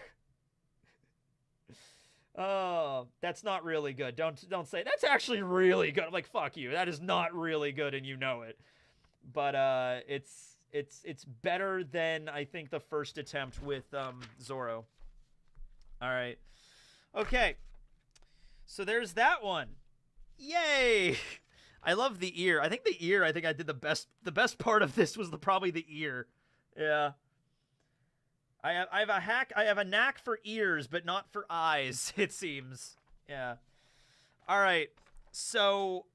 Oh, that's not really good. Don't say that's actually really good. I'm like, fuck you. That is not really good, and you know it. But it's better than I think the first attempt with Zorro. All right. Okay. So there's that one. Yay! I love the ear. I think the ear. I did the best. The best part of this was probably the ear. Yeah. I have a knack for ears, but not for eyes, it seems. Yeah. All right. So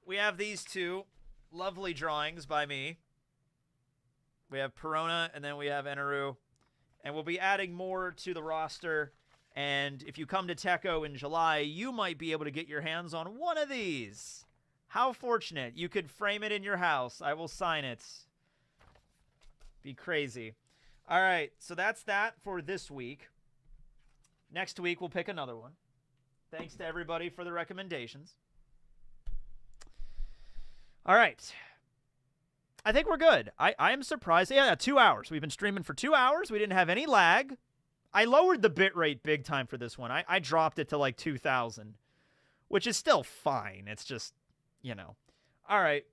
we have these two lovely drawings by me. We have Perona, and then we have Enaru. And we'll be adding more to the roster. And if you come to Techo in July, you might be able to get your hands on one of these. How fortunate. You could frame it in your house. I will sign it. Be crazy. All right, so that's that for this week. Next week, we'll pick another one. Thanks to everybody for the recommendations. All right. I think we're good. I am surprised. Yeah, 2 hours. We've been streaming for 2 hours. We didn't have any lag. I lowered the bitrate big time for this one. I dropped it to like 2,000, which is still fine. It's just, you know. All right.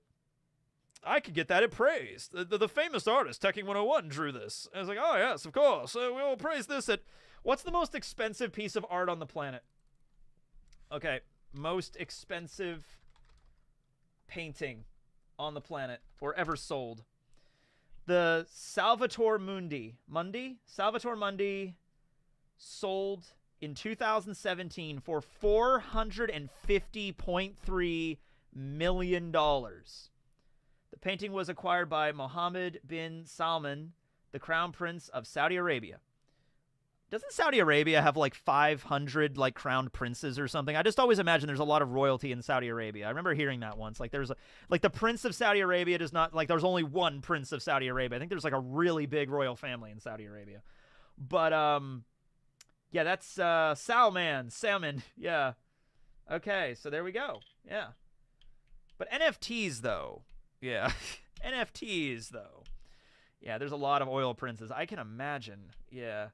I could get that appraised. The famous artist, Teching 101, drew this. I was like, oh, yes, of course. We will praise this at... What's the most expensive piece of art on the planet? Okay, most expensive painting on the planet or ever sold. The Salvator Mundi. Salvator Mundi sold in 2017 for $450.3 million. The painting was acquired by Mohammed bin Salman, the Crown Prince of Saudi Arabia. Doesn't Saudi Arabia have like 500 like crowned princes or something? I just always imagine there's a lot of royalty in Saudi Arabia. I remember hearing that once. Like there's like the Prince of Saudi Arabia does not, like there's only one Prince of Saudi Arabia. I think there's like a really big royal family in Saudi Arabia. But yeah, that's Salman. Yeah. Okay, so there we go. Yeah. But NFTs though. Yeah. NFTs, though. Yeah, there's a lot of oil princes. I can imagine. Yeah.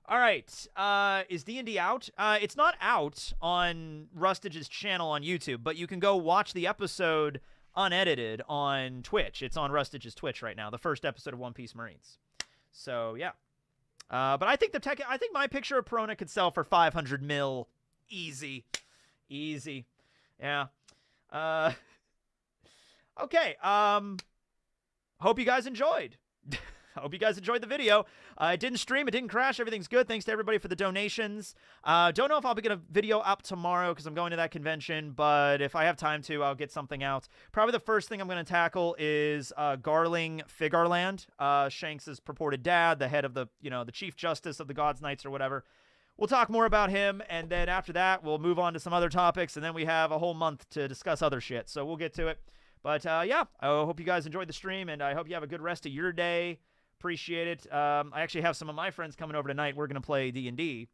All right. Is D&D out? It's not out on Rustage's channel on YouTube, but you can go watch the episode unedited on Twitch. It's on Rustage's Twitch right now, the first episode of One Piece Marines. So, yeah. But I think I think my picture of Perona could sell for 500 mil. Easy. Easy. Yeah. Okay, hope you guys enjoyed. Hope you guys enjoyed the video. It didn't stream, it didn't crash, everything's good. Thanks to everybody for the donations. Don't know if I'll be getting a video up tomorrow because I'm going to that convention, but if I have time to, I'll get something out. Probably the first thing I'm going to tackle is Garling Figarland, Shanks' purported dad, the head of the, the Chief Justice of the Gods Knights or whatever. We'll talk more about him, and then after that, we'll move on to some other topics, and then we have a whole month to discuss other shit, so we'll get to it. But, yeah, I hope you guys enjoyed the stream, and I hope you have a good rest of your day. Appreciate it. I actually have some of my friends coming over tonight. We're going to play D&D.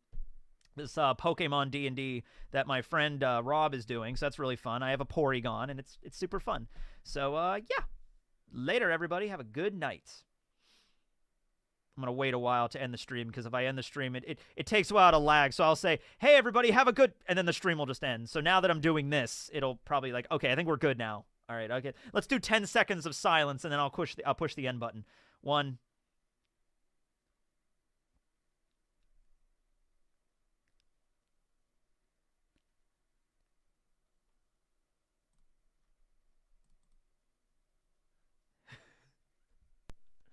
This Pokemon D&D that my friend Rob is doing, so that's really fun. I have a Porygon, and it's super fun. So, yeah. Later, everybody. Have a good night. I'm gonna wait a while to end the stream, because if I end the stream, it takes a while to lag. So I'll say, hey everybody, have a good, and then the stream will just end. So now that I'm doing this, it'll probably like, okay, I think we're good now. All right, okay, let's do 10 seconds of silence, and then I'll push the end button. 1,